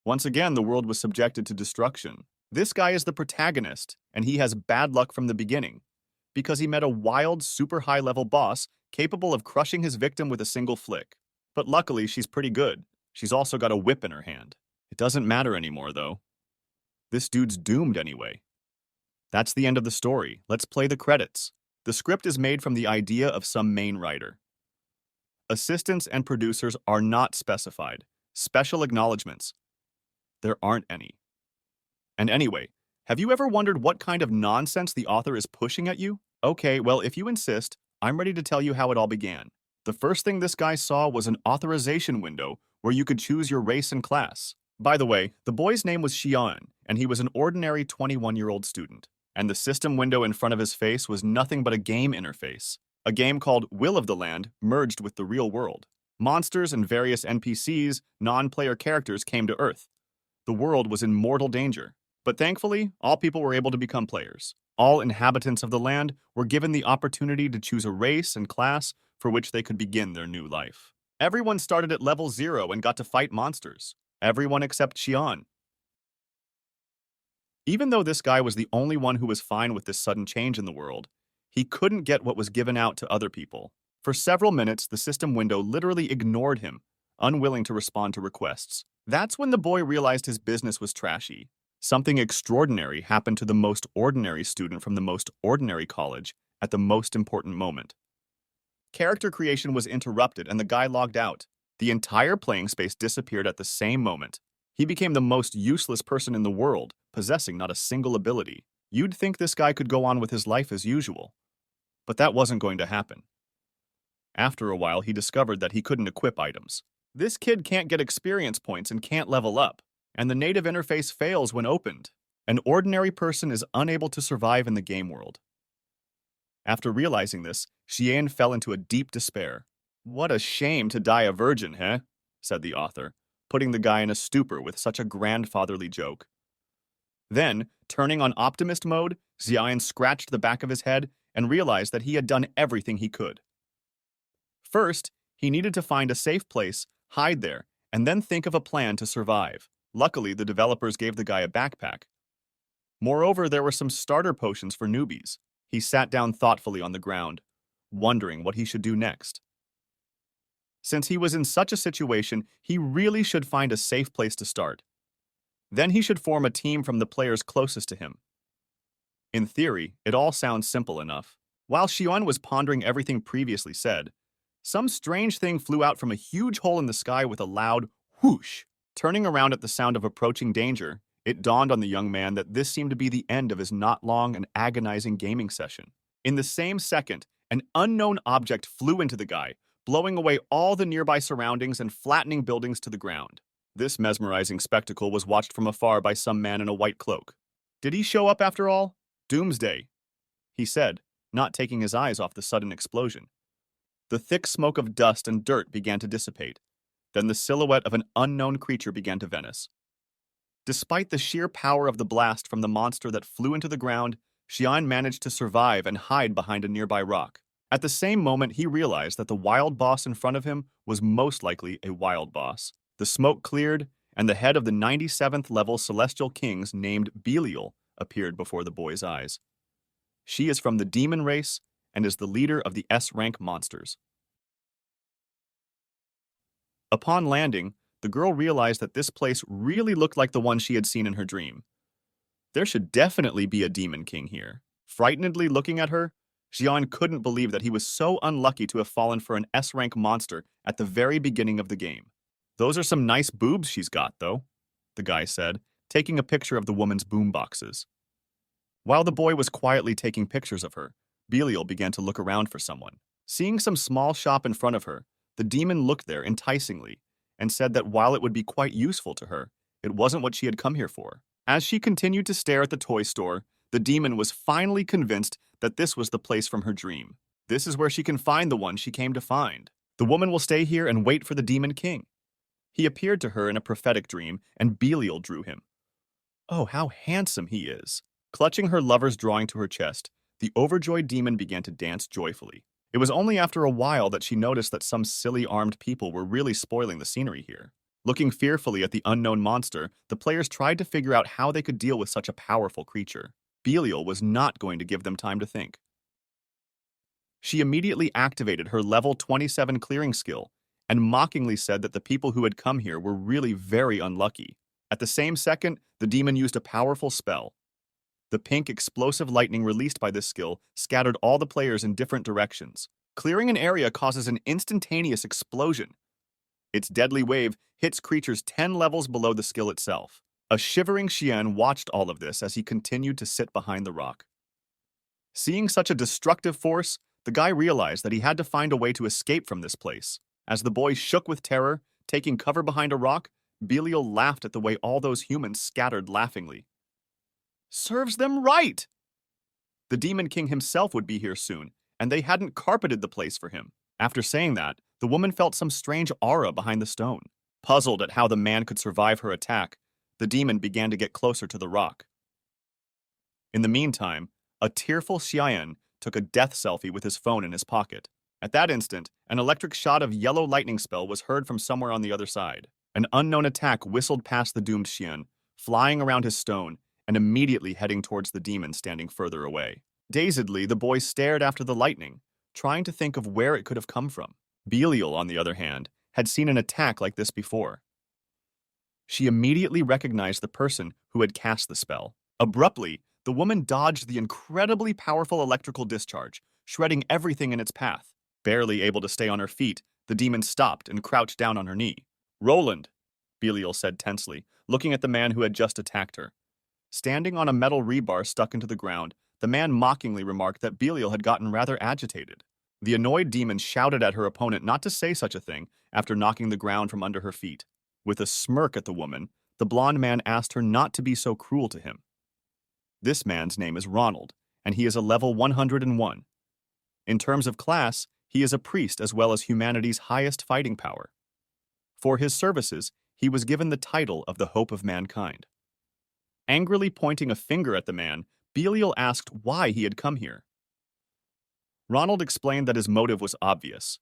Once again, the world was subjected to destruction. This guy is the protagonist, and he has bad luck from the beginning, because he met a wild, super high-level boss capable of crushing his victim with a single flick. But luckily, she's pretty good. She's also got a whip in her hand. It doesn't matter anymore, though. This dude's doomed anyway. That's the end of the story. Let's play the credits. The script is made from the idea of some main writer. Assistants and producers are not specified. Special acknowledgments. There aren't any. And anyway, have you ever wondered what kind of nonsense the author is pushing at you? Okay, well, if you insist, I'm ready to tell you how it all began. The first thing this guy saw was an authorization window where you could choose your race and class. By the way, the boy's name was Xian, and he was an ordinary 21-year-old student. And the system window in front of his face was nothing but a game interface. A game called Will of the Land merged with the real world. Monsters and various NPCs, non-player characters came to Earth. The world was in mortal danger. But thankfully, all people were able to become players. All inhabitants of the land were given the opportunity to choose a race and class for which they could begin their new life. Everyone started at level 0 and got to fight monsters. Everyone except Xian. Even though this guy was the only one who was fine with this sudden change in the world, he couldn't get what was given out to other people. For several minutes, the system window literally ignored him, unwilling to respond to requests. That's when the boy realized his business was trashy. Something extraordinary happened to the most ordinary student from the most ordinary college at the most important moment. Character creation was interrupted and the guy logged out. The entire playing space disappeared at the same moment. He became the most useless person in the world, possessing not a single ability. You'd think this guy could go on with his life as usual. But that wasn't going to happen. After a while, he discovered that he couldn't equip items. This kid can't get experience points and can't level up, and the native interface fails when opened. An ordinary person is unable to survive in the game world. After realizing this, Xian fell into a deep despair. "What a shame to die a virgin, eh?" said the author, putting the guy in a stupor with such a grandfatherly joke. Then, turning on optimist mode, Xian scratched the back of his head and realized that he had done everything he could. First, he needed to find a safe place, hide there, and then think of a plan to survive. Luckily, the developers gave the guy a backpack. Moreover, there were some starter potions for newbies. He sat down thoughtfully on the ground, wondering what he should do next. Since he was in such a situation, he really should find a safe place to start. Then he should form a team from the players closest to him. In theory, it all sounds simple enough. While Xian was pondering everything previously said, some strange thing flew out from a huge hole in the sky with a loud whoosh. Turning around at the sound of approaching danger, it dawned on the young man that this seemed to be the end of his not long and agonizing gaming session. In the same second, an unknown object flew into the guy, blowing away all the nearby surroundings and flattening buildings to the ground. This mesmerizing spectacle was watched from afar by some man in a white cloak. Did he show up after all? Doomsday, he said, not taking his eyes off the sudden explosion. The thick smoke of dust and dirt began to dissipate. Then the silhouette of an unknown creature began to vanish. Despite the sheer power of the blast from the monster that flew into the ground, Xian managed to survive and hide behind a nearby rock. At the same moment, he realized that the wild boss in front of him was most likely a wild boss. The smoke cleared, and the head of the 97th level Celestial Kings named Belial appeared before the boy's eyes. She is from the demon race and is the leader of the S-rank monsters. Upon landing, the girl realized that this place really looked like the one she had seen in her dream. There should definitely be a demon king here. Frightenedly looking at her, Xian couldn't believe that he was so unlucky to have fallen for an S-rank monster at the very beginning of the game. "Those are some nice boobs she's got, though," the guy said, taking a picture of the woman's boomboxes. While the boy was quietly taking pictures of her, Belial began to look around for someone. Seeing some small shop in front of her, the demon looked there enticingly and said that while it would be quite useful to her, it wasn't what she had come here for. As she continued to stare at the toy store, the demon was finally convinced that this was the place from her dream. This is where she can find the one she came to find. The woman will stay here and wait for the demon king. He appeared to her in a prophetic dream, and Belial drew him. Oh, how handsome he is! Clutching her lover's drawing to her chest, the overjoyed demon began to dance joyfully. It was only after a while that she noticed that some silly armed people were really spoiling the scenery here. Looking fearfully at the unknown monster, the players tried to figure out how they could deal with such a powerful creature. Belial was not going to give them time to think. She immediately activated her level 27 clearing skill and mockingly said that the people who had come here were really very unlucky. At the same second, the demon used a powerful spell. The pink explosive lightning released by this skill scattered all the players in different directions. Clearing an area causes an instantaneous explosion. Its deadly wave hits creatures 10 levels below the skill itself. A shivering Xian watched all of this as he continued to sit behind the rock. Seeing such a destructive force, the guy realized that he had to find a way to escape from this place. As the boy shook with terror, taking cover behind a rock, Belial laughed at the way all those humans scattered laughingly. Serves them right! The Demon King himself would be here soon, and they hadn't carpeted the place for him. After saying that, the woman felt some strange aura behind the stone. Puzzled at how the man could survive her attack, the demon began to get closer to the rock. In the meantime, a tearful Xian took a death selfie with his phone in his pocket. At that instant, an electric shot of yellow lightning spell was heard from somewhere on the other side. An unknown attack whistled past the doomed Xian, flying around his stone and immediately heading towards the demon standing further away. Dazedly, the boy stared after the lightning, trying to think of where it could have come from. Belial, on the other hand, had seen an attack like this before. She immediately recognized the person who had cast the spell. Abruptly, the woman dodged the incredibly powerful electrical discharge, shredding everything in its path. Barely able to stay on her feet, the demon stopped and crouched down on her knee. "Roland," Belial said tensely, looking at the man who had just attacked her. Standing on a metal rebar stuck into the ground, the man mockingly remarked that Belial had gotten rather agitated. The annoyed demon shouted at her opponent not to say such a thing after knocking the ground from under her feet. With a smirk at the woman, the blonde man asked her not to be so cruel to him. This man's name is Ronald, and he is a level 101. In terms of class, he is a priest as well as humanity's highest fighting power. For his services, he was given the title of the Hope of Mankind. Angrily pointing a finger at the man, Belial asked why he had come here. Ronald explained that his motive was obvious.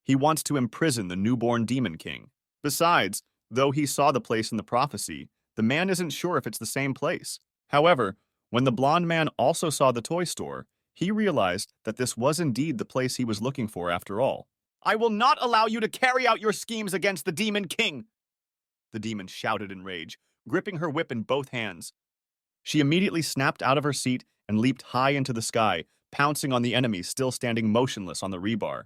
He wants to imprison the newborn Demon King. Besides, though he saw the place in the prophecy, the man isn't sure if it's the same place. However, when the blonde man also saw the toy store, he realized that this was indeed the place he was looking for after all. "I will not allow you to carry out your schemes against the Demon King!" The demon shouted in rage, gripping her whip in both hands. She immediately snapped out of her seat and leaped high into the sky, pouncing on the enemy still standing motionless on the rebar.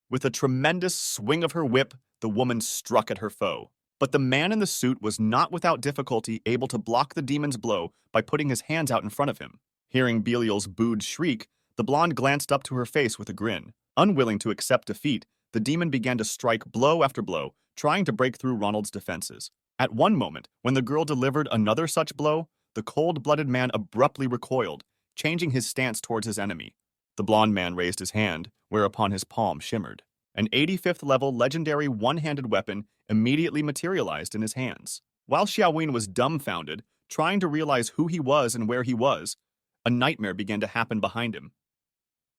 With a tremendous swing of her whip, the woman struck at her foe. But the man in the suit was not without difficulty able to block the demon's blow by putting his hands out in front of him. Hearing Belial's booed shriek, the blonde glanced up to her face with a grin. Unwilling to accept defeat, the demon began to strike blow after blow, trying to break through Ronald's defenses. At one moment, when the girl delivered another such blow, the cold-blooded man abruptly recoiled, changing his stance towards his enemy. The blonde man raised his hand, whereupon his palm shimmered. An 85th level legendary one-handed weapon immediately materialized in his hands. While Xiaowin was dumbfounded, trying to realize who he was and where he was, a nightmare began to happen behind him.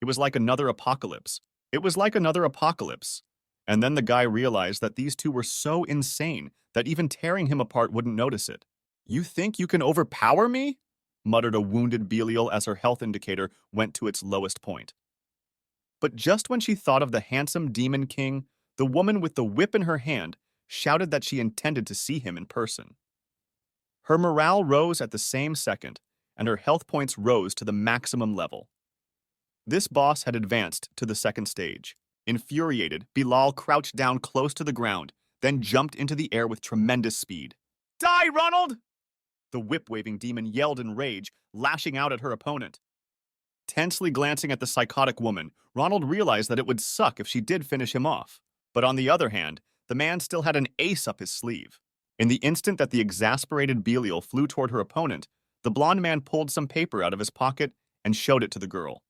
It was like another apocalypse. And then the guy realized that these two were so insane that even tearing him apart wouldn't notice it. "You think you can overpower me?" muttered a wounded Belial as her health indicator went to its lowest point. But just when she thought of the handsome Demon King, the woman with the whip in her hand shouted that she intended to see him in person. Her morale rose at the same second, and her health points rose to the maximum level. This boss had advanced to the second stage. Infuriated, Bilal crouched down close to the ground, then jumped into the air with tremendous speed. "Die, Ronald!" The whip-waving demon yelled in rage, lashing out at her opponent. Tensely glancing at the psychotic woman, Ronald realized that it would suck if she did finish him off. But on the other hand, the man still had an ace up his sleeve. In the instant that the exasperated Belial flew toward her opponent, the blonde man pulled some paper out of his pocket and showed it to the girl.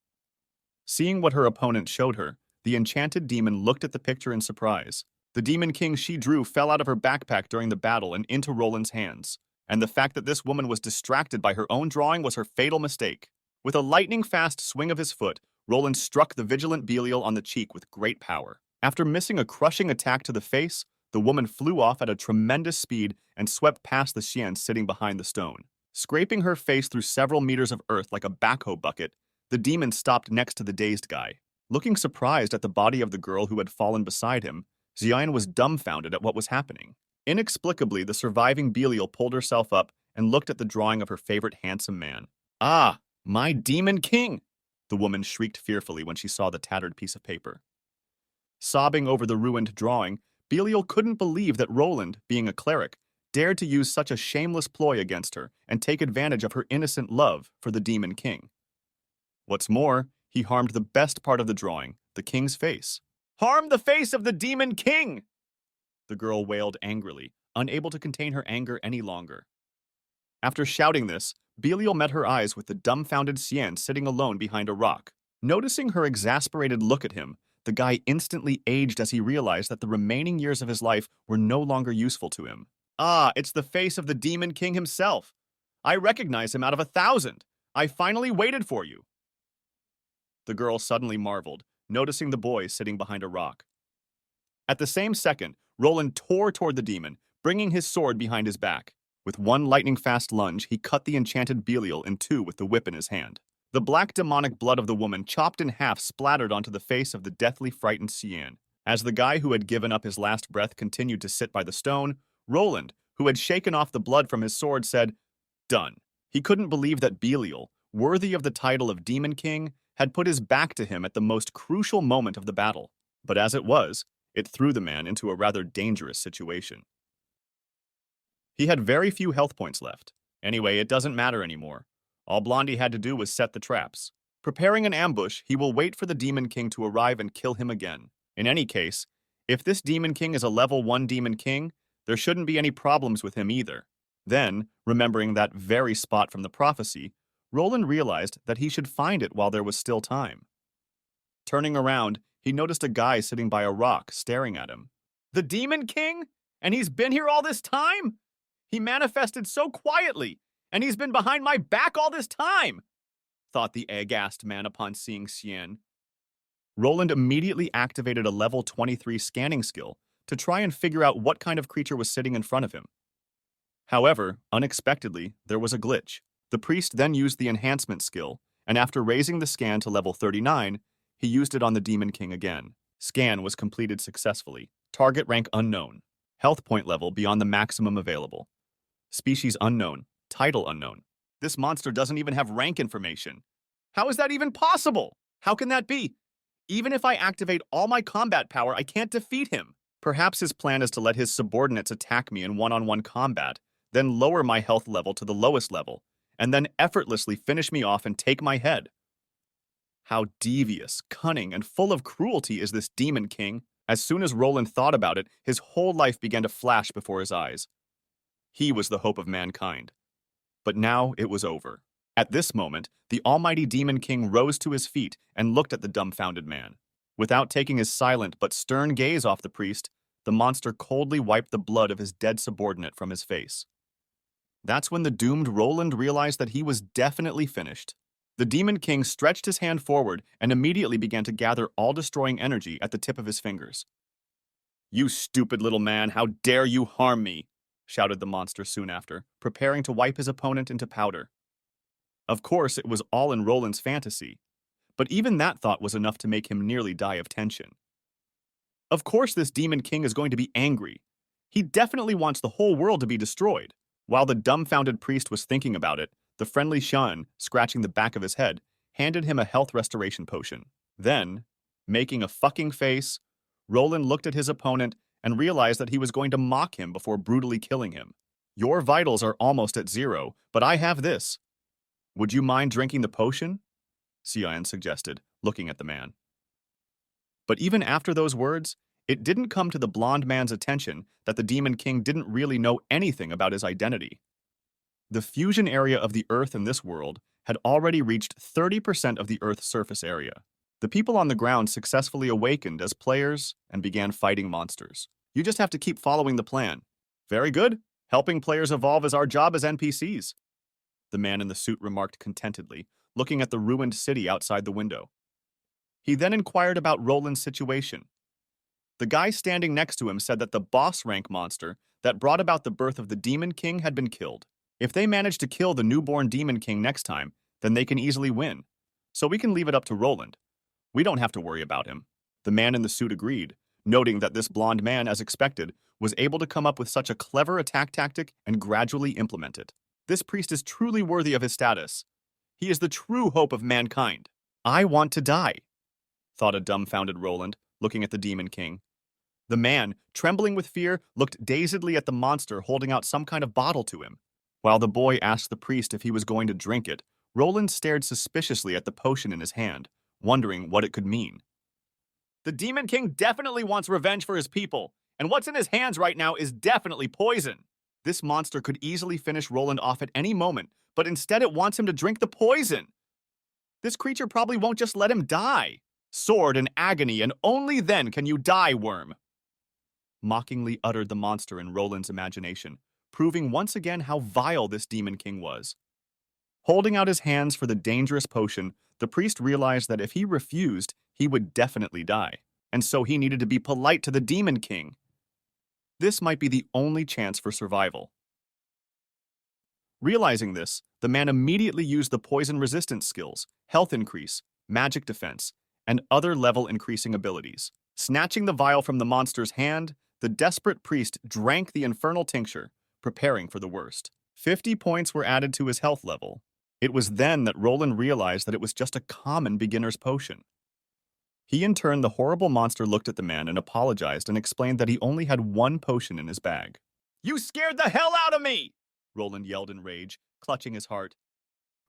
Seeing what her opponent showed her, the enchanted demon looked at the picture in surprise. The Demon King she drew fell out of her backpack during the battle and into Roland's hands, and the fact that this woman was distracted by her own drawing was her fatal mistake. With a lightning-fast swing of his foot, Roland struck the vigilant Belial on the cheek with great power. After missing a crushing attack to the face, The woman flew off at a tremendous speed and swept past the Xian sitting behind the stone. Scraping her face through several meters of earth like a backhoe bucket, the demon stopped next to the dazed guy. Looking surprised at the body of the girl who had fallen beside him, Xian was dumbfounded at what was happening. Inexplicably, the surviving Belial pulled herself up and looked at the drawing of her favorite handsome man. "Ah, my demon king!" the woman shrieked fearfully when she saw the tattered piece of paper. Sobbing over the ruined drawing, Belial couldn't believe that Roland, being a cleric, dared to use such a shameless ploy against her and take advantage of her innocent love for the demon king. What's more, he harmed the best part of the drawing, the king's face. "Harm the face of the demon king!" the girl wailed angrily, unable to contain her anger any longer. After shouting this, Belial met her eyes with the dumbfounded Xian sitting alone behind a rock. Noticing her exasperated look at him, the guy instantly aged as he realized that the remaining years of his life were no longer useful to him. "Ah, it's the face of the demon king himself. I recognize him out of 1,000. I finally waited for you." The girl suddenly marveled, noticing the boy sitting behind a rock. At the same second, Roland tore toward the demon, bringing his sword behind his back. With one lightning-fast lunge, he cut the enchanted Belial in two with the whip in his hand. The black demonic blood of the woman chopped in half splattered onto the face of the deathly frightened Xian. As the guy who had given up his last breath continued to sit by the stone, Roland, who had shaken off the blood from his sword, said, "Done." He couldn't believe that Belial, worthy of the title of Demon King, had put his back to him at the most crucial moment of the battle. But as it was, it threw the man into a rather dangerous situation. He had very few health points left. Anyway, it doesn't matter anymore. All Blondie had to do was set the traps. Preparing an ambush, he will wait for the Demon King to arrive and kill him again. In any case, if this Demon King is a level 1 Demon King, there shouldn't be any problems with him either. Then, remembering that very spot from the prophecy, Roland realized that he should find it while there was still time. Turning around, he noticed a guy sitting by a rock staring at him. "The Demon King? And he's been here all this time? He manifested so quietly, and he's been behind my back all this time," thought the aghast man upon seeing Xian. Roland immediately activated a level 23 scanning skill to try and figure out what kind of creature was sitting in front of him. However, unexpectedly, there was a glitch. The priest then used the enhancement skill, and after raising the scan to level 39, he used it on the Demon King again. Scan was completed successfully. Target rank unknown. Health point level beyond the maximum available. Species unknown. Title unknown. This monster doesn't even have rank information. How is that even possible? How can that be? Even if I activate all my combat power, I can't defeat him. Perhaps his plan is to let his subordinates attack me in one-on-one combat, then lower my health level to the lowest level, and then effortlessly finish me off and take my head. How devious, cunning, and full of cruelty is this Demon King? As soon as Roland thought about it, his whole life began to flash before his eyes. He was the hope of mankind. But now it was over. At this moment, the almighty Demon King rose to his feet and looked at the dumbfounded man. Without taking his silent but stern gaze off the priest, the monster coldly wiped the blood of his dead subordinate from his face. That's when the doomed Roland realized that he was definitely finished. The Demon King stretched his hand forward and immediately began to gather all-destroying energy at the tip of his fingers. "You stupid little man, how dare you harm me!" shouted the monster soon after, preparing to wipe his opponent into powder. Of course, it was all in Roland's fantasy, but even that thought was enough to make him nearly die of tension. Of course this Demon King is going to be angry. He definitely wants the whole world to be destroyed. While the dumbfounded priest was thinking about it, the friendly Shan, scratching the back of his head, handed him a health restoration potion. Then, making a fucking face, Roland looked at his opponent and realized that he was going to mock him before brutally killing him. "Your vitals are almost at 0, but I have this. Would you mind drinking the potion?" Xian suggested, looking at the man. But even after those words, it didn't come to the blonde man's attention that the Demon King didn't really know anything about his identity. The fusion area of the Earth in this world had already reached 30% of the Earth's surface area. The people on the ground successfully awakened as players and began fighting monsters. You just have to keep following the plan. Very good. Helping players evolve is our job as NPCs. The man in the suit remarked contentedly, looking at the ruined city outside the window. He then inquired about Roland's situation. The guy standing next to him said that the boss rank monster that brought about the birth of the Demon King had been killed. If they manage to kill the newborn Demon King next time, then they can easily win. So we can leave it up to Roland. We don't have to worry about him. The man in the suit agreed, noting that this blonde man, as expected, was able to come up with such a clever attack tactic and gradually implement it. This priest is truly worthy of his status. He is the true hope of mankind. I want to die, thought a dumbfounded Roland, looking at the Demon King. The man, trembling with fear, looked dazedly at the monster holding out some kind of bottle to him. While the boy asked the priest if he was going to drink it, Roland stared suspiciously at the potion in his hand, wondering what it could mean. The Demon King definitely wants revenge for his people, and what's in his hands right now is definitely poison. This monster could easily finish Roland off at any moment, but instead it wants him to drink the poison. This creature probably won't just let him die. Sword in agony, and only then can you die, worm. Mockingly uttered the monster in Roland's imagination, proving once again how vile this Demon King was. Holding out his hands for the dangerous potion, the priest realized that if he refused, he would definitely die, and so he needed to be polite to the Demon King. This might be the only chance for survival. Realizing this, the man immediately used the poison resistance skills, health increase, magic defense, and other level-increasing abilities. Snatching the vial from the monster's hand, the desperate priest drank the infernal tincture, preparing for the worst. 50 points were added to his health level. It was then that Roland realized that it was just a common beginner's potion. He in turn, the horrible monster looked at the man and apologized and explained that he only had one potion in his bag. "You scared the hell out of me!" Roland yelled in rage, clutching his heart.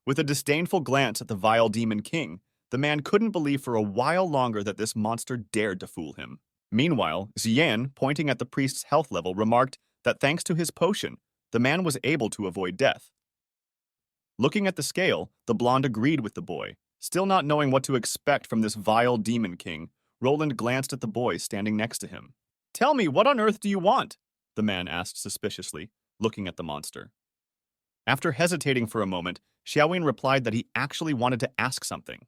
With a disdainful glance at the vile Demon King, the man couldn't believe for a while longer that this monster dared to fool him. Meanwhile, Xian, pointing at the priest's health level, remarked that thanks to his potion, the man was able to avoid death. Looking at the scale, the blonde agreed with the boy. Still not knowing what to expect from this vile Demon King, Roland glanced at the boy standing next to him. "Tell me, what on earth do you want?" the man asked suspiciously, looking at the monster. After hesitating for a moment, Xiaowen replied that he actually wanted to ask something.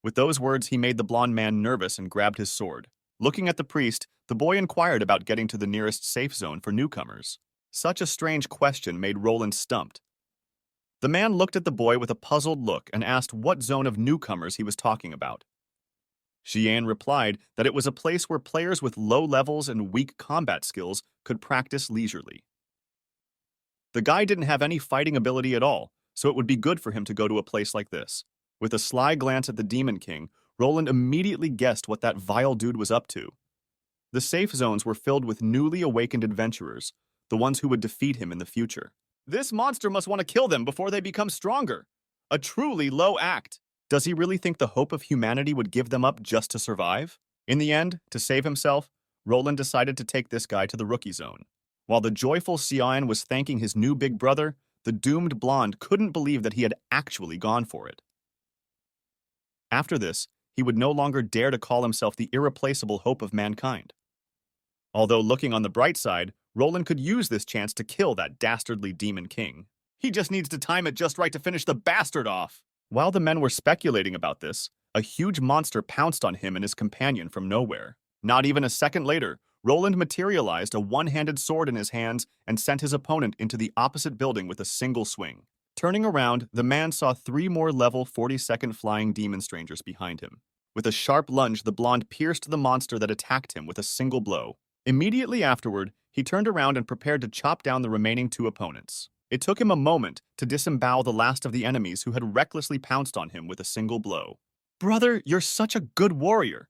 With those words, he made the blonde man nervous and grabbed his sword. Looking at the priest, the boy inquired about getting to the nearest safe zone for newcomers. Such a strange question made Roland stumped. The man looked at the boy with a puzzled look and asked what zone of newcomers he was talking about. Xian replied that it was a place where players with low levels and weak combat skills could practice leisurely. The guy didn't have any fighting ability at all, so it would be good for him to go to a place like this. With a sly glance at the Demon King, Roland immediately guessed what that vile dude was up to. The safe zones were filled with newly awakened adventurers, the ones who would defeat him in the future. This monster must want to kill them before they become stronger. A truly low act. Does he really think the hope of humanity would give them up just to survive? In the end, to save himself, Roland decided to take this guy to the rookie zone. While the joyful Xian was thanking his new big brother, the doomed blonde couldn't believe that he had actually gone for it. After this, he would no longer dare to call himself the irreplaceable hope of mankind. Although looking on the bright side, Roland could use this chance to kill that dastardly Demon King. He just needs to time it just right to finish the bastard off. While the men were speculating about this, a huge monster pounced on him and his companion from nowhere. Not even a second later, Roland materialized a one-handed sword in his hands and sent his opponent into the opposite building with a single swing. Turning around, the man saw 3 more level 40-second flying demon strangers behind him. With a sharp lunge, the blonde pierced the monster that attacked him with a single blow. Immediately afterward, he turned around and prepared to chop down the remaining 2 opponents. It took him a moment to disembowel the last of the enemies who had recklessly pounced on him with a single blow. "Brother, you're such a good warrior.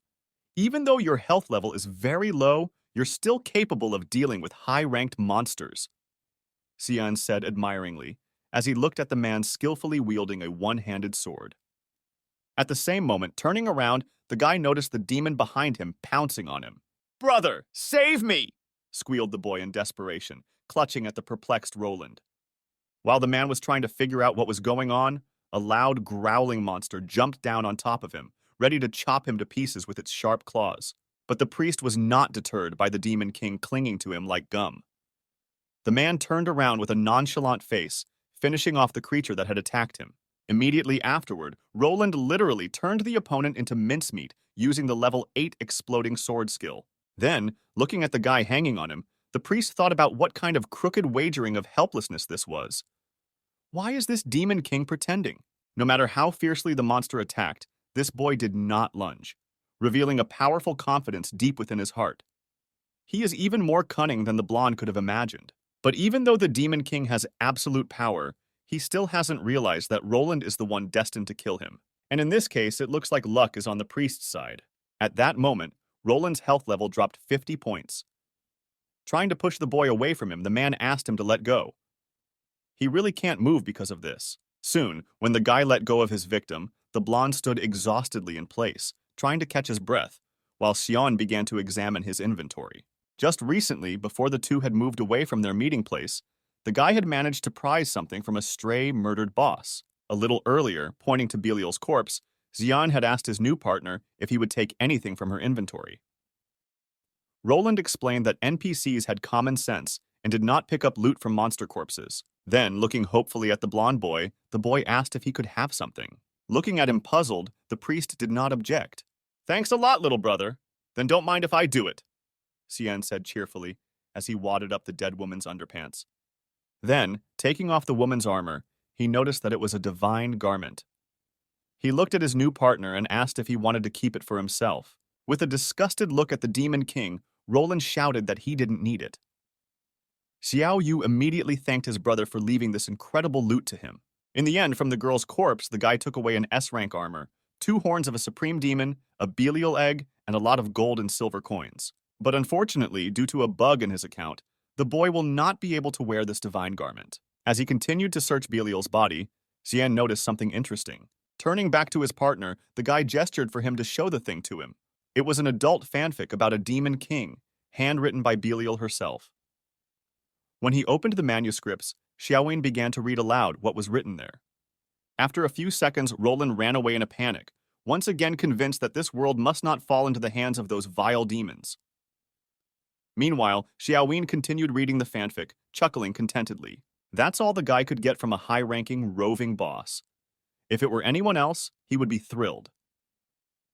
Even though your health level is very low, you're still capable of dealing with high-ranked monsters," Xian said admiringly, as he looked at the man skillfully wielding a one-handed sword. At the same moment, turning around, the guy noticed the demon behind him pouncing on him. "Brother, save me!" squealed the boy in desperation, clutching at the perplexed Roland. While the man was trying to figure out what was going on, a loud, growling monster jumped down on top of him, ready to chop him to pieces with its sharp claws. But the priest was not deterred by the Demon King clinging to him like gum. The man turned around with a nonchalant face, finishing off the creature that had attacked him. Immediately afterward, Roland literally turned the opponent into mincemeat using the level 8 exploding sword skill. Then, looking at the guy hanging on him, the priest thought about what kind of crooked wagering of helplessness this was. Why is this demon king pretending? No matter how fiercely the monster attacked, this boy did not lunge, revealing a powerful confidence deep within his heart. He is even more cunning than the blonde could have imagined. But even though the demon king has absolute power, he still hasn't realized that Roland is the one destined to kill him. And in this case, it looks like luck is on the priest's side. At that moment, Roland's health level dropped 50 points. Trying to push the boy away from him, the man asked him to let go. He really can't move because of this. Soon, when the guy let go of his victim, the blonde stood exhaustedly in place, trying to catch his breath, while Xion began to examine his inventory. Just recently, before the two had moved away from their meeting place, the guy had managed to prize something from a stray, murdered boss. A little earlier, pointing to Belial's corpse, Xion had asked his new partner if he would take anything from her inventory. Roland explained that NPCs had common sense and did not pick up loot from monster corpses. Then, looking hopefully at the boy asked if he could have something. Looking at him puzzled, the priest did not object. "Thanks a lot, little brother. Then don't mind if I do it," Xian said cheerfully as he wadded up the dead woman's underpants. Then, taking off the woman's armor, he noticed that it was a divine garment. He looked at his new partner and asked if he wanted to keep it for himself. With a disgusted look at the Demon King, Roland shouted that he didn't need it. Xiao Yu immediately thanked his brother for leaving this incredible loot to him. In the end, from the girl's corpse, the guy took away an S-rank armor, 2 horns of a supreme demon, a Belial egg, and a lot of gold and silver coins. But unfortunately, due to a bug in his account, the boy will not be able to wear this divine garment. As he continued to search Belial's body, Xian noticed something interesting. Turning back to his partner, the guy gestured for him to show the thing to him. It was an adult fanfic about a demon king, handwritten by Belial herself. When he opened the manuscripts, Xiaowin began to read aloud what was written there. After a few seconds, Roland ran away in a panic, once again convinced that this world must not fall into the hands of those vile demons. Meanwhile, Xiaowin continued reading the fanfic, chuckling contentedly. That's all the guy could get from a high-ranking, roving boss. If it were anyone else, he would be thrilled.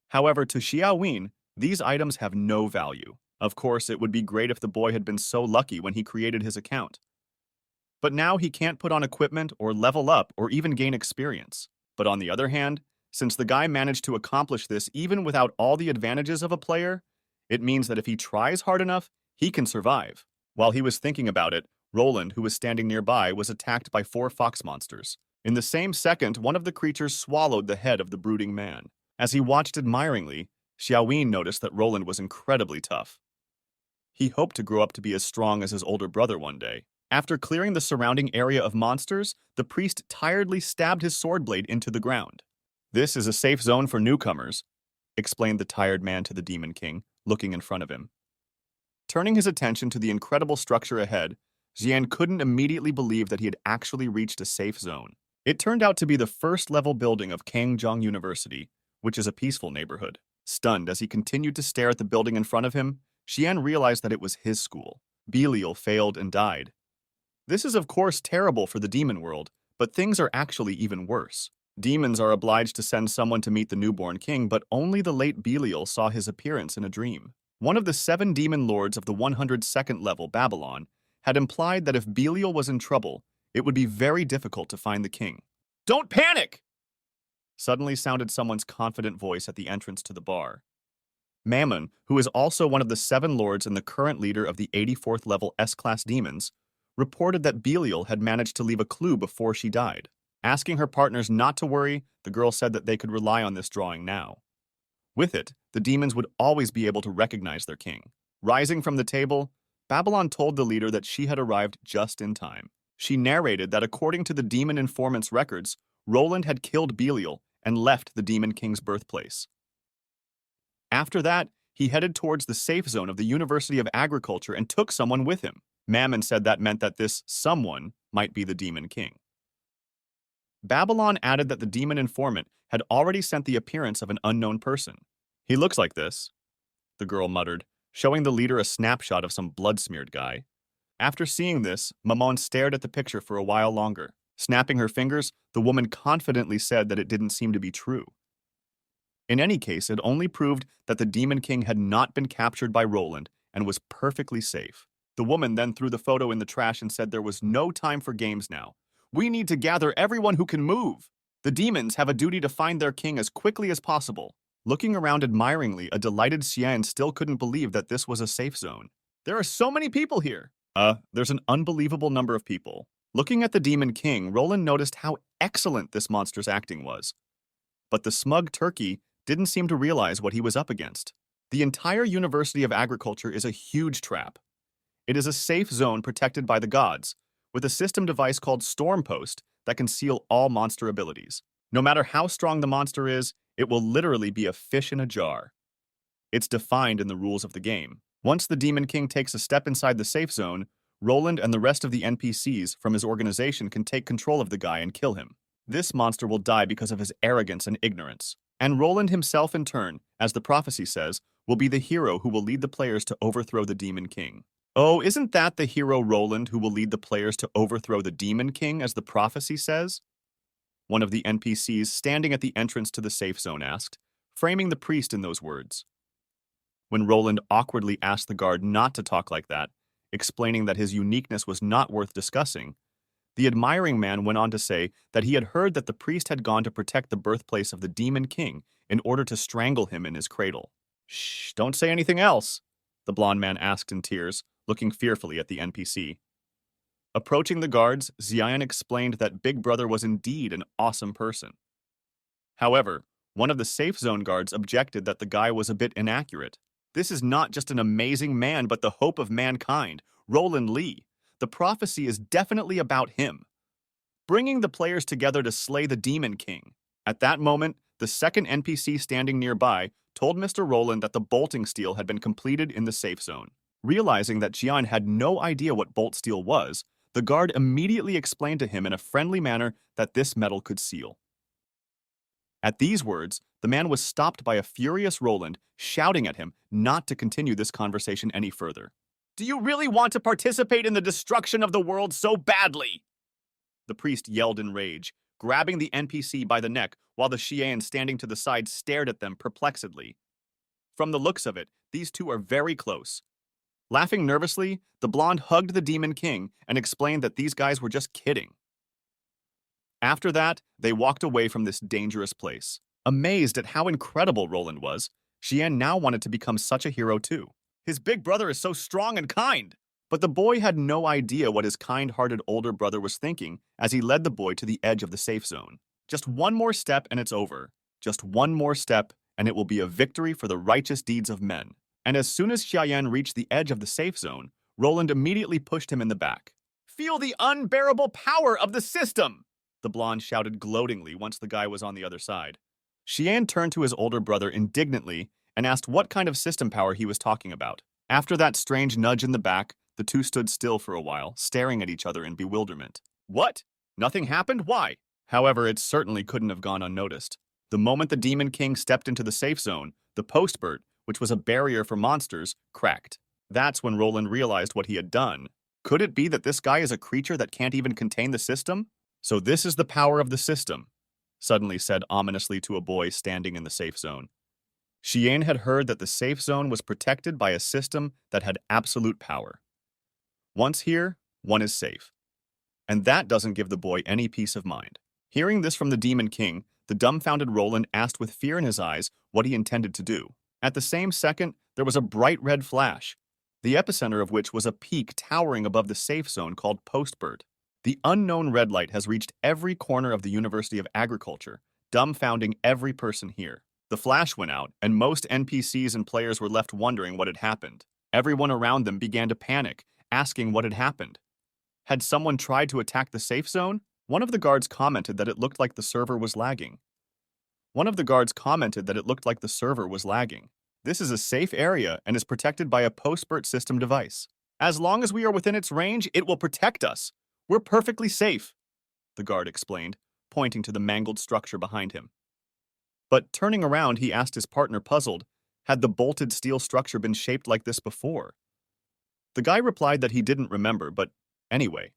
However, to Xiaowin, these items have no value. Of course, it would be great if the boy had been so lucky when he created his account. But now he can't put on equipment or level up or even gain experience. But on the other hand, since the guy managed to accomplish this even without all the advantages of a player, it means that if he tries hard enough, he can survive. While he was thinking about it, Roland, who was standing nearby, was attacked by 4 fox monsters. In the same second, one of the creatures swallowed the head of the brooding man. As he watched admiringly, Xiaowin noticed that Roland was incredibly tough. He hoped to grow up to be as strong as his older brother one day. After clearing the surrounding area of monsters, the priest tiredly stabbed his sword blade into the ground. "This is a safe zone for newcomers," explained the tired man to the Demon King, looking in front of him. Turning his attention to the incredible structure ahead, Xian couldn't immediately believe that he had actually reached a safe zone. It turned out to be the first-level building of Kangjong University, which is a peaceful neighborhood. Stunned as he continued to stare at the building in front of him, Xian realized that it was his school. Belial failed and died. This is of course terrible for the demon world, but things are actually even worse. Demons are obliged to send someone to meet the newborn king, but only the late Belial saw his appearance in a dream. One of the 7 demon lords of the 102nd level, Babylon, had implied that if Belial was in trouble, it would be very difficult to find the king. "Don't panic!" suddenly sounded someone's confident voice at the entrance to the bar. Mammon, who is also one of the 7 lords and the current leader of the 84th level S-class demons, reported that Belial had managed to leave a clue before she died. Asking her partners not to worry, the girl said that they could rely on this drawing now. With it, the demons would always be able to recognize their king. Rising from the table, Babylon told the leader that she had arrived just in time. She narrated that according to the demon informant's records, Roland had killed Belial and left the Demon King's birthplace. After that, he headed towards the safe zone of the University of Agriculture and took someone with him. Mammon said that meant that this someone might be the Demon King. Babylon added that the demon informant had already sent the appearance of an unknown person. "He looks like this," the girl muttered, showing the leader a snapshot of some blood-smeared guy. After seeing this, Mammon stared at the picture for a while longer. Snapping her fingers, the woman confidently said that it didn't seem to be true. In any case, it only proved that the Demon King had not been captured by Roland and was perfectly safe. The woman then threw the photo in the trash and said there was no time for games now. We need to gather everyone who can move. The demons have a duty to find their king as quickly as possible. Looking around admiringly, a delighted Xian still couldn't believe that this was a safe zone. There are so many people here. There's an unbelievable number of people. Looking at the Demon King, Roland noticed how excellent this monster's acting was. But the smug turkey didn't seem to realize what he was up against. The entire University of Agriculture is a huge trap. It is a safe zone protected by the gods, with a system device called Storm Post that can seal all monster abilities. No matter how strong the monster is, it will literally be a fish in a jar. It's defined in the rules of the game. Once the Demon King takes a step inside the safe zone, Roland and the rest of the NPCs from his organization can take control of the guy and kill him. This monster will die because of his arrogance and ignorance. And Roland himself, in turn, as the prophecy says, will be the hero who will lead the players to overthrow the Demon King. Oh, isn't that the hero Roland who will lead the players to overthrow the Demon King, as the prophecy says? One of the NPCs standing at the entrance to the safe zone asked, framing the priest in those words. When Roland awkwardly asked the guard not to talk like that, explaining that his uniqueness was not worth discussing, the admiring man went on to say that he had heard that the priest had gone to protect the birthplace of the Demon King in order to strangle him in his cradle. Shh, don't say anything else, the blond man asked in tears, looking fearfully at the NPC. Approaching the guards, Xian explained that Big Brother was indeed an awesome person. However, one of the safe zone guards objected that the guy was a bit inaccurate. This is not just an amazing man, but the hope of mankind, Roland Lee. The prophecy is definitely about him, bringing the players together to slay the Demon King. At that moment, the second NPC standing nearby told Mr. Roland that the bolting steel had been completed in the safe zone. Realizing that Xian had no idea what bolt steel was, the guard immediately explained to him in a friendly manner that this metal could seal. At these words, the man was stopped by a furious Roland, shouting at him not to continue this conversation any further. Do you really want to participate in the destruction of the world so badly? The priest yelled in rage, grabbing the NPC by the neck while the Xian standing to the side stared at them perplexedly. From the looks of it, these two are very close. Laughing nervously, the blonde hugged the Demon King and explained that these guys were just kidding. After that, they walked away from this dangerous place. Amazed at how incredible Roland was, Xian now wanted to become such a hero too. His big brother is so strong and kind. But the boy had no idea what his kind-hearted older brother was thinking as he led the boy to the edge of the safe zone. Just one more step and it's over. Just one more step and it will be a victory for the righteous deeds of men. And as soon as Xiaoyan reached the edge of the safe zone, Roland immediately pushed him in the back. Feel the unbearable power of the system! The blonde shouted gloatingly once the guy was on the other side. Xian turned to his older brother indignantly and asked what kind of system power he was talking about. After that strange nudge in the back, the two stood still for a while, staring at each other in bewilderment. What? Nothing happened? Why? However, it certainly couldn't have gone unnoticed. The moment the Demon King stepped into the safe zone, the postbert, which was a barrier for monsters, cracked. That's when Roland realized what he had done. Could it be that this guy is a creature that can't even contain the system? So this is the power of the system, suddenly said ominously to a boy standing in the safe zone. Xian had heard that the safe zone was protected by a system that had absolute power. Once here, one is safe. And that doesn't give the boy any peace of mind. Hearing this from the Demon King, the dumbfounded Roland asked with fear in his eyes what he intended to do. At the same second, there was a bright red flash, the epicenter of which was a peak towering above the safe zone called Postbird. The unknown red light has reached every corner of the University of Agriculture, dumbfounding every person here. The flash went out, and most NPCs and players were left wondering what had happened. Everyone around them began to panic, asking what had happened. Had someone tried to attack the safe zone? One of the guards commented that it looked like the server was lagging. This is a safe area and is protected by a postbert system device. As long as we are within its range, it will protect us. We're perfectly safe, the guard explained, pointing to the mangled structure behind him. But turning around, he asked his partner, puzzled, had the bolted steel structure been shaped like this before? The guy replied that he didn't remember, but anyway,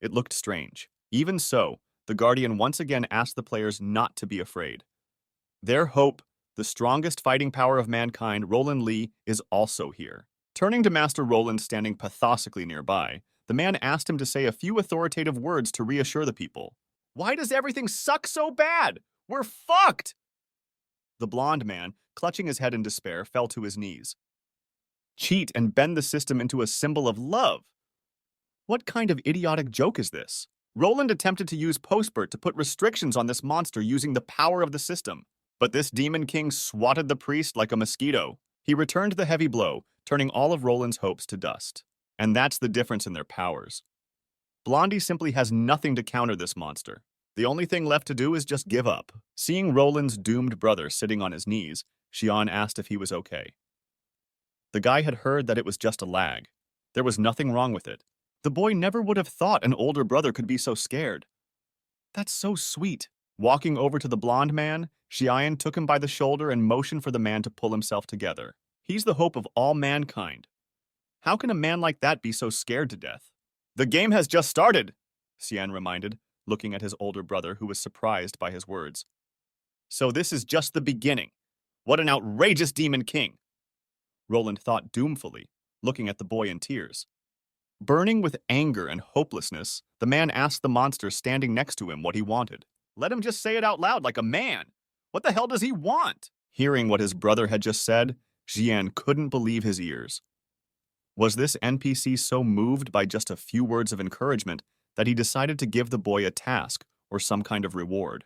it looked strange. Even so, the Guardian once again asked the players not to be afraid. Their hope, the the strongest fighting power of mankind, Roland Lee, is also here. Turning to Master Roland standing pathetically nearby, the man asked him to say a few authoritative words to reassure the people. Why does everything suck so bad? We're fucked! The blonde man, clutching his head in despair, fell to his knees. Cheat and bend the system into a symbol of love. What kind of idiotic joke is this? Roland attempted to use Postbert to put restrictions on this monster using the power of the system. But this demon king swatted the priest like a mosquito. He returned the heavy blow, turning all of Roland's hopes to dust. And that's the difference in their powers. Blondie simply has nothing to counter this monster. The only thing left to do is just give up. Seeing Roland's doomed brother sitting on his knees, Xian asked if he was okay. The guy had heard that it was just a lag. There was nothing wrong with it. The boy never would have thought an older brother could be so scared. That's so sweet. Walking over to the blonde man, Xian took him by the shoulder and motioned for the man to pull himself together. He's the hope of all mankind. How can a man like that be so scared to death? The game has just started, Xian reminded, looking at his older brother who was surprised by his words. So this is just the beginning. What an outrageous demon king! Roland thought doomfully, looking at the boy in tears. Burning with anger and hopelessness, the man asked the monster standing next to him what he wanted. Let him just say it out loud like a man. What the hell does he want? Hearing what his brother had just said, Xian couldn't believe his ears. Was this NPC so moved by just a few words of encouragement that he decided to give the boy a task or some kind of reward?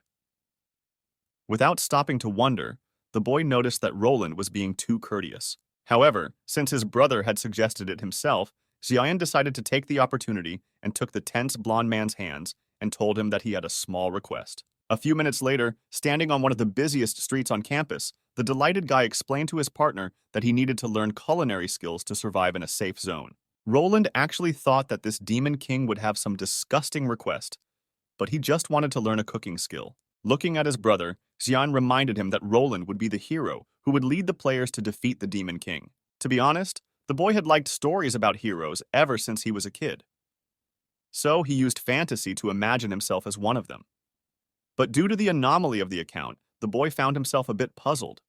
Without stopping to wonder, the boy noticed that Roland was being too courteous. However, since his brother had suggested it himself, Xian decided to take the opportunity and took the tense blonde man's hands and told him that he had a small request. A few minutes later, standing on one of the busiest streets on campus, the delighted guy explained to his partner that he needed to learn culinary skills to survive in a safe zone. Roland actually thought that this demon king would have some disgusting request, but he just wanted to learn a cooking skill. Looking at his brother, Xian reminded him that Roland would be the hero who would lead the players to defeat the demon king. To be honest, the boy had liked stories about heroes ever since he was a kid. So he used fantasy to imagine himself as one of them. But due to the anomaly of the account, the boy found himself a bit puzzled.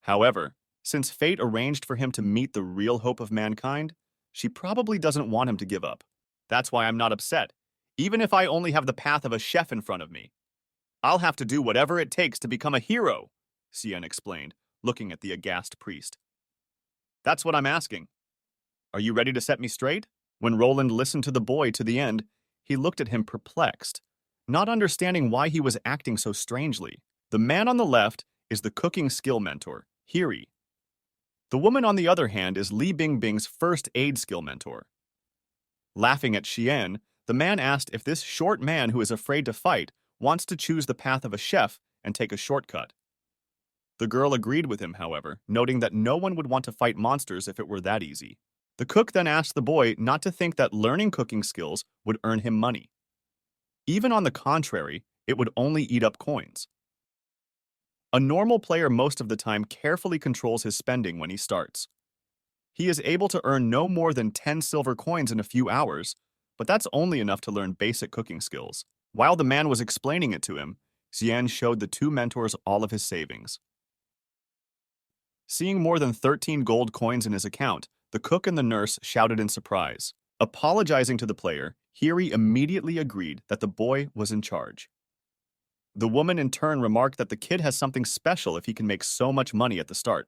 However, since fate arranged for him to meet the real hope of mankind, she probably doesn't want him to give up. That's why I'm not upset, even if I only have the path of a chef in front of me. I'll have to do whatever it takes to become a hero, Xian explained, looking at the aghast priest. That's what I'm asking. Are you ready to set me straight? When Roland listened to the boy to the end, he looked at him perplexed, not understanding why he was acting so strangely. The man on the left is the cooking skill mentor, Hiri. The woman on the other hand is Li Bingbing's first aid skill mentor. Laughing at Xian, the man asked if this short man who is afraid to fight wants to choose the path of a chef and take a shortcut. The girl agreed with him, however, noting that no one would want to fight monsters if it were that easy. The cook then asked the boy not to think that learning cooking skills would earn him money. Even on the contrary, it would only eat up coins. A normal player most of the time carefully controls his spending when he starts. He is able to earn no more than 10 silver coins in a few hours, but that's only enough to learn basic cooking skills. While the man was explaining it to him, Xian showed the two mentors all of his savings. Seeing more than 13 gold coins in his account, the cook and the nurse shouted in surprise. Apologizing to the player, Hiri immediately agreed that the boy was in charge. The woman in turn remarked that the kid has something special if he can make so much money at the start.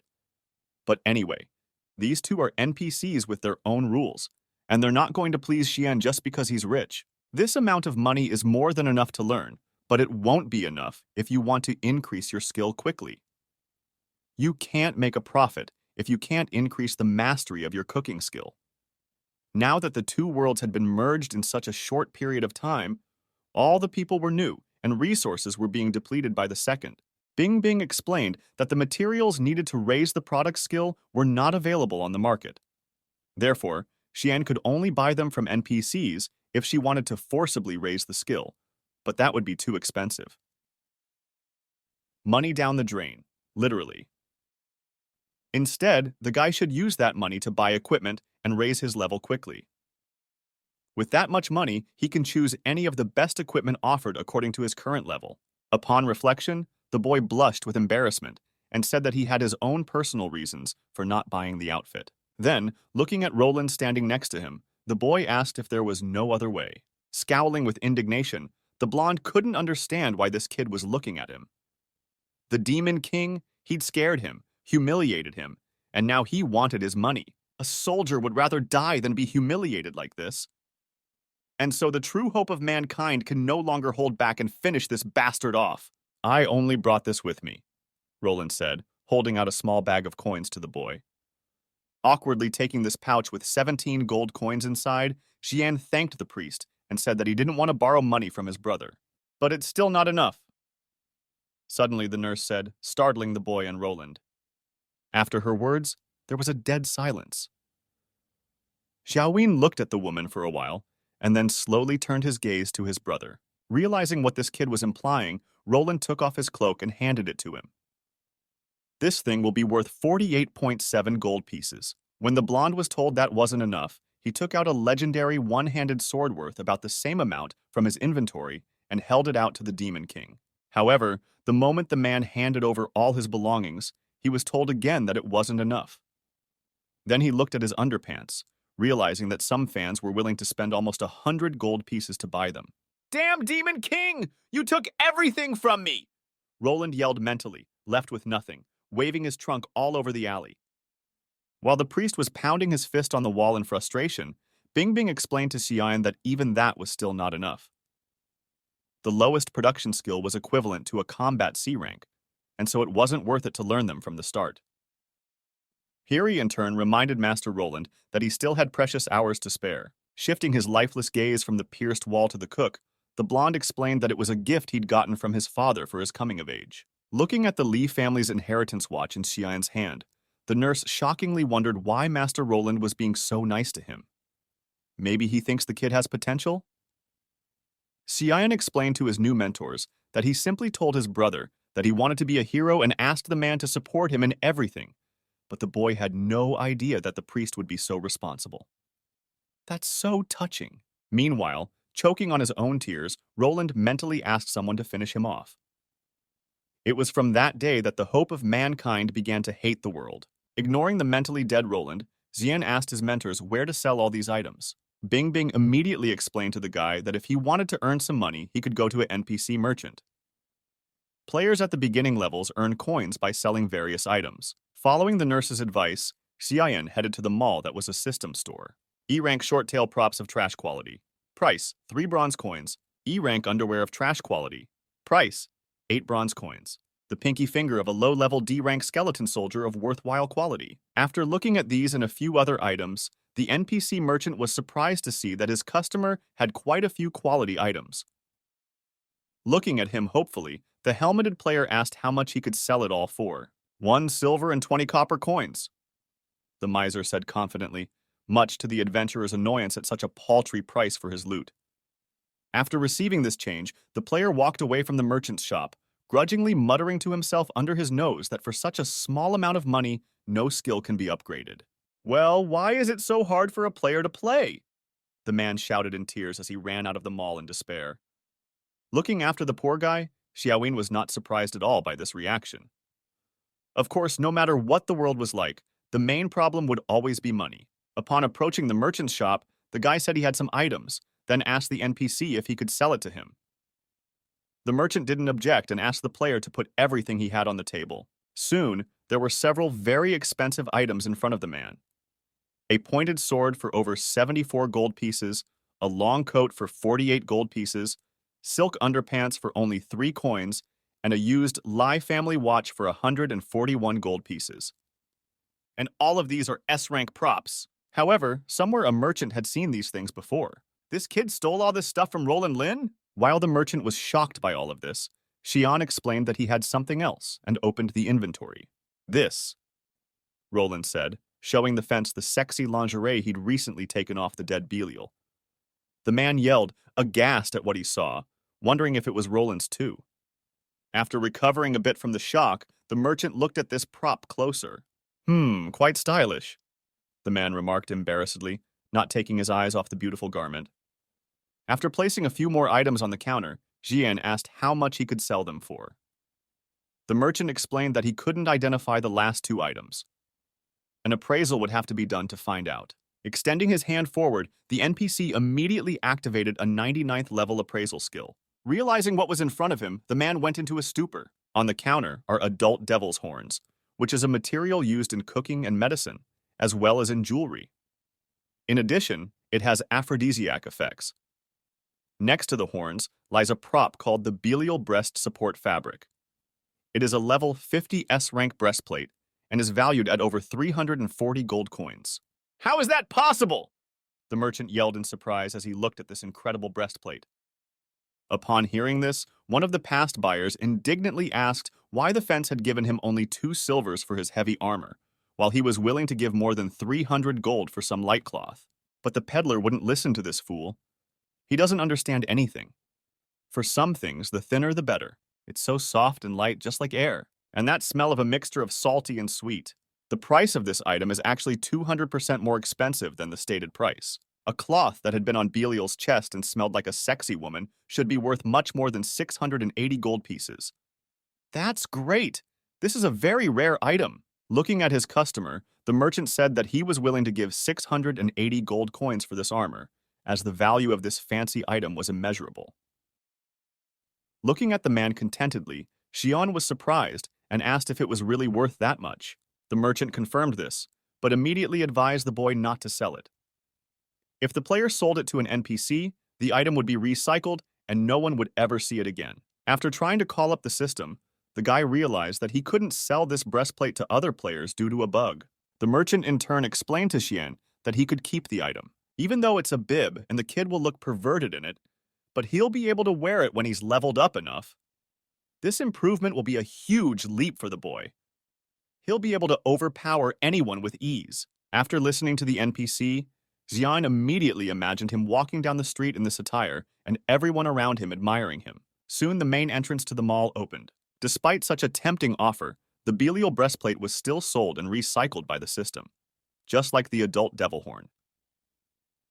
But anyway, these two are NPCs with their own rules, and they're not going to please Xian just because he's rich. This amount of money is more than enough to learn, but it won't be enough if you want to increase your skill quickly. You can't make a profit if you can't increase the mastery of your cooking skill. Now that the two worlds had been merged in such a short period of time, all the people were new, and resources were being depleted by the second. Bingbing explained that the materials needed to raise the product skill were not available on the market. Therefore, Xian could only buy them from NPCs if she wanted to forcibly raise the skill, but that would be too expensive. Money down the drain, literally. Instead, the guy should use that money to buy equipment and raise his level quickly. With that much money, he can choose any of the best equipment offered according to his current level. Upon reflection, the boy blushed with embarrassment and said that he had his own personal reasons for not buying the outfit. Then, looking at Roland standing next to him, the boy asked if there was no other way. Scowling with indignation, the blonde couldn't understand why this kid was looking at him. The Demon King, he'd scared him, humiliated him, and now he wanted his money. A soldier would rather die than be humiliated like this. And so the true hope of mankind can no longer hold back and finish this bastard off. I only brought this with me, Roland said, holding out a small bag of coins to the boy. Awkwardly taking this pouch with 17 gold coins inside, Xian thanked the priest and said that he didn't want to borrow money from his brother. But it's still not enough. Suddenly, the nurse said, startling the boy and Roland. After her words, there was a dead silence. Xiaowin looked at the woman for a while, and then slowly turned his gaze to his brother. Realizing what this kid was implying, Roland took off his cloak and handed it to him. This thing will be worth 48.7 gold pieces. When the blonde was told that wasn't enough, he took out a legendary one-handed sword worth about the same amount from his inventory and held it out to the Demon King. However, the moment the man handed over all his belongings, he was told again that it wasn't enough. Then he looked at his underpants, realizing that some fans were willing to spend almost 100 gold pieces to buy them. Damn Demon King! You took everything from me! Roland yelled mentally, left with nothing, waving his trunk all over the alley. While the priest was pounding his fist on the wall in frustration, Bingbing explained to Xian that even that was still not enough. The lowest production skill was equivalent to a combat C rank, and so it wasn't worth it to learn them from the start. Hiri, in turn, reminded Master Roland that he still had precious hours to spare. Shifting his lifeless gaze from the pierced wall to the cook, the blonde explained that it was a gift he'd gotten from his father for his coming of age. Looking at the Li family's inheritance watch in Xian's hand, the nurse shockingly wondered why Master Roland was being so nice to him. Maybe he thinks the kid has potential? Xian explained to his new mentors that he simply told his brother that he wanted to be a hero and asked the man to support him in everything, but the boy had no idea that the priest would be so responsible. That's so touching. Meanwhile, choking on his own tears, Roland mentally asked someone to finish him off. It was from that day that the hope of mankind began to hate the world. Ignoring the mentally dead Roland, Xian asked his mentors where to sell all these items. Bingbing immediately explained to the guy that if he wanted to earn some money, he could go to an NPC merchant. Players at the beginning levels earn coins by selling various items. Following the nurse's advice, Xian headed to the mall that was a system store. E-rank short-tail props of trash quality. Price, 3 bronze coins. E-rank underwear of trash quality. Price, 8 bronze coins. The pinky finger of a low-level D-rank skeleton soldier of worthwhile quality. After looking at these and a few other items, the NPC merchant was surprised to see that his customer had quite a few quality items. Looking at him hopefully, the helmeted player asked how much he could sell it all for. 1 silver and 20 copper coins, the miser said confidently, much to the adventurer's annoyance at such a paltry price for his loot. After receiving this change, the player walked away from the merchant's shop, grudgingly muttering to himself under his nose that for such a small amount of money, no skill can be upgraded. Well, why is it so hard for a player to play? The man shouted in tears as he ran out of the mall in despair. Looking after the poor guy, Xiaowin was not surprised at all by this reaction. Of course, no matter what the world was like, the main problem would always be money. Upon approaching the merchant's shop, the guy said he had some items, then asked the NPC if he could sell it to him. The merchant didn't object and asked the player to put everything he had on the table. Soon, there were several very expensive items in front of the man. A pointed sword for over 74 gold pieces, a long coat for 48 gold pieces, silk underpants for only 3 coins, and a used Lai family watch for 141 gold pieces. And all of these are S-rank props. However, somewhere a merchant had seen these things before. This kid stole all this stuff from Roland Lin? While the merchant was shocked by all of this, Xian explained that he had something else and opened the inventory. This, Roland said, showing the fence the sexy lingerie he'd recently taken off the dead Belial. The man yelled, aghast at what he saw, wondering if it was Roland's too. After recovering a bit from the shock, the merchant looked at this prop closer. Quite stylish, the man remarked embarrassedly, not taking his eyes off the beautiful garment. After placing a few more items on the counter, Xian asked how much he could sell them for. The merchant explained that he couldn't identify the last two items. An appraisal would have to be done to find out. Extending his hand forward, the NPC immediately activated a 99th level appraisal skill. Realizing what was in front of him, the man went into a stupor. On the counter are adult devil's horns, which is a material used in cooking and medicine, as well as in jewelry. In addition, it has aphrodisiac effects. Next to the horns lies a prop called the Belial Breast Support Fabric. It is a level 50 S-rank breastplate and is valued at over 340 gold coins. How is that possible? The merchant yelled in surprise as he looked at this incredible breastplate. Upon hearing this, one of the past buyers indignantly asked why the fence had given him only 2 silvers for his heavy armor, while he was willing to give more than 300 gold for some light cloth. But the peddler wouldn't listen to this fool. He doesn't understand anything. For some things, the thinner the better. It's so soft and light, just like air. And that smell of a mixture of salty and sweet. The price of this item is actually 200% more expensive than the stated price. A cloth that had been on Belial's chest and smelled like a sexy woman should be worth much more than 680 gold pieces. That's great! This is a very rare item. Looking at his customer, the merchant said that he was willing to give 680 gold coins for this armor, as the value of this fancy item was immeasurable. Looking at the man contentedly, Xian was surprised and asked if it was really worth that much. The merchant confirmed this, but immediately advised the boy not to sell it. If the player sold it to an NPC, the item would be recycled and no one would ever see it again. After trying to call up the system, the guy realized that he couldn't sell this breastplate to other players due to a bug. The merchant in turn explained to Xian that he could keep the item, even though it's a bib and the kid will look perverted in it, but he'll be able to wear it when he's leveled up enough. This improvement will be a huge leap for the boy. He'll be able to overpower anyone with ease. After listening to the NPC, Xian immediately imagined him walking down the street in this attire and everyone around him admiring him. Soon the main entrance to the mall opened. Despite such a tempting offer, the Belial breastplate was still sold and recycled by the system, just like the adult devil horn.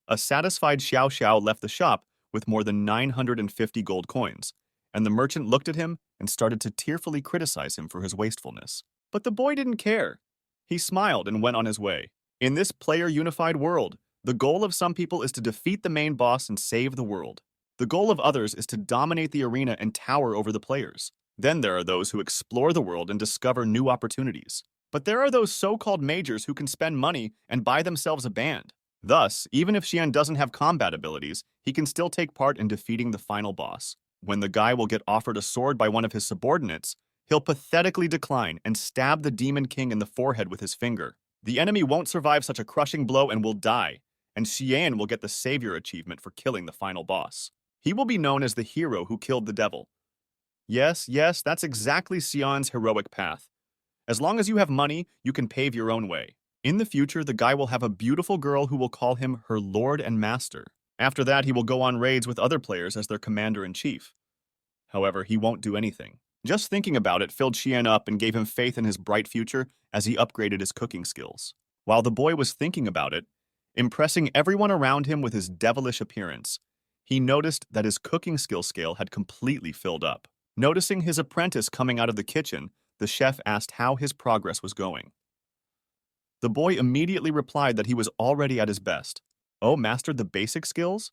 A satisfied Xiao Xiao left the shop with more than 950 gold coins, and the merchant looked at him and started to tearfully criticize him for his wastefulness. But the boy didn't care. He smiled and went on his way. In this player-unified world, the goal of some people is to defeat the main boss and save the world. The goal of others is to dominate the arena and tower over the players. Then there are those who explore the world and discover new opportunities. But there are those so-called majors who can spend money and buy themselves a band. Thus, even if Xian doesn't have combat abilities, he can still take part in defeating the final boss. When the guy will get offered a sword by one of his subordinates, he'll pathetically decline and stab the Demon King in the forehead with his finger. The enemy won't survive such a crushing blow and will die, and Xian will get the Savior achievement for killing the final boss. He will be known as the hero who killed the devil. Yes, that's exactly Xian's heroic path. As long as you have money, you can pave your own way. In the future, the guy will have a beautiful girl who will call him her lord and master. After that, he will go on raids with other players as their commander-in-chief. However, he won't do anything. Just thinking about it filled Xian up and gave him faith in his bright future as he upgraded his cooking skills. While the boy was thinking about it, impressing everyone around him with his devilish appearance, he noticed that his cooking skill scale had completely filled up. Noticing his apprentice coming out of the kitchen, the chef asked how his progress was going. The boy immediately replied that he was already at his best. Oh, mastered the basic skills?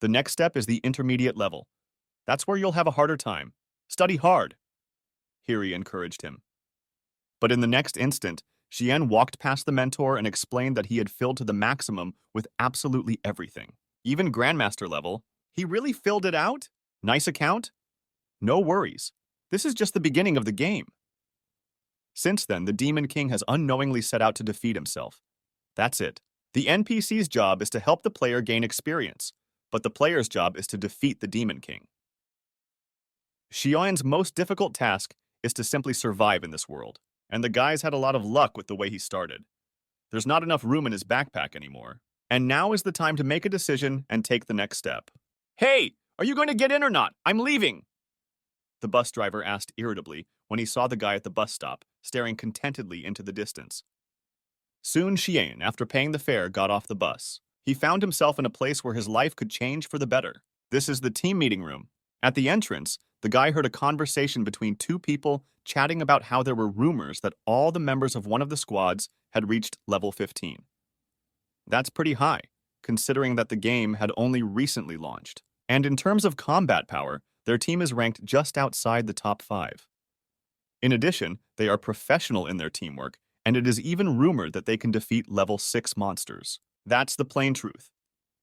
The next step is the intermediate level. That's where you'll have a harder time. Study hard, Hiri encouraged him. But in the next instant, Xian walked past the mentor and explained that he had filled to the maximum with absolutely everything. Even Grandmaster level. He really filled it out? Nice account? No worries. This is just the beginning of the game. Since then, the Demon King has unknowingly set out to defeat himself. That's it. The NPC's job is to help the player gain experience, but the player's job is to defeat the Demon King. Xian's most difficult task is to simply survive in this world, and the guy's had a lot of luck with the way he started. There's not enough room in his backpack anymore, and now is the time to make a decision and take the next step. Hey, are you going to get in or not? I'm leaving! The bus driver asked irritably when he saw the guy at the bus stop, staring contentedly into the distance. Soon Xian, after paying the fare, got off the bus. He found himself in a place where his life could change for the better. This is the team meeting room. At the entrance, the guy heard a conversation between two people chatting about how there were rumors that all the members of one of the squads had reached level 15. That's pretty high, considering that the game had only recently launched. And in terms of combat power, their team is ranked just outside the top 5. In addition, they are professional in their teamwork, and it is even rumored that they can defeat level 6 monsters. That's the plain truth.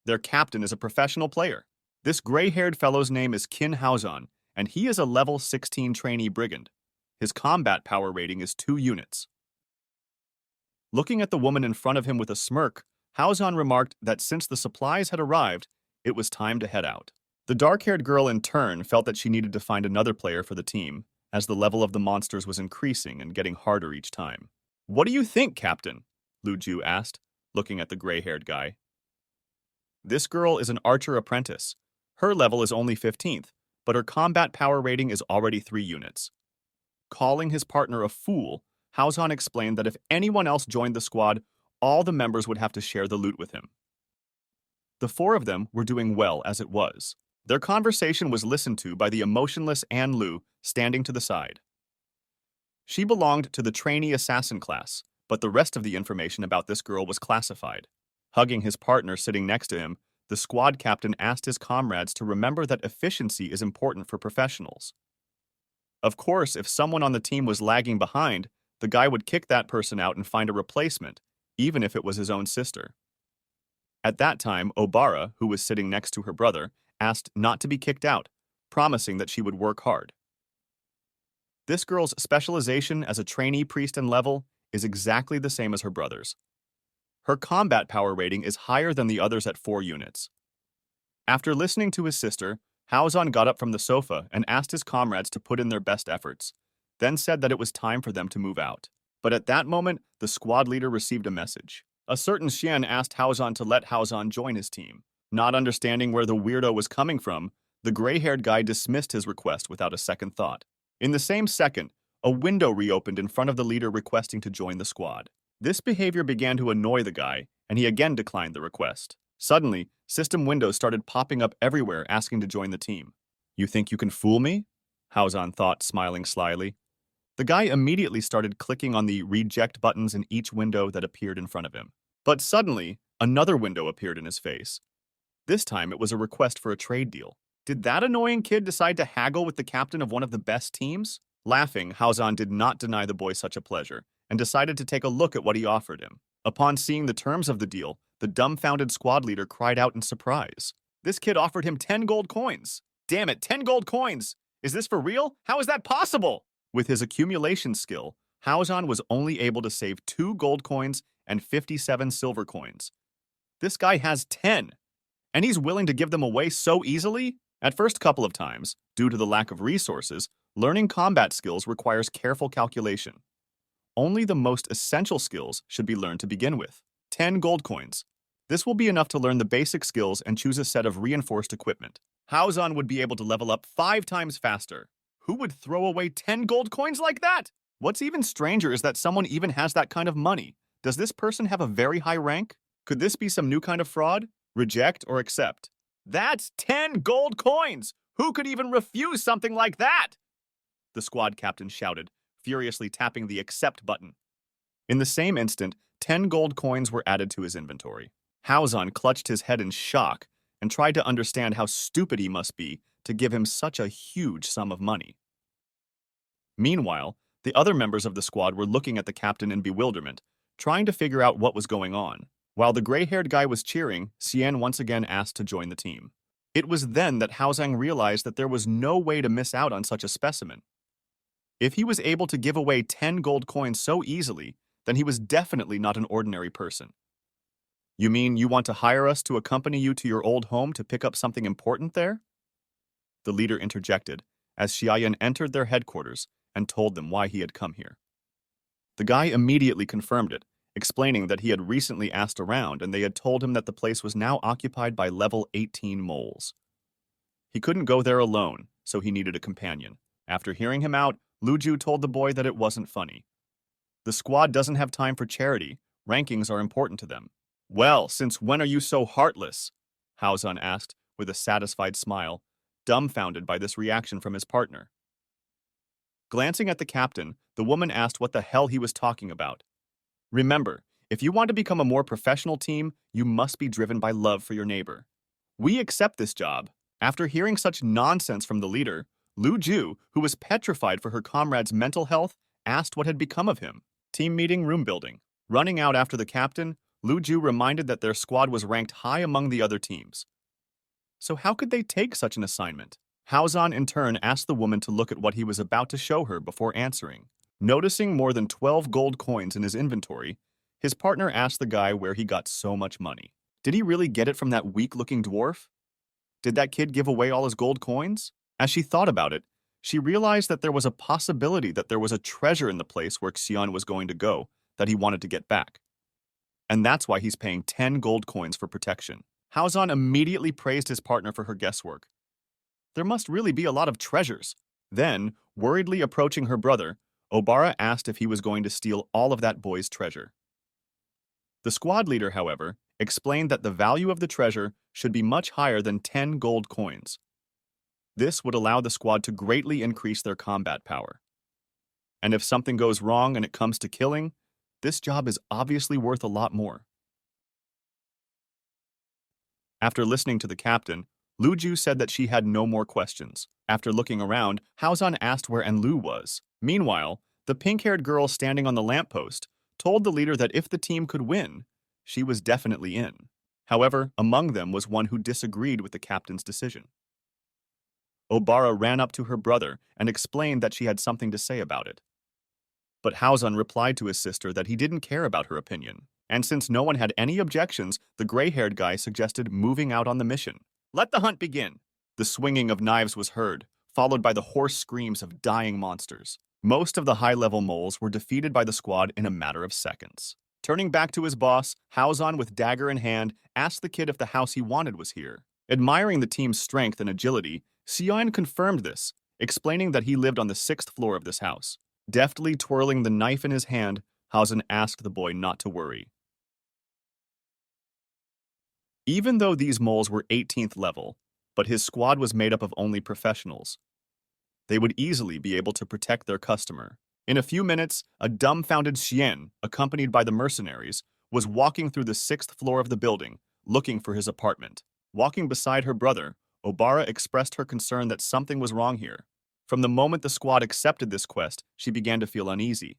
Their captain is a professional player. This gray-haired fellow's name is Kin Haozan, and he is a level 16 trainee brigand. His combat power rating is 2 units. Looking at the woman in front of him with a smirk, Haozan remarked that since the supplies had arrived, it was time to head out. The dark-haired girl in turn felt that she needed to find another player for the team, as the level of the monsters was increasing and getting harder each time. "What do you think, Captain?" Lu Ju asked, looking at the gray-haired guy. This girl is an archer apprentice. Her level is only 15th, but her combat power rating is already 3 units. Calling his partner a fool, Haozan explained that if anyone else joined the squad, all the members would have to share the loot with him. The 4 of them were doing well as it was. Their conversation was listened to by the emotionless An Lu standing to the side. She belonged to the trainee assassin class, but the rest of the information about this girl was classified. Hugging his partner sitting next to him, the squad captain asked his comrades to remember that efficiency is important for professionals. Of course, if someone on the team was lagging behind, the guy would kick that person out and find a replacement, even if it was his own sister. At that time, Obara, who was sitting next to her brother, asked not to be kicked out, promising that she would work hard. This girl's specialization as a trainee priest and level is exactly the same as her brother's. Her combat power rating is higher than the others at 4 units. After listening to his sister, Haozan got up from the sofa and asked his comrades to put in their best efforts, then said that it was time for them to move out. But at that moment, the squad leader received a message. A certain Xian asked Haozan to let Haozan join his team. Not understanding where the weirdo was coming from, the gray-haired guy dismissed his request without a second thought. In the same second, a window reopened in front of the leader requesting to join the squad. This behavior began to annoy the guy, and he again declined the request. Suddenly, system windows started popping up everywhere asking to join the team. "You think you can fool me?" Haozan thought, smiling slyly. The guy immediately started clicking on the reject buttons in each window that appeared in front of him. But suddenly, another window appeared in his face. This time, it was a request for a trade deal. Did that annoying kid decide to haggle with the captain of one of the best teams? Laughing, Haozan did not deny the boy such a pleasure, and decided to take a look at what he offered him. Upon seeing the terms of the deal, the dumbfounded squad leader cried out in surprise. This kid offered him 10 gold coins. Damn it, 10 gold coins! Is this for real? How is that possible? With his accumulation skill, Haozan was only able to save 2 gold coins and 57 silver coins. This guy has 10, and he's willing to give them away so easily? At first couple of times, due to the lack of resources, learning combat skills requires careful calculation. Only the most essential skills should be learned to begin with. 10 gold coins. This will be enough to learn the basic skills and choose a set of reinforced equipment. Haozan would be able to level up 5 times faster. Who would throw away 10 gold coins like that? What's even stranger is that someone even has that kind of money. Does this person have a very high rank? Could this be some new kind of fraud? Reject or accept? That's 10 gold coins! Who could even refuse something like that? The squad captain shouted, furiously tapping the accept button. In the same instant, 10 gold coins were added to his inventory. Haozan clutched his head in shock and tried to understand how stupid he must be to give him such a huge sum of money. Meanwhile, the other members of the squad were looking at the captain in bewilderment, trying to figure out what was going on. While the gray-haired guy was cheering, Xian once again asked to join the team. It was then that Haozan realized that there was no way to miss out on such a specimen. If he was able to give away 10 gold coins so easily, then he was definitely not an ordinary person. "You mean you want to hire us to accompany you to your old home to pick up something important there?" The leader interjected, as Xiaoyan entered their headquarters and told them why he had come here. The guy immediately confirmed it, explaining that he had recently asked around and they had told him that the place was now occupied by level 18 moles. He couldn't go there alone, so he needed a companion. After hearing him out, Luju told the boy that it wasn't funny. The squad doesn't have time for charity. Rankings are important to them. "Well, since when are you so heartless?" Haozan asked, with a satisfied smile, dumbfounded by this reaction from his partner. Glancing at the captain, the woman asked what the hell he was talking about. Remember, if you want to become a more professional team, you must be driven by love for your neighbor. We accept this job. After hearing such nonsense from the leader, Lu Ju, who was petrified for her comrade's mental health, asked what had become of him. Team meeting, room building. Running out after the captain, Lu Ju reminded that their squad was ranked high among the other teams. So how could they take such an assignment? Haozan in turn asked the woman to look at what he was about to show her before answering. Noticing more than 12 gold coins in his inventory, his partner asked the guy where he got so much money. Did he really get it from that weak-looking dwarf? Did that kid give away all his gold coins? As she thought about it, she realized that there was a possibility that there was a treasure in the place where Xian was going to go that he wanted to get back. And that's why he's paying 10 gold coins for protection. Haozan immediately praised his partner for her guesswork. There must really be a lot of treasures. Then, worriedly approaching her brother, Obara asked if he was going to steal all of that boy's treasure. The squad leader, however, explained that the value of the treasure should be much higher than 10 gold coins. This would allow the squad to greatly increase their combat power. And if something goes wrong and it comes to killing, this job is obviously worth a lot more. After listening to the captain, Lu Ju said that she had no more questions. After looking around, Haozan asked where Enlu was. Meanwhile, the pink-haired girl standing on the lamppost told the leader that if the team could win, she was definitely in. However, among them was one who disagreed with the captain's decision. Obara ran up to her brother and explained that she had something to say about it. But Haozan replied to his sister that he didn't care about her opinion, and since no one had any objections, the gray-haired guy suggested moving out on the mission. Let the hunt begin. The swinging of knives was heard, followed by the hoarse screams of dying monsters. Most of the high-level moles were defeated by the squad in a matter of seconds. Turning back to his boss, Haozan, with dagger in hand, asked the kid if the house he wanted was here. Admiring the team's strength and agility, Xian confirmed this, explaining that he lived on the 6th floor of this house. Deftly twirling the knife in his hand, Haozan asked the boy not to worry. Even though these moles were 18th level, but his squad was made up of only professionals, they would easily be able to protect their customer. In a few minutes, a dumbfounded Xian, accompanied by the mercenaries, was walking through the 6th floor of the building, looking for his apartment. Walking beside her brother, Obara expressed her concern that something was wrong here. From the moment the squad accepted this quest, she began to feel uneasy.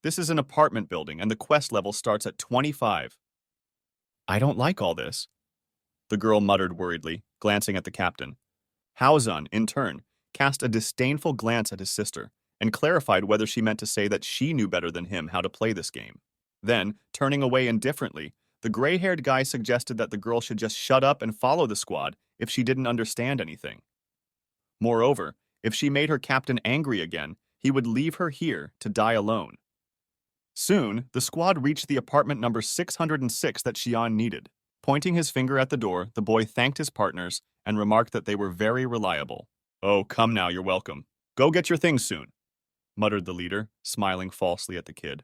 This is an apartment building, and the quest level starts at 25. I don't like all this, the girl muttered worriedly, glancing at the captain. Haozan, in turn, cast a disdainful glance at his sister and clarified whether she meant to say that she knew better than him how to play this game. Then, turning away indifferently, the gray-haired guy suggested that the girl should just shut up and follow the squad if she didn't understand anything. Moreover, if she made her captain angry again, he would leave her here to die alone. Soon, the squad reached the apartment number 606 that Xian needed. Pointing his finger at the door, the boy thanked his partners and remarked that they were very reliable. Oh, come now, you're welcome. Go get your things soon, muttered the leader, smiling falsely at the kid.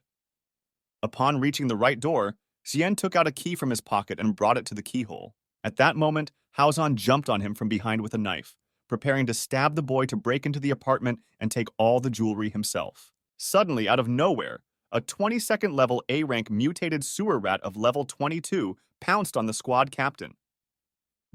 Upon reaching the right door, Xian took out a key from his pocket and brought it to the keyhole. At that moment, Haozan jumped on him from behind with a knife, preparing to stab the boy to break into the apartment and take all the jewelry himself. Suddenly, out of nowhere, a 22nd level A-rank mutated sewer rat of level 22 pounced on the squad captain.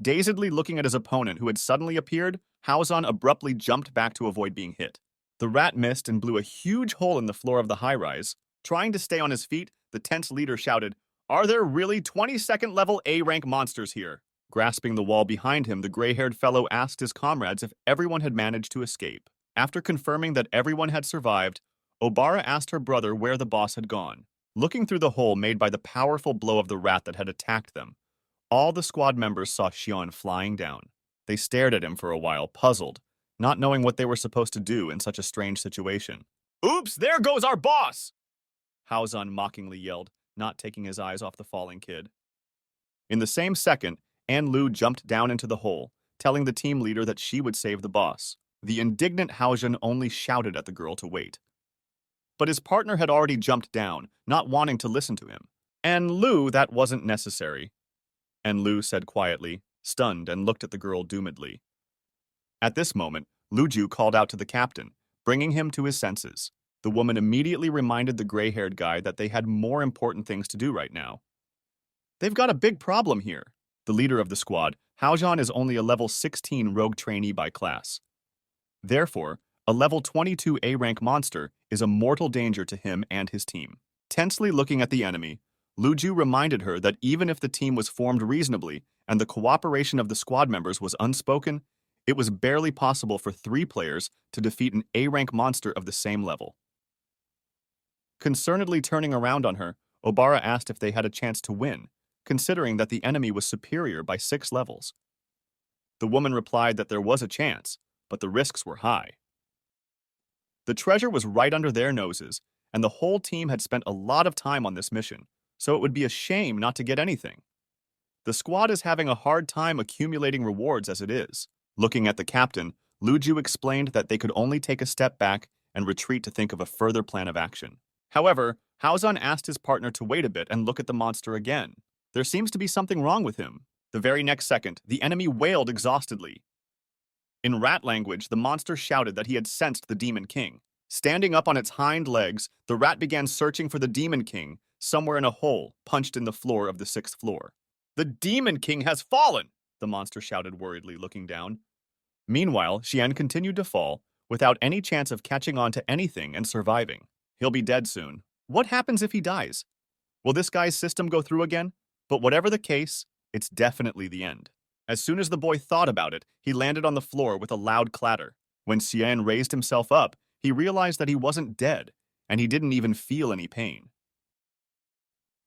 Dazedly looking at his opponent who had suddenly appeared, Haozan abruptly jumped back to avoid being hit. The rat missed and blew a huge hole in the floor of the high-rise. Trying to stay on his feet, the tense leader shouted, "Are there really 22nd level A-rank monsters here?" Grasping the wall behind him, the gray-haired fellow asked his comrades if everyone had managed to escape. After confirming that everyone had survived, Obara asked her brother where the boss had gone. Looking through the hole made by the powerful blow of the rat that had attacked them, all the squad members saw Xian flying down. They stared at him for a while, puzzled, not knowing what they were supposed to do in such a strange situation. "Oops, there goes our boss!" Haozan mockingly yelled, not taking his eyes off the falling kid. In the same second, Lu jumped down into the hole, telling the team leader that she would save the boss. The indignant Haozan only shouted at the girl to wait. But his partner had already jumped down, not wanting to listen to him. Lu, that wasn't necessary, Lu said quietly, stunned, and looked at the girl doomedly. At this moment, Luju called out to the captain, bringing him to his senses. The woman immediately reminded the gray-haired guy that they had more important things to do right now. They've got a big problem here. The leader of the squad, Haojan, is only a level 16 rogue trainee by class. Therefore, a level 22 A-rank monster is a mortal danger to him and his team. Tensely looking at the enemy, Luju reminded her that even if the team was formed reasonably and the cooperation of the squad members was unspoken, it was barely possible for 3 players to defeat an A-rank monster of the same level. Concernedly turning around on her, Obara asked if they had a chance to win, considering that the enemy was superior by 6 levels. The woman replied that there was a chance, but the risks were high. The treasure was right under their noses, and the whole team had spent a lot of time on this mission, so it would be a shame not to get anything. The squad is having a hard time accumulating rewards as it is. Looking at the captain, Luju explained that they could only take a step back and retreat to think of a further plan of action. However, Haozan asked his partner to wait a bit and look at the monster again. There seems to be something wrong with him. The very next second, the enemy wailed exhaustedly. In rat language, the monster shouted that he had sensed the Demon King. Standing up on its hind legs, the rat began searching for the Demon King somewhere in a hole punched in the floor of the 6th floor. "The Demon King has fallen!" the monster shouted worriedly, looking down. Meanwhile, Xian continued to fall, without any chance of catching on to anything and surviving. He'll be dead soon. What happens if he dies? Will this guy's system go through again? But whatever the case, it's definitely the end. As soon as the boy thought about it, he landed on the floor with a loud clatter. When Xian raised himself up, he realized that he wasn't dead, and he didn't even feel any pain.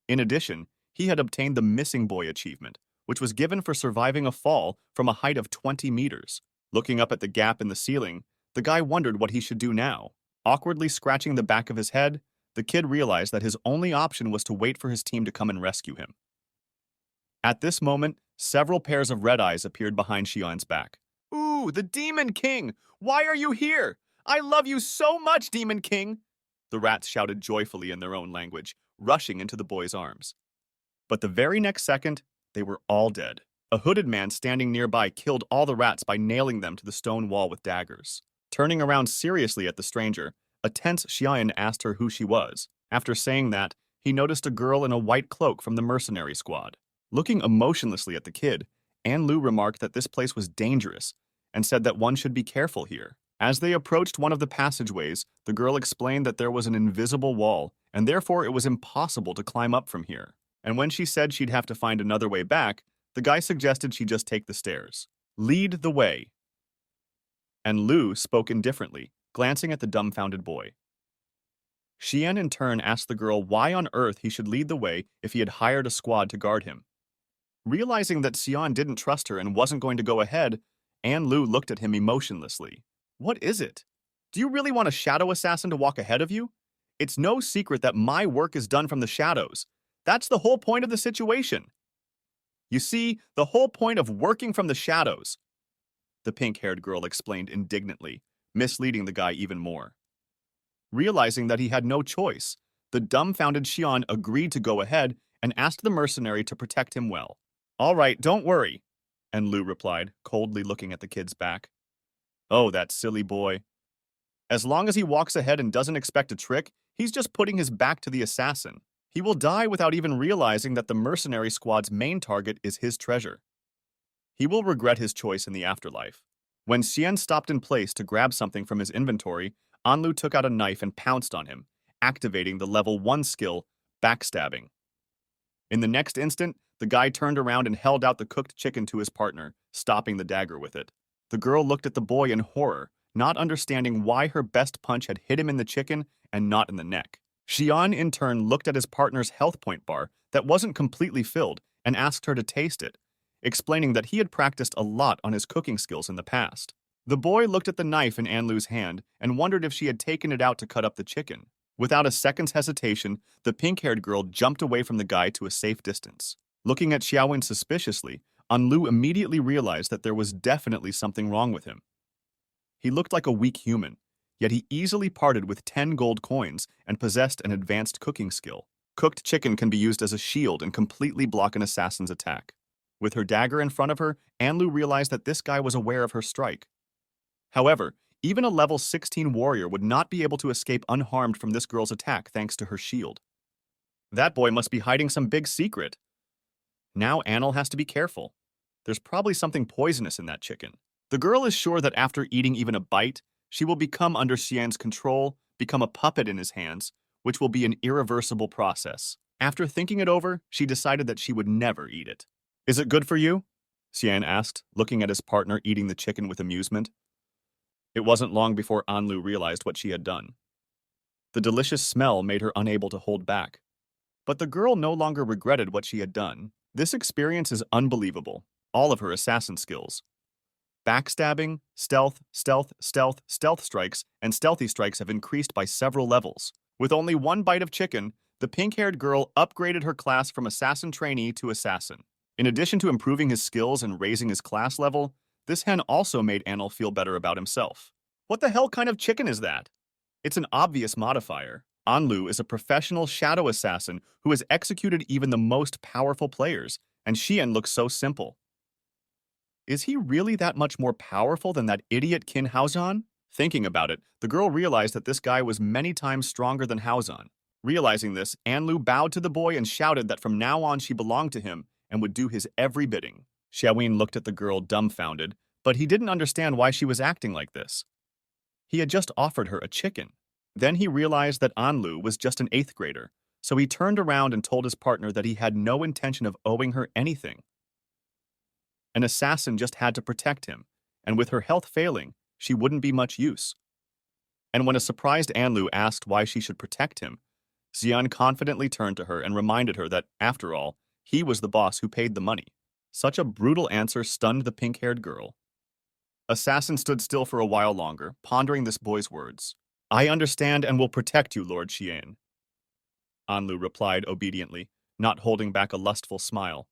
In addition, he had obtained the Missing Boy achievement, which was given for surviving a fall from a height of 20 meters. Looking up at the gap in the ceiling, the guy wondered what he should do now. Awkwardly scratching the back of his head, the kid realized that his only option was to wait for his team to come and rescue him. At this moment, several pairs of red eyes appeared behind Xian's back. "Ooh, the Demon King! Why are you here? I love you so much, Demon King!" The rats shouted joyfully in their own language, rushing into the boy's arms. But the very next second, they were all dead. A hooded man standing nearby killed all the rats by nailing them to the stone wall with daggers. Turning around seriously at the stranger, a tense Xian asked her who she was. After saying that, he noticed a girl in a white cloak from the mercenary squad. Looking emotionlessly at the kid, Anlu remarked that this place was dangerous and said that one should be careful here. As they approached one of the passageways, the girl explained that there was an invisible wall, and therefore it was impossible to climb up from here. And when she said she'd have to find another way back, the guy suggested she just take the stairs. "Lead the way." And Lu spoke indifferently, glancing at the dumbfounded boy. Xian in turn asked the girl why on earth he should lead the way if he had hired a squad to guard him. Realizing that Xian didn't trust her and wasn't going to go ahead, An Lu looked at him emotionlessly. "What is it? Do you really want a shadow assassin to walk ahead of you? It's no secret that my work is done from the shadows. That's the whole point of the situation. You see, the whole point of working from the shadows," the pink-haired girl explained indignantly, misleading the guy even more. Realizing that he had no choice, the dumbfounded Xian agreed to go ahead and asked the mercenary to protect him well. "All right, don't worry," and Lu replied, coldly looking at the kid's back. "Oh, that silly boy. As long as he walks ahead and doesn't expect a trick, he's just putting his back to the assassin. He will die without even realizing that the mercenary squad's main target is his treasure. He will regret his choice in the afterlife." When Xian stopped in place to grab something from his inventory, Anlu took out a knife and pounced on him, activating the level 1 skill, backstabbing. In the next instant, the guy turned around and held out the cooked chicken to his partner, stopping the dagger with it. The girl looked at the boy in horror, not understanding why her best punch had hit him in the chicken and not in the neck. Xian in turn looked at his partner's health point bar that wasn't completely filled and asked her to taste it, explaining that he had practiced a lot on his cooking skills in the past. The boy looked at the knife in Anlu's hand and wondered if she had taken it out to cut up the chicken. Without a second's hesitation, the pink-haired girl jumped away from the guy to a safe distance. Looking at Xiaowen suspiciously, Anlu immediately realized that there was definitely something wrong with him. He looked like a weak human, yet he easily parted with 10 gold coins and possessed an advanced cooking skill. Cooked chicken can be used as a shield and completely block an assassin's attack. With her dagger in front of her, Anlu realized that this guy was aware of her strike. However, even a level 16 warrior would not be able to escape unharmed from this girl's attack thanks to her shield. That boy must be hiding some big secret. Now Anil has to be careful. There's probably something poisonous in that chicken. The girl is sure that after eating even a bite, she will become under Xian's control, become a puppet in his hands, which will be an irreversible process. After thinking it over, she decided that she would never eat it. Is it good for you? Xian asked, looking at his partner eating the chicken with amusement. It wasn't long before Anlu realized what she had done. The delicious smell made her unable to hold back. But the girl no longer regretted what she had done. This experience is unbelievable. All of her assassin skills. Backstabbing, stealth strikes, and stealthy strikes have increased by several levels. With only one bite of chicken, the pink-haired girl upgraded her class from assassin trainee to assassin. In addition to improving his skills and raising his class level, this hen also made Anil feel better about himself. What the hell kind of chicken is that? It's an obvious modifier. Anlu is a professional shadow assassin who has executed even the most powerful players, and Xian looks so simple. Is he really that much more powerful than that idiot Qin Haozhan? Thinking about it, the girl realized that this guy was many times stronger than Haozhan. Realizing this, Anlu bowed to the boy and shouted that from now on she belonged to him and would do his every bidding. Xiaoyin looked at the girl dumbfounded, but he didn't understand why she was acting like this. He had just offered her a chicken. Then he realized that Anlu was just an 8th grader, so he turned around and told his partner that he had no intention of owing her anything. An assassin just had to protect him, and with her health failing, she wouldn't be much use. And when a surprised Anlu asked why she should protect him, Xian confidently turned to her and reminded her that, after all, he was the boss who paid the money. Such a brutal answer stunned the pink-haired girl. Assassin stood still for a while longer, pondering this boy's words. I understand and will protect you, Lord Xian. Anlu replied obediently, not holding back a lustful smile.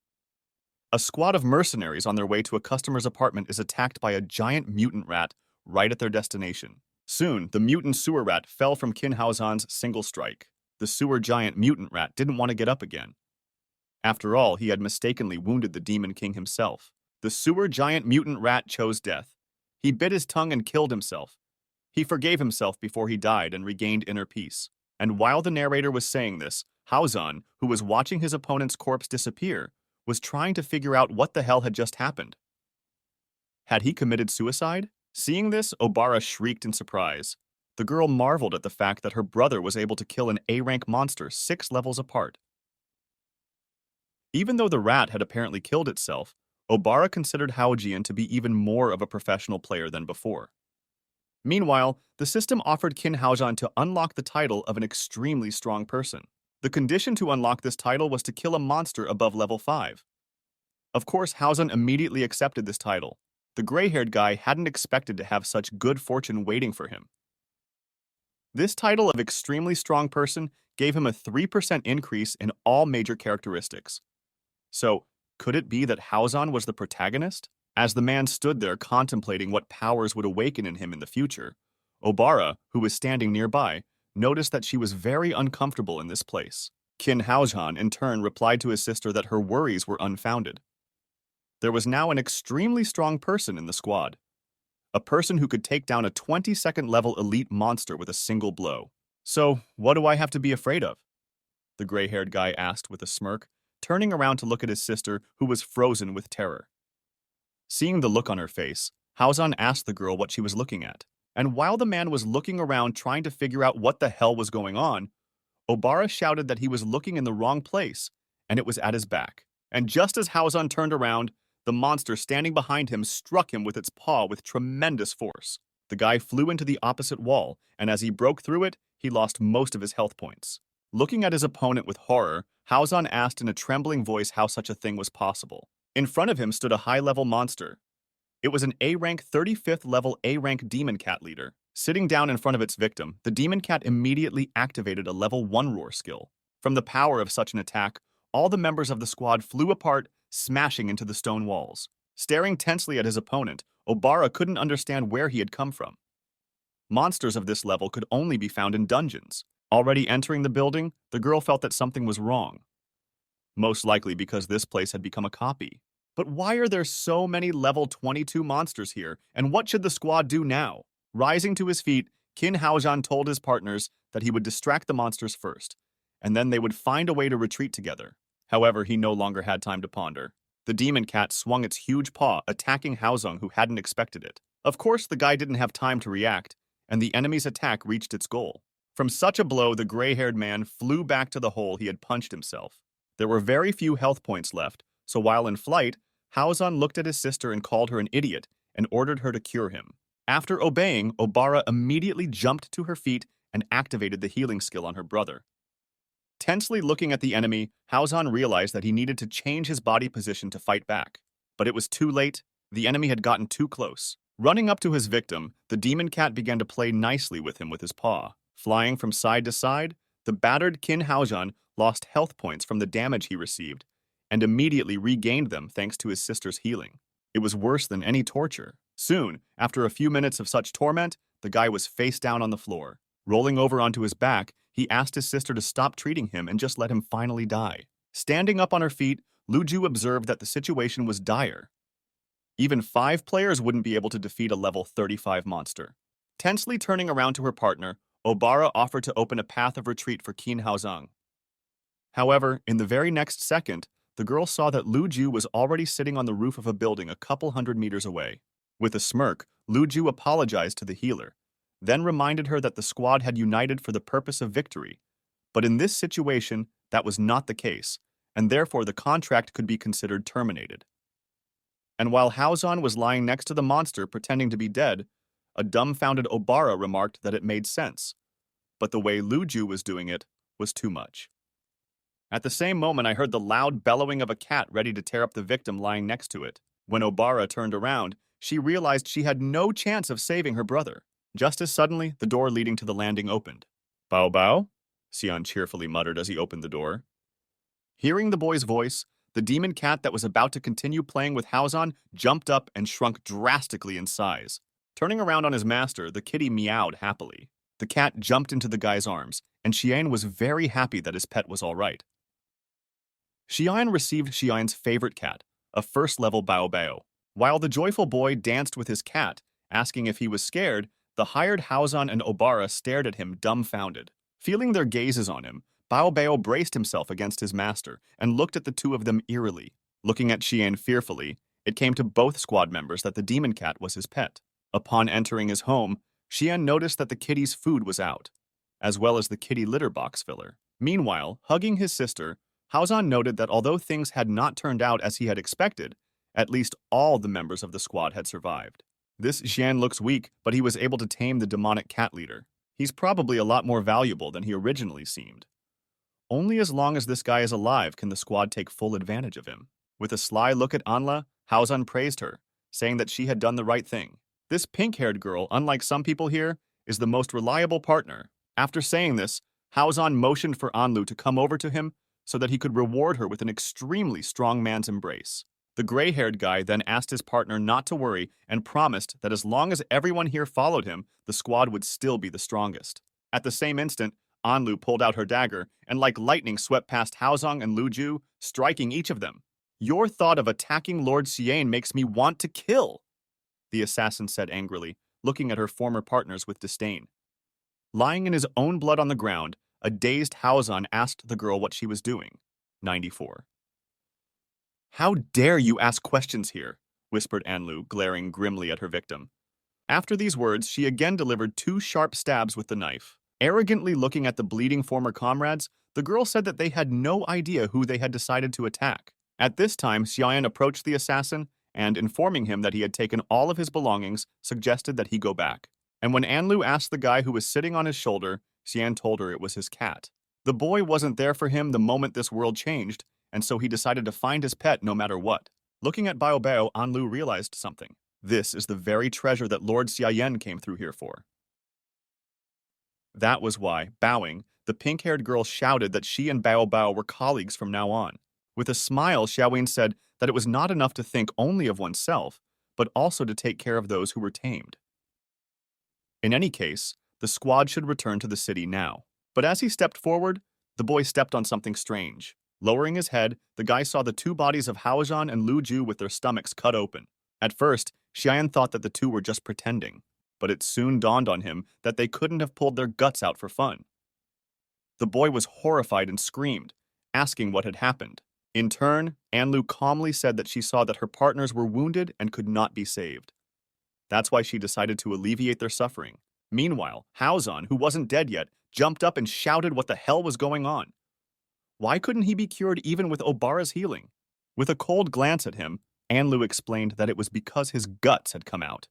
A squad of mercenaries on their way to a customer's apartment is attacked by a giant mutant rat right at their destination. Soon, the mutant sewer rat fell from Qin Haozhan's single strike. The sewer giant mutant rat didn't want to get up again. After all, he had mistakenly wounded the Demon King himself. The sewer giant mutant rat chose death. He bit his tongue and killed himself. He forgave himself before he died and regained inner peace. And while the narrator was saying this, Haozhan, who was watching his opponent's corpse disappear, was trying to figure out what the hell had just happened. Had he committed suicide? Seeing this, Obara shrieked in surprise. The girl marveled at the fact that her brother was able to kill an A-rank monster 6 levels apart. Even though the rat had apparently killed itself, Obara considered Haojian to be even more of a professional player than before. Meanwhile, the system offered Qin Haozhan to unlock the title of an extremely strong person. The condition to unlock this title was to kill a monster above level 5. Of course, Haozhan immediately accepted this title. The gray-haired guy hadn't expected to have such good fortune waiting for him. This title of extremely strong person gave him a 3% increase in all major characteristics. So, could it be that Haozhan was the protagonist? As the man stood there contemplating what powers would awaken in him in the future, Obara, who was standing nearby, noticed that she was very uncomfortable in this place. Qin Haozhan, in turn, replied to his sister that her worries were unfounded. There was now an extremely strong person in the squad. A person who could take down a 22nd level elite monster with a single blow. So, what do I have to be afraid of? The gray-haired guy asked with a smirk, turning around to look at his sister, who was frozen with terror. Seeing the look on her face, Haozhan asked the girl what she was looking at. And while the man was looking around trying to figure out what the hell was going on, Obara shouted that he was looking in the wrong place, and it was at his back. And just as Haozhan turned around, the monster standing behind him struck him with its paw with tremendous force. The guy flew into the opposite wall, and as he broke through it, he lost most of his health points. Looking at his opponent with horror, Haozhan asked in a trembling voice how such a thing was possible. In front of him stood a high-level monster. It was an A-rank 35th level A-rank demon cat leader. Sitting down in front of its victim, the demon cat immediately activated a level 1 roar skill. From the power of such an attack, all the members of the squad flew apart, smashing into the stone walls. Staring tensely at his opponent, Obara couldn't understand where he had come from. Monsters of this level could only be found in dungeons. Already entering the building, the girl felt that something was wrong. Most likely because this place had become a copy. But why are there so many level 22 monsters here, and what should the squad do now? Rising to his feet, Qin Haozhan told his partners that he would distract the monsters first, and then they would find a way to retreat together. However, he no longer had time to ponder. The demon cat swung its huge paw, attacking Haozong, who hadn't expected it. Of course, the guy didn't have time to react, and the enemy's attack reached its goal. From such a blow, the gray-haired man flew back to the hole he had punched himself. There were very few health points left, so while in flight, Haozan looked at his sister and called her an idiot and ordered her to cure him. After obeying, Obara immediately jumped to her feet and activated the healing skill on her brother. Tensely looking at the enemy, Haozan realized that he needed to change his body position to fight back. But it was too late. The enemy had gotten too close. Running up to his victim, the demon cat began to play nicely with him with his paw. Flying from side to side, the battered Qin Haozhan lost health points from the damage he received and immediately regained them thanks to his sister's healing. It was worse than any torture. Soon, after a few minutes of such torment, the guy was face down on the floor. Rolling over onto his back, he asked his sister to stop treating him and just let him finally die. Standing up on her feet, Luju observed that the situation was dire. Even 5 players wouldn't be able to defeat a level 35 monster. Tensely turning around to her partner, Obara offered to open a path of retreat for Qin Haozang. However, in the very next second, the girl saw that Luju was already sitting on the roof of a building a couple hundred meters away. With a smirk, Luju apologized to the healer, then reminded her that the squad had united for the purpose of victory. But in this situation, that was not the case, and therefore the contract could be considered terminated. And while Haozan was lying next to the monster pretending to be dead, a dumbfounded Obara remarked that it made sense, but the way Luju was doing it was too much. At the same moment, I heard the loud bellowing of a cat ready to tear up the victim lying next to it. When Obara turned around, she realized she had no chance of saving her brother. Just as suddenly, the door leading to the landing opened. "Bao Bao?" Xian cheerfully muttered as he opened the door. Hearing the boy's voice, the demon cat that was about to continue playing with Haozan jumped up and shrunk drastically in size. Turning around on his master, the kitty meowed happily. The cat jumped into the guy's arms, and Xian was very happy that his pet was all right. Xian received Xian's favorite cat, a first-level Bao Bao. While the joyful boy danced with his cat, asking if he was scared, the hired Haozan and Obara stared at him dumbfounded. Feeling their gazes on him, Bao Bao braced himself against his master and looked at the two of them eerily. Looking at Xian fearfully, it came to both squad members that the demon cat was his pet. Upon entering his home, Xian noticed that the kitty's food was out, as well as the kitty litter box filler. Meanwhile, hugging his sister, Haozan noted that although things had not turned out as he had expected, at least all the members of the squad had survived. This Xian looks weak, but he was able to tame the demonic cat leader. He's probably a lot more valuable than he originally seemed. Only as long as this guy is alive can the squad take full advantage of him. With a sly look at Anla, Haozan praised her, saying that she had done the right thing. This pink-haired girl, unlike some people here, is the most reliable partner. After saying this, Haozan motioned for Anlu to come over to him so that he could reward her with an extremely strong man's embrace. The gray-haired guy then asked his partner not to worry and promised that as long as everyone here followed him, the squad would still be the strongest. At the same instant, Anlu pulled out her dagger and like lightning swept past Haozong and Luju, striking each of them. "Your thought of attacking Lord Xian makes me want to kill," the assassin said angrily, looking at her former partners with disdain. Lying in his own blood on the ground, a dazed Haozan asked the girl what she was doing. 94. "How dare you ask questions here?" whispered Anlu, glaring grimly at her victim. After these words, she again delivered 2 sharp stabs with the knife. Arrogantly looking at the bleeding former comrades, the girl said that they had no idea who they had decided to attack. At this time, Xian approached the assassin and, informing him that he had taken all of his belongings, suggested that he go back. And when Anlu asked the guy who was sitting on his shoulder, Xian told her it was his cat. The boy wasn't there for him the moment this world changed, and so he decided to find his pet no matter what. Looking at Bao Bao, Anlu realized something. This is the very treasure that Lord Xiaoyan came through here for. That was why, bowing, the pink-haired girl shouted that she and Bao Bao were colleagues from now on. With a smile, Xiaoyan said that it was not enough to think only of oneself, but also to take care of those who were tamed. In any case, the squad should return to the city now. But as he stepped forward, the boy stepped on something strange. Lowering his head, the guy saw the two bodies of Haozhan and Lu Ju with their stomachs cut open. At first, Xian thought that the two were just pretending, but it soon dawned on him that they couldn't have pulled their guts out for fun. The boy was horrified and screamed, asking what had happened. In turn, Anlu calmly said that she saw that her partners were wounded and could not be saved. That's why she decided to alleviate their suffering. Meanwhile, Haozhan, who wasn't dead yet, jumped up and shouted what the hell was going on. Why couldn't he be cured even with Obara's healing? With a cold glance at him, Anlu explained that it was because his guts had come out.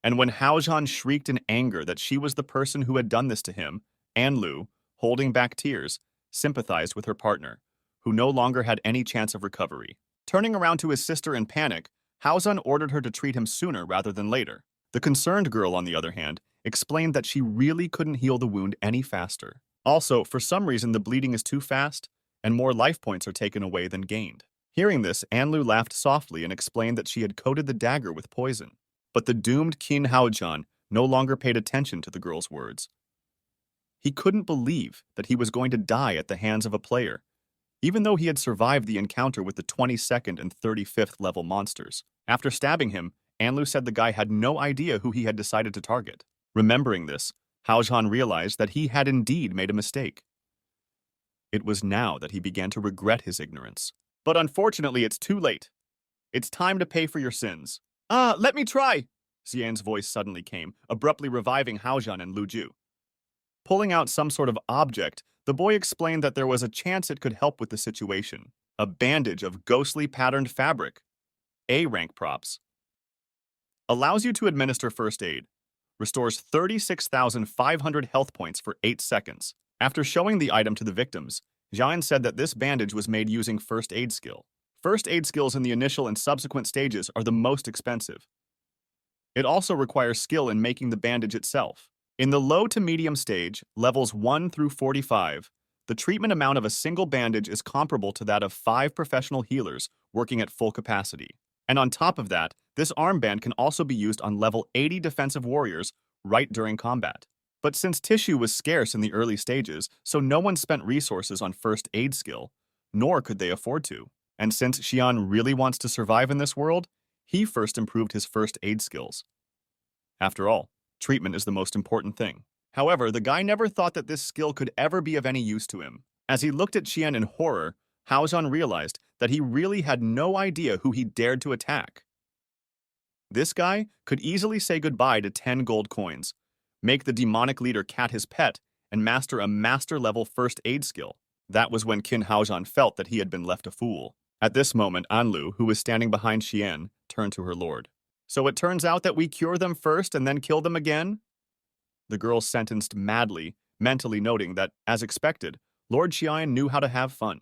And when Haozhan shrieked in anger that she was the person who had done this to him, Anlu, holding back tears, sympathized with her partner, who no longer had any chance of recovery. Turning around to his sister in panic, Haozhan ordered her to treat him sooner rather than later. The concerned girl, on the other hand, explained that she really couldn't heal the wound any faster. Also, for some reason, the bleeding is too fast, and more life points are taken away than gained. Hearing this, Anlu laughed softly and explained that she had coated the dagger with poison. But the doomed Qin Haozhan no longer paid attention to the girl's words. He couldn't believe that he was going to die at the hands of a player, even though he had survived the encounter with the 22nd and 35th level monsters. After stabbing him, Anlu said the guy had no idea who he had decided to target. Remembering this, Haozhan realized that he had indeed made a mistake. It was now that he began to regret his ignorance. But unfortunately, it's too late. It's time to pay for your sins. Let me try! Xian's voice suddenly came, abruptly reviving Haozhan and Lu Ju. Pulling out some sort of object, the boy explained that there was a chance it could help with the situation. A bandage of ghostly patterned fabric. A-rank props. Allows you to administer first aid. Restores 36,500 health points for 8 seconds. After showing the item to the victims, Xian said that this bandage was made using first aid skill. First aid skills in the initial and subsequent stages are the most expensive. It also requires skill in making the bandage itself. In the low to medium stage, levels 1 through 45, the treatment amount of a single bandage is comparable to that of 5 professional healers working at full capacity. And on top of that, this armband can also be used on level 80 defensive warriors right during combat. But since tissue was scarce in the early stages, so no one spent resources on first aid skill, nor could they afford to. And since Xian really wants to survive in this world, he first improved his first aid skills. After all, treatment is the most important thing. However, the guy never thought that this skill could ever be of any use to him. As he looked at Xian in horror, Haozhan realized that he really had no idea who he dared to attack. This guy could easily say goodbye to 10 gold coins, make the demonic leader cat his pet, and master a master-level first aid skill. That was when Qin Haozhan felt that he had been left a fool. At this moment, Anlu, who was standing behind Xian, turned to her lord. So it turns out that we cure them first and then kill them again? The girl sentenced madly, mentally noting that, as expected, Lord Xian knew how to have fun.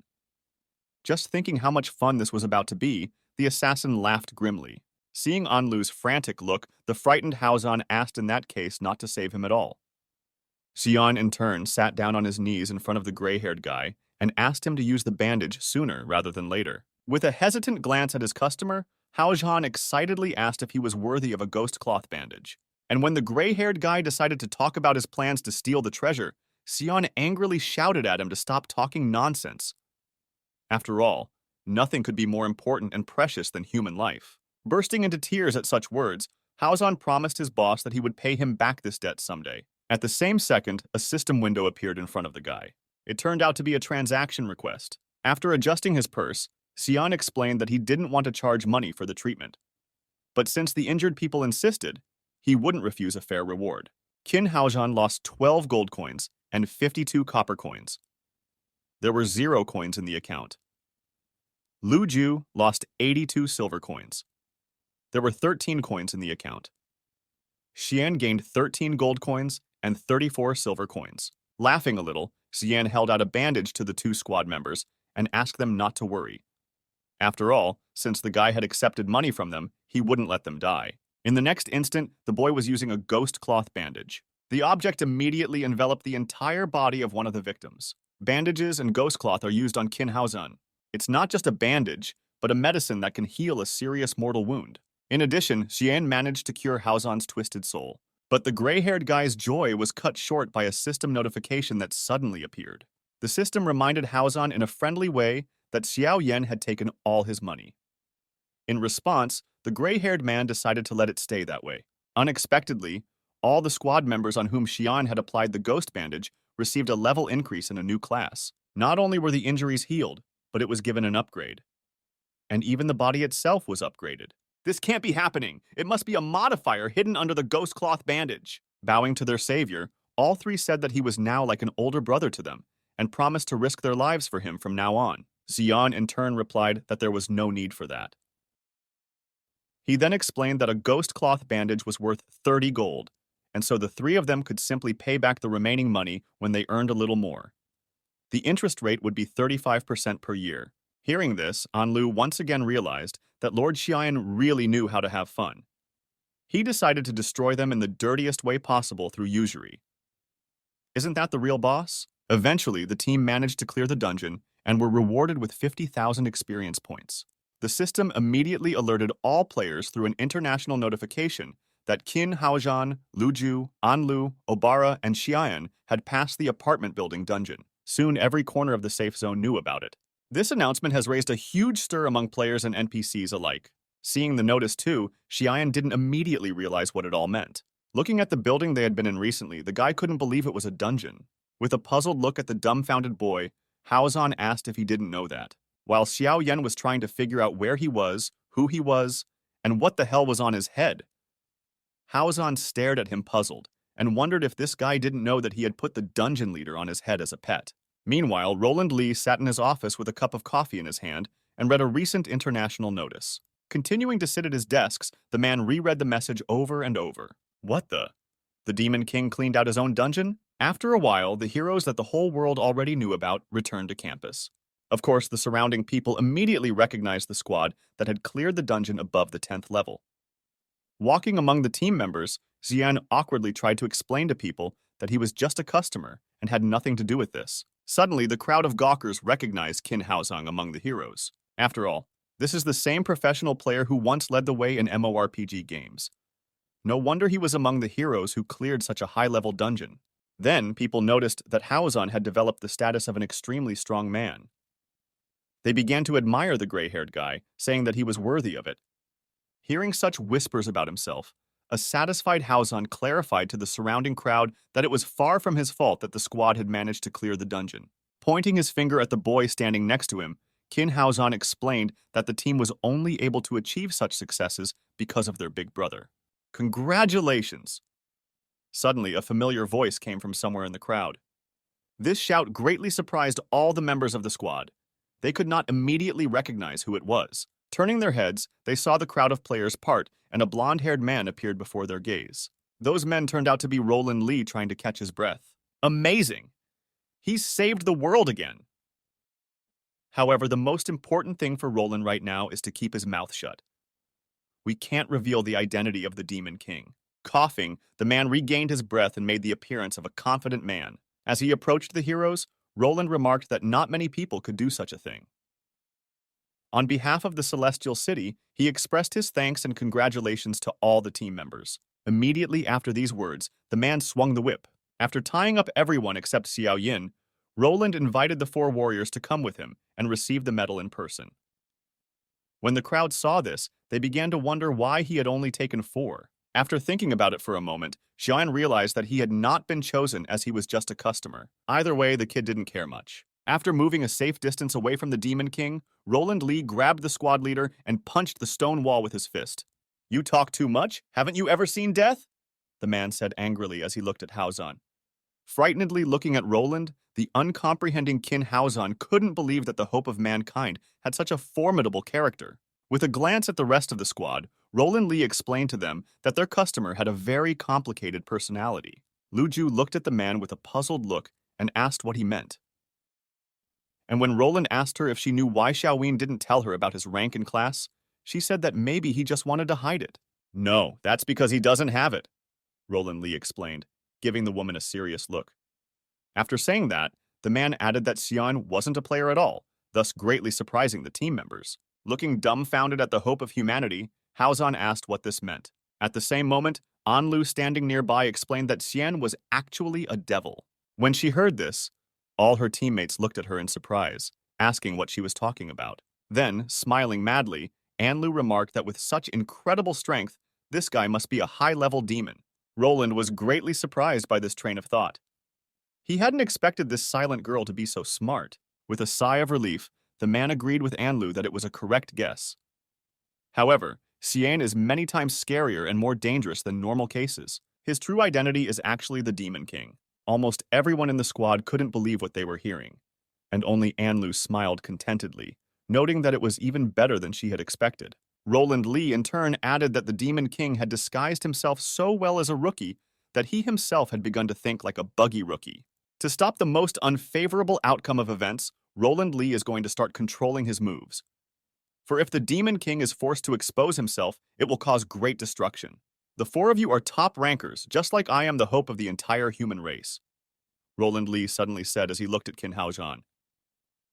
Just thinking how much fun this was about to be, the assassin laughed grimly. Seeing Anlu's frantic look, the frightened Haozhan asked in that case not to save him at all. Xian, in turn, sat down on his knees in front of the gray-haired guy and asked him to use the bandage sooner rather than later. With a hesitant glance at his customer, Haozhan excitedly asked if he was worthy of a ghost cloth bandage. And when the gray-haired guy decided to talk about his plans to steal the treasure, Xian angrily shouted at him to stop talking nonsense. After all, nothing could be more important and precious than human life. Bursting into tears at such words, Haozhan promised his boss that he would pay him back this debt someday. At the same second, a system window appeared in front of the guy. It turned out to be a transaction request. After adjusting his purse, Xian explained that he didn't want to charge money for the treatment. But since the injured people insisted, he wouldn't refuse a fair reward. Qin Haozhan lost 12 gold coins and 52 copper coins. There were 0 coins in the account. Lu Ju lost 82 silver coins. There were 13 coins in the account. Xian gained 13 gold coins and 34 silver coins. Laughing a little, Xian held out a bandage to the 2 squad members and asked them not to worry. After all, since the guy had accepted money from them, he wouldn't let them die. In the next instant, the boy was using a ghost cloth bandage. The object immediately enveloped the entire body of one of the victims. Bandages and ghost cloth are used on Qin Haozhan. It's not just a bandage, but a medicine that can heal a serious mortal wound. In addition, Xian managed to cure Haozhan's twisted soul. But the gray-haired guy's joy was cut short by a system notification that suddenly appeared. The system reminded Haozan in a friendly way that Xiao Yan had taken all his money. In response, the gray-haired man decided to let it stay that way. Unexpectedly, all the squad members on whom Xian had applied the ghost bandage received a level increase in a new class. Not only were the injuries healed, but it was given an upgrade. And even the body itself was upgraded. This can't be happening. It must be a modifier hidden under the ghost cloth bandage. Bowing to their savior, all three said that he was now like an older brother to them and promised to risk their lives for him from now on. Xian in turn replied that there was no need for that. He then explained that a ghost cloth bandage was worth 30 gold, and so the three of them could simply pay back the remaining money when they earned a little more. The interest rate would be 35% per year. Hearing this, Anlu once again realized that Lord Xian really knew how to have fun. He decided to destroy them in the dirtiest way possible through usury. Isn't that the real boss? Eventually, the team managed to clear the dungeon and were rewarded with 50,000 experience points. The system immediately alerted all players through an international notification that Qin Haozhan, Luju, Anlu, Obara, and Xian had passed the apartment building dungeon. Soon every corner of the safe zone knew about it. This announcement has raised a huge stir among players and NPCs alike. Seeing the notice too, Xian didn't immediately realize what it all meant. Looking at the building they had been in recently, the guy couldn't believe it was a dungeon. With a puzzled look at the dumbfounded boy, Haozhan asked if he didn't know that. While Xiao Yan was trying to figure out where he was, who he was, and what the hell was on his head, Haozhan stared at him puzzled and wondered if this guy didn't know that he had put the dungeon leader on his head as a pet. Meanwhile, Roland Lee sat in his office with a cup of coffee in his hand and read a recent international notice. Continuing to sit at his desks, the man reread the message over and over. What the? The Demon King cleaned out his own dungeon? After a while, the heroes that the whole world already knew about returned to campus. Of course, the surrounding people immediately recognized the squad that had cleared the dungeon above the 10th level. Walking among the team members, Xian awkwardly tried to explain to people that he was just a customer and had nothing to do with this. Suddenly, the crowd of gawkers recognized Qin Haozhan among the heroes. After all, this is the same professional player who once led the way in MMORPG games. No wonder he was among the heroes who cleared such a high-level dungeon. Then, people noticed that Haozhan had developed the status of an extremely strong man. They began to admire the gray-haired guy, saying that he was worthy of it. Hearing such whispers about himself, a satisfied Haozhan clarified to the surrounding crowd that it was far from his fault that the squad had managed to clear the dungeon. Pointing his finger at the boy standing next to him, Qin Haozhan explained that the team was only able to achieve such successes because of their big brother. Congratulations! Suddenly, a familiar voice came from somewhere in the crowd. This shout greatly surprised all the members of the squad. They could not immediately recognize who it was. Turning their heads, they saw the crowd of players part, and a blonde-haired man appeared before their gaze. Those men turned out to be Roland Lee trying to catch his breath. Amazing! He's saved the world again! However, the most important thing for Roland right now is to keep his mouth shut. We can't reveal the identity of the Demon King. Coughing, the man regained his breath and made the appearance of a confident man. As he approached the heroes, Roland remarked that not many people could do such a thing. On behalf of the Celestial City, he expressed his thanks and congratulations to all the team members. Immediately after these words, the man swung the whip. After tying up everyone except Xiao Yin, Roland invited the four warriors to come with him and receive the medal in person. When the crowd saw this, they began to wonder why he had only taken 4. After thinking about it for a moment, Xian realized that he had not been chosen as he was just a customer. Either way, the kid didn't care much. After moving a safe distance away from the Demon King, Roland Lee grabbed the squad leader and punched the stone wall with his fist. "You talk too much? Haven't you ever seen death?" the man said angrily as he looked at Haozhan. Frightenedly looking at Roland, the uncomprehending Qin Haozhan couldn't believe that the hope of mankind had such a formidable character. With a glance at the rest of the squad, Roland Lee explained to them that their customer had a very complicated personality. Luju looked at the man with a puzzled look and asked what he meant. And when Roland asked her if she knew why Xiaowin didn't tell her about his rank in class, she said that maybe he just wanted to hide it. "No, that's because he doesn't have it," Roland Lee explained, giving the woman a serious look. After saying that, the man added that Xian wasn't a player at all, thus greatly surprising the team members. Looking dumbfounded at the hope of humanity, Haozhan asked what this meant. At the same moment, Anlu standing nearby explained that Xian was actually a devil. When she heard this, All her teammates looked at her in surprise, asking what she was talking about. Then, smiling madly, Anlu remarked that with such incredible strength, this guy must be a high-level demon. Roland was greatly surprised by this train of thought. He hadn't expected this silent girl to be so smart. With a sigh of relief, the man agreed with Anlu that it was a correct guess. However, Xian is many times scarier and more dangerous than normal cases. His true identity is actually the Demon King. Almost everyone in the squad couldn't believe what they were hearing, and only Anlu smiled contentedly, noting that it was even better than she had expected. Roland Lee, in turn, added that the Demon King had disguised himself so well as a rookie that he himself had begun to think like a buggy rookie. To stop the most unfavorable outcome of events, Roland Lee is going to start controlling his moves. For if the Demon King is forced to expose himself, it will cause great destruction. The four of you are top rankers, just like I am the hope of the entire human race, Roland Lee suddenly said as he looked at Qin Haozhan.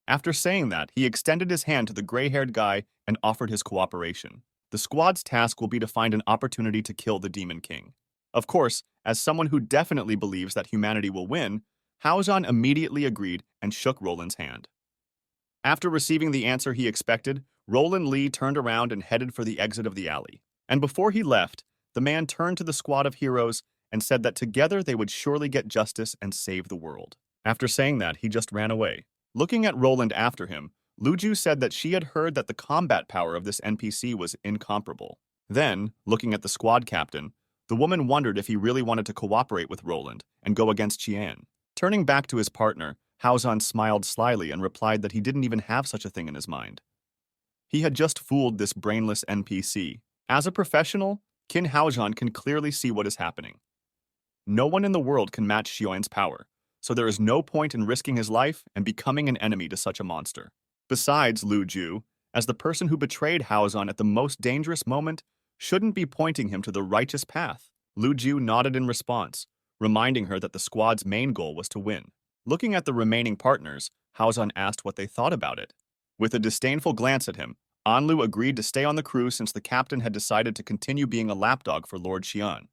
After saying that, he extended his hand to the gray-haired guy and offered his cooperation. The squad's task will be to find an opportunity to kill the Demon King. Of course, as someone who definitely believes that humanity will win, Haozhan immediately agreed and shook Roland's hand. After receiving the answer he expected, Roland Lee turned around and headed for the exit of the alley. And before he left, the man turned to the squad of heroes and said that together they would surely get justice and save the world. After saying that, he just ran away. Looking at Roland after him, Luju said that she had heard that the combat power of this NPC was incomparable. Then, looking at the squad captain, the woman wondered if he really wanted to cooperate with Roland and go against Qian. Turning back to his partner, Haozhan smiled slyly and replied that he didn't even have such a thing in his mind. He had just fooled this brainless NPC. As a professional, Qin Haozhan can clearly see what is happening. No one in the world can match Xiuan's power, so there is no point in risking his life and becoming an enemy to such a monster. Besides, Lu Ju, as the person who betrayed Haozhan at the most dangerous moment, shouldn't be pointing him to the righteous path. Lu Ju nodded in response, reminding her that the squad's main goal was to win. Looking at the remaining partners, Haozhan asked what they thought about it. With a disdainful glance at him, Anlu agreed to stay on the crew since the captain had decided to continue being a lapdog for Lord Xian.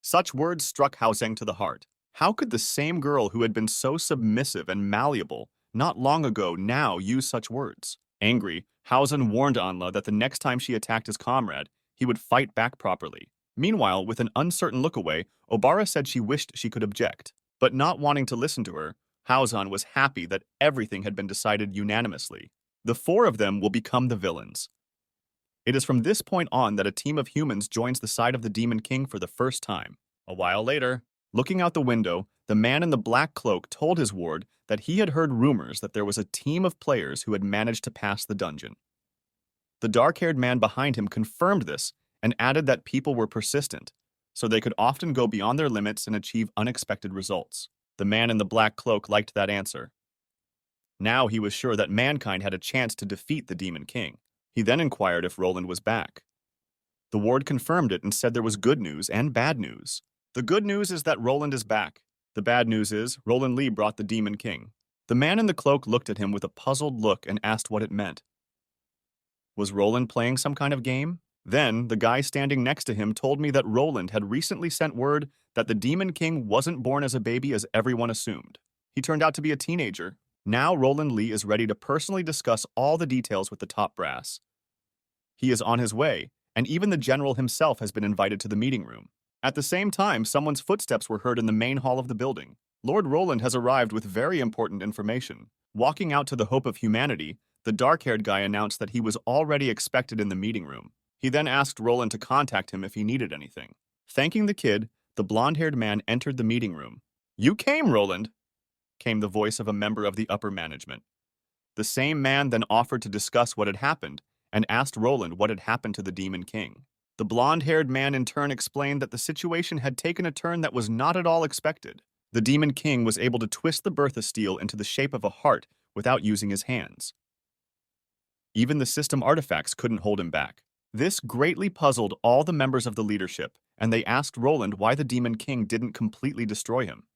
Such words struck Hao Zheng to the heart. How could the same girl who had been so submissive and malleable not long ago now use such words? Angry, Hao Zheng warned Anla that the next time she attacked his comrade, he would fight back properly. Meanwhile, with an uncertain look away, Obara said she wished she could object. But not wanting to listen to her, Haozhan was happy that everything had been decided unanimously. The four of them will become the villains. It is from this point on that a team of humans joins the side of the Demon King for the first time. A while later, looking out the window, the man in the black cloak told his ward that he had heard rumors that there was a team of players who had managed to pass the dungeon. The dark-haired man behind him confirmed this and added that people were persistent, so they could often go beyond their limits and achieve unexpected results. The man in the black cloak liked that answer. Now he was sure that mankind had a chance to defeat the Demon King. He then inquired if Roland was back. The ward confirmed it and said there was good news and bad news. The good news is that Roland is back. The bad news is Roland Lee brought the Demon King. The man in the cloak looked at him with a puzzled look and asked what it meant. Was Roland playing some kind of game? Then, the guy standing next to him told me that Roland had recently sent word that the Demon King wasn't born as a baby as everyone assumed. He turned out to be a teenager. Now Roland Lee is ready to personally discuss all the details with the top brass. He is on his way, and even the general himself has been invited to the meeting room. At the same time, someone's footsteps were heard in the main hall of the building. Lord Roland has arrived with very important information. Walking out to the hope of humanity, the dark-haired guy announced that he was already expected in the meeting room. He then asked Roland to contact him if he needed anything. Thanking the kid, the blonde-haired man entered the meeting room. "You came, Roland," came the voice of a member of the upper management. The same man then offered to discuss what had happened and asked Roland what had happened to the Demon King. The blonde-haired man in turn explained that the situation had taken a turn that was not at all expected. The Demon King was able to twist the Bertha steel into the shape of a heart without using his hands. Even the system artifacts couldn't hold him back. This greatly puzzled all the members of the leadership, and they asked Roland why the Demon King didn't completely destroy him.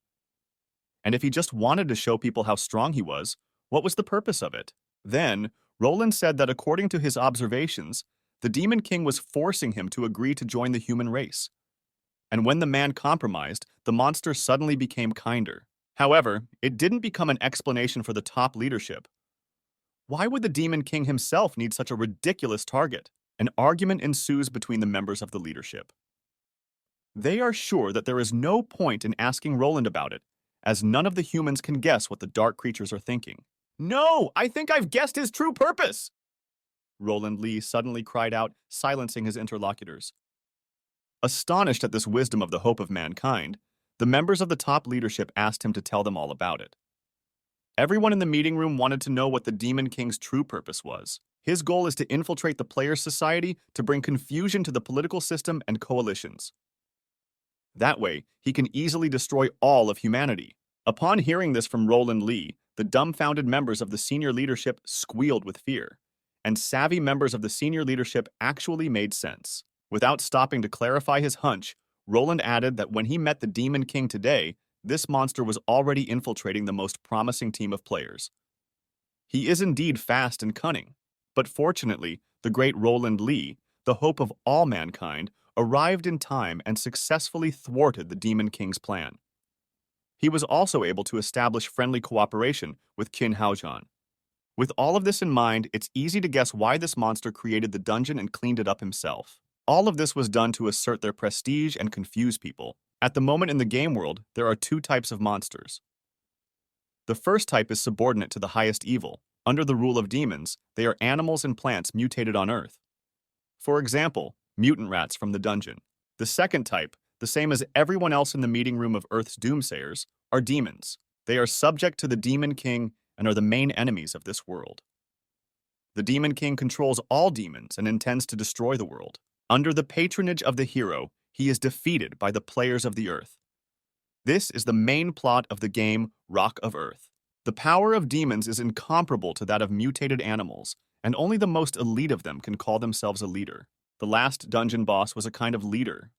And if he just wanted to show people how strong he was, what was the purpose of it? Then, Roland said that according to his observations, the Demon King was forcing him to agree to join the human race. And when the man compromised, the monster suddenly became kinder. However, it didn't become an explanation for the top leadership. Why would the Demon King himself need such a ridiculous target? An argument ensues between the members of the leadership. They are sure that there is no point in asking Roland about it, as none of the humans can guess what the dark creatures are thinking. No, I think I've guessed his true purpose! Roland Lee suddenly cried out, silencing his interlocutors. Astonished at this wisdom of the hope of mankind, the members of the top leadership asked him to tell them all about it. Everyone in the meeting room wanted to know what the Demon King's true purpose was. His goal is to infiltrate the Players' Society to bring confusion to the political system and coalitions. That way, he can easily destroy all of humanity. Upon hearing this from Roland Lee, the dumbfounded members of the senior leadership squealed with fear, and savvy members of the senior leadership actually made sense. Without stopping to clarify his hunch, Roland added that when he met the Demon King today, this monster was already infiltrating the most promising team of players. He is indeed fast and cunning, but fortunately, the great Roland Lee, the hope of all mankind, arrived in time and successfully thwarted the Demon King's plan. He was also able to establish friendly cooperation with Qin Haojian. With all of this in mind, it's easy to guess why this monster created the dungeon and cleaned it up himself. All of this was done to assert their prestige and confuse people. At the moment in the game world, there are two types of monsters. The first type is subordinate to the highest evil. Under the rule of demons, they are animals and plants mutated on Earth. For example, mutant rats from the dungeon. The second type, the same as everyone else in the meeting room of Earth's doomsayers, are demons. They are subject to the Demon King and are the main enemies of this world. The Demon King controls all demons and intends to destroy the world. Under the patronage of the hero, he is defeated by the players of the Earth. This is the main plot of the game Rock of Earth. The power of demons is incomparable to that of mutated animals, and only the most elite of them can call themselves a leader. The last dungeon boss was a kind of leader.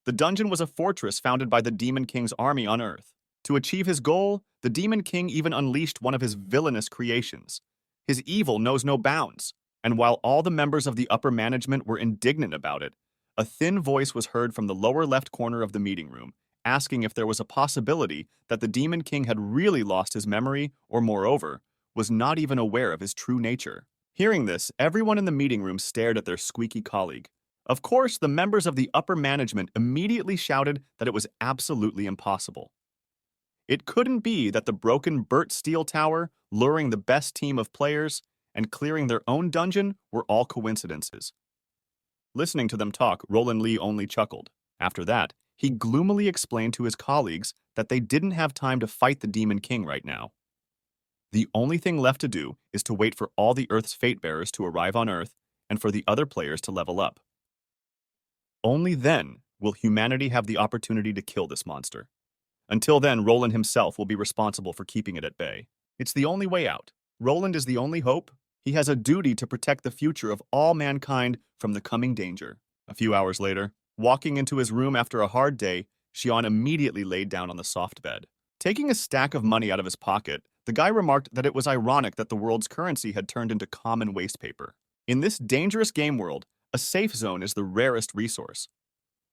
The dungeon was a fortress founded by the Demon King's army on Earth. To achieve his goal, the Demon King even unleashed one of his villainous creations. His evil knows no bounds, and while all the members of the upper management were indignant about it, a thin voice was heard from the lower left corner of the meeting room, asking if there was a possibility that the Demon King had really lost his memory or, moreover, was not even aware of his true nature. Hearing this, everyone in the meeting room stared at their squeaky colleague. Of course, the members of the upper management immediately shouted that it was absolutely impossible. It couldn't be that the broken Burt Steel Tower, luring the best team of players, and clearing their own dungeon were all coincidences. Listening to them talk, Roland Lee only chuckled. After that, he gloomily explained to his colleagues that they didn't have time to fight the Demon King right now. The only thing left to do is to wait for all the Earth's fate-bearers to arrive on Earth and for the other players to level up. Only then will humanity have the opportunity to kill this monster. Until then, Roland himself will be responsible for keeping it at bay. It's the only way out. Roland is the only hope. He has a duty to protect the future of all mankind from the coming danger. A few hours later, walking into his room after a hard day, Xian immediately laid down on the soft bed. Taking a stack of money out of his pocket, the guy remarked that it was ironic that the world's currency had turned into common waste paper. In this dangerous game world, a safe zone is the rarest resource.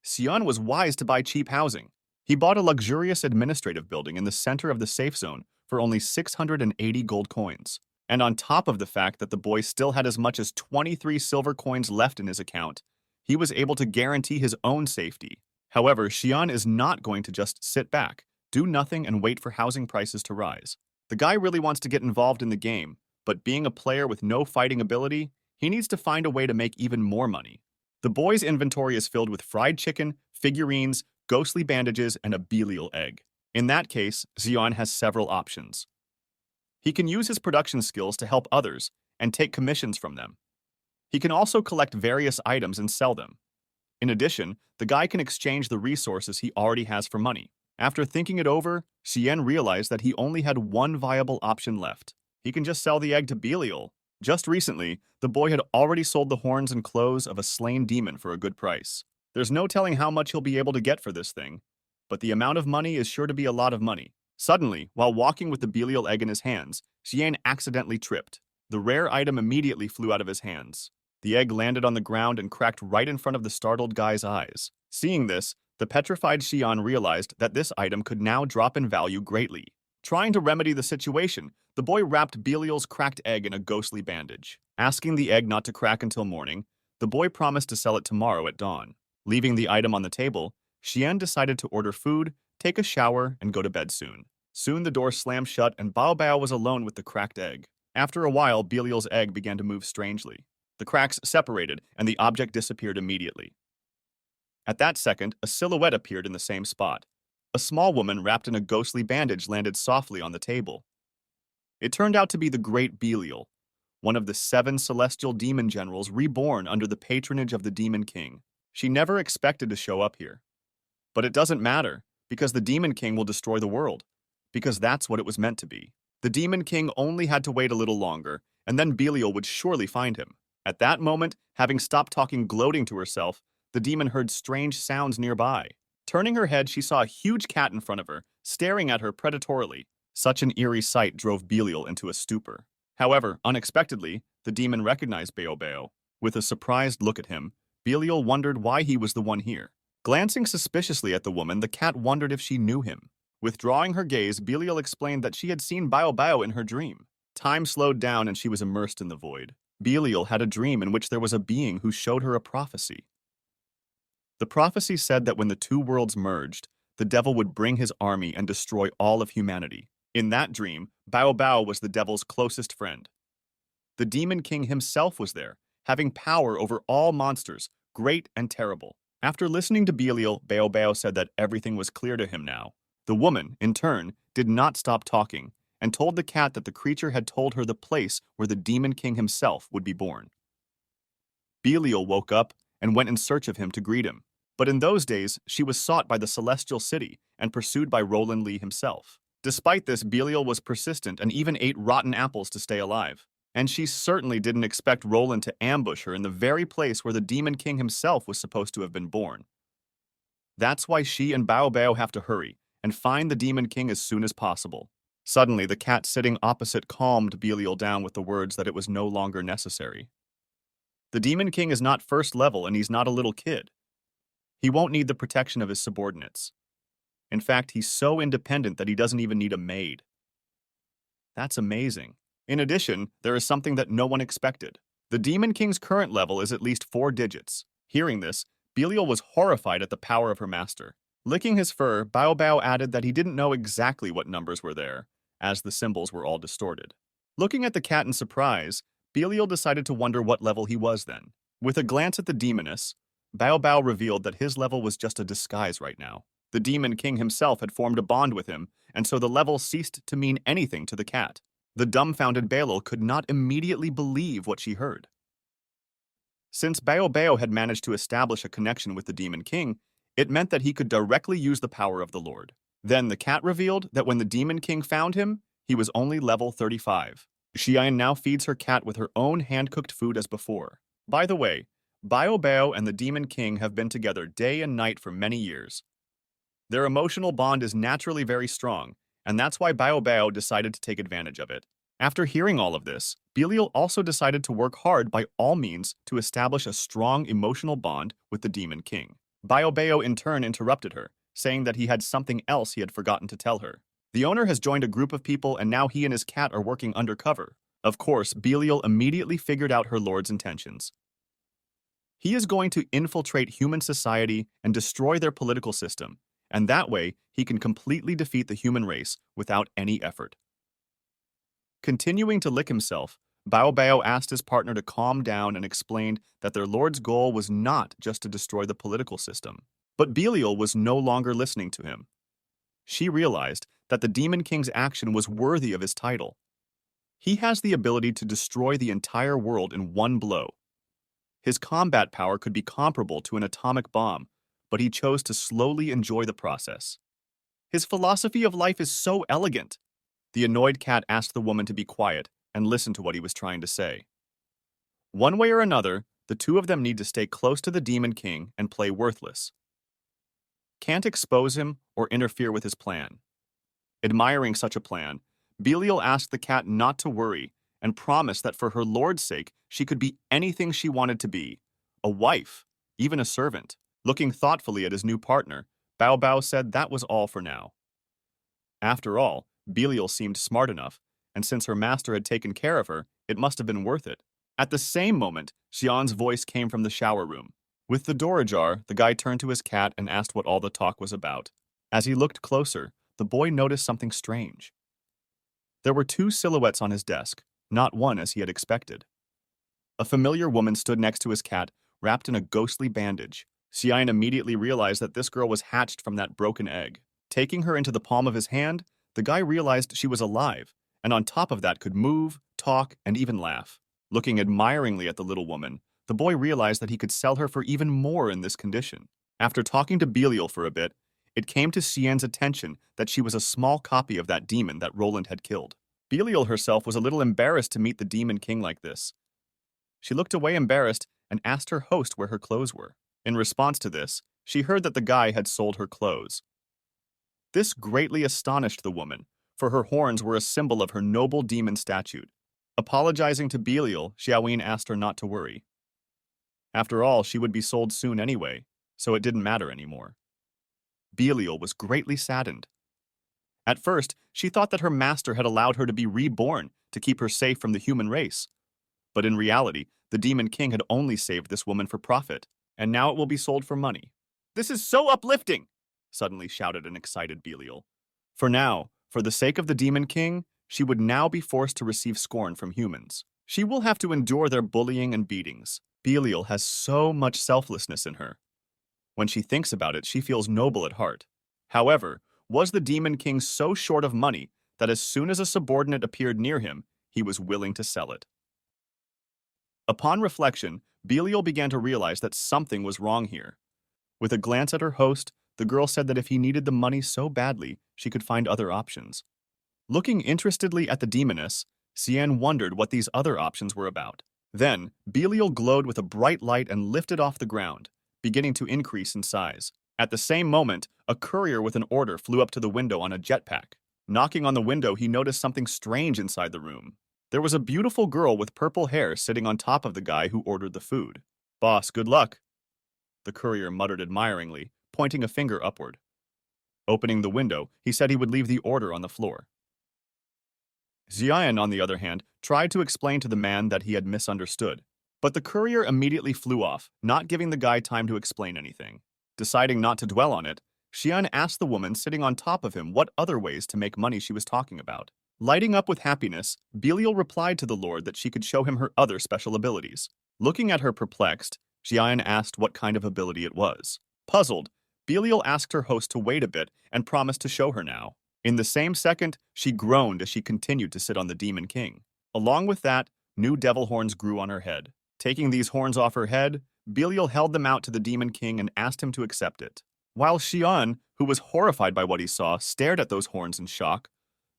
Xian was wise to buy cheap housing. He bought a luxurious administrative building in the center of the safe zone for only 680 gold coins. And on top of the fact that the boy still had as much as 23 silver coins left in his account, he was able to guarantee his own safety. However, Xian is not going to just sit back, do nothing, and wait for housing prices to rise. The guy really wants to get involved in the game, but being a player with no fighting ability, he needs to find a way to make even more money. The boy's inventory is filled with fried chicken, figurines, ghostly bandages, and a Belial egg. In that case, Xian has several options. He can use his production skills to help others and take commissions from them. He can also collect various items and sell them. In addition, the guy can exchange the resources he already has for money. After thinking it over, Xian realized that he only had one viable option left. He can just sell the egg to Belial. Just recently, the boy had already sold the horns and clothes of a slain demon for a good price. There's no telling how much he'll be able to get for this thing, but the amount of money is sure to be a lot of money. Suddenly, while walking with the Belial egg in his hands, Xian accidentally tripped. The rare item immediately flew out of his hands. The egg landed on the ground and cracked right in front of the startled guy's eyes. Seeing this, The petrified Xian realized that this item could now drop in value greatly. Trying to remedy the situation, the boy wrapped Belial's cracked egg in a ghostly bandage. Asking the egg not to crack until morning, the boy promised to sell it tomorrow at dawn. Leaving the item on the table, Xian decided to order food, take a shower, and go to bed soon. Soon the door slammed shut and Bao Bao was alone with the cracked egg. After a while, Belial's egg began to move strangely. The cracks separated and the object disappeared immediately. At that second, a silhouette appeared in the same spot. A small woman wrapped in a ghostly bandage landed softly on the table. It turned out to be the great Belial, one of the 7 celestial demon generals reborn under the patronage of the Demon King. She never expected to show up here. But it doesn't matter, because the Demon King will destroy the world, because that's what it was meant to be. The Demon King only had to wait a little longer, and then Belial would surely find him. At that moment, having stopped talking gloating to herself, the demon heard strange sounds nearby. Turning her head, she saw a huge cat in front of her, staring at her predatorily. Such an eerie sight drove Belial into a stupor. However, unexpectedly, the demon recognized Bao Bao. With a surprised look at him, Belial wondered why he was the one here. Glancing suspiciously at the woman, the cat wondered if she knew him. Withdrawing her gaze, Belial explained that she had seen Bao Bao in her dream. Time slowed down and she was immersed in the void. Belial had a dream in which there was a being who showed her a prophecy. The prophecy said that when the 2 worlds merged, the devil would bring his army and destroy all of humanity. In that dream, Bao Bao was the devil's closest friend. The Demon King himself was there, having power over all monsters, great and terrible. After listening to Belial, Bao Bao said that everything was clear to him now. The woman, in turn, did not stop talking, and told the cat that the creature had told her the place where the Demon King himself would be born. Belial woke up and went in search of him to greet him. But in those days, she was sought by the Celestial City and pursued by Roland Lee himself. Despite this, Belial was persistent and even ate rotten apples to stay alive. And she certainly didn't expect Roland to ambush her in the very place where the Demon King himself was supposed to have been born. That's why she and Bao Bao have to hurry and find the Demon King as soon as possible. Suddenly, the cat sitting opposite calmed Belial down with the words that it was no longer necessary. The Demon King is not first level and he's not a little kid. He won't need the protection of his subordinates. In fact, he's so independent that he doesn't even need a maid. That's amazing. In addition, there is something that no one expected. The Demon King's current level is at least 4 digits. Hearing this, Belial was horrified at the power of her master. Licking his fur, Bao Bao added that he didn't know exactly what numbers were there, as the symbols were all distorted. Looking at the cat in surprise, Belial decided to wonder what level he was then. With a glance at the demoness, Bao Bao revealed that his level was just a disguise right now. The Demon King himself had formed a bond with him, and so the level ceased to mean anything to the cat. The dumbfounded Belial could not immediately believe what she heard. Since Bao Bao had managed to establish a connection with the Demon King, it meant that he could directly use the power of the Lord. Then the cat revealed that when the Demon King found him, he was only level 35. Xian now feeds her cat with her own hand-cooked food as before. By the way, Bao Bao and the Demon King have been together day and night for many years. Their emotional bond is naturally very strong, and that's why Bao Bao decided to take advantage of it. After hearing all of this, Belial also decided to work hard by all means to establish a strong emotional bond with the Demon King. Bao Bao in turn interrupted her, saying that he had something else he had forgotten to tell her. The owner has joined a group of people and now he and his cat are working undercover. Of course, Belial immediately figured out her lord's intentions. He is going to infiltrate human society and destroy their political system, and that way he can completely defeat the human race without any effort. Continuing to lick himself, Bao Bao asked his partner to calm down and explained that their lord's goal was not just to destroy the political system. But Belial was no longer listening to him. She realized that the Demon King's action was worthy of his title. He has the ability to destroy the entire world in one blow. His combat power could be comparable to an atomic bomb, but he chose to slowly enjoy the process. His philosophy of life is so elegant. The annoyed cat asked the woman to be quiet and listen to what he was trying to say. One way or another, the two of them need to stay close to the Demon King and play worthless. Can't expose him or interfere with his plan. Admiring such a plan, Belial asked the cat not to worry and promised that for her lord's sake she could be anything she wanted to be, a wife, even a servant. Looking thoughtfully at his new partner, Bao Bao said that was all for now. After all, Belial seemed smart enough, and since her master had taken care of her, it must have been worth it. At the same moment, Xian's voice came from the shower room. With the door ajar, the guy turned to his cat and asked what all the talk was about. As he looked closer, the boy noticed something strange. There were two silhouettes on his desk, not one as he had expected. A familiar woman stood next to his cat, wrapped in a ghostly bandage. Xian immediately realized that this girl was hatched from that broken egg. Taking her into the palm of his hand, the guy realized she was alive, and on top of that could move, talk, and even laugh. Looking admiringly at the little woman, the boy realized that he could sell her for even more in this condition. After talking to Belial for a bit, it came to Xian's attention that she was a small copy of that demon that Roland had killed. Belial herself was a little embarrassed to meet the demon king like this. She looked away embarrassed and asked her host where her clothes were. In response to this, she heard that the guy had sold her clothes. This greatly astonished the woman, for her horns were a symbol of her noble demon statute. Apologizing to Belial, Xiaoyin asked her not to worry. After all, she would be sold soon anyway, so it didn't matter anymore. Belial was greatly saddened. At first, she thought that her master had allowed her to be reborn to keep her safe from the human race. But in reality, the Demon King had only saved this woman for profit, and now it will be sold for money. "This is so uplifting!" suddenly shouted an excited Belial. For now, for the sake of the Demon King, she would now be forced to receive scorn from humans. She will have to endure their bullying and beatings. Belial has so much selflessness in her. When she thinks about it, she feels noble at heart. However, was the Demon King so short of money that as soon as a subordinate appeared near him, he was willing to sell it? Upon reflection, Belial began to realize that something was wrong here. With a glance at her host, the girl said that if he needed the money so badly, she could find other options. Looking interestedly at the demoness, Xian wondered what these other options were about. Then, Belial glowed with a bright light and lifted off the ground, beginning to increase in size. At the same moment, a courier with an order flew up to the window on a jetpack. Knocking on the window, he noticed something strange inside the room. There was a beautiful girl with purple hair sitting on top of the guy who ordered the food. "Boss, good luck," the courier muttered admiringly, pointing a finger upward. Opening the window, he said he would leave the order on the floor. Xian, on the other hand, tried to explain to the man that he had misunderstood. But the courier immediately flew off, not giving the guy time to explain anything. Deciding not to dwell on it, Xian asked the woman sitting on top of him what other ways to make money she was talking about. Lighting up with happiness, Belial replied to the lord that she could show him her other special abilities. Looking at her perplexed, Xian asked what kind of ability it was. Puzzled, Belial asked her host to wait a bit and promised to show her now. In the same second, she groaned as she continued to sit on the Demon King. Along with that, new devil horns grew on her head. Taking these horns off her head, Belial held them out to the Demon King and asked him to accept it. While Xian, who was horrified by what he saw, stared at those horns in shock,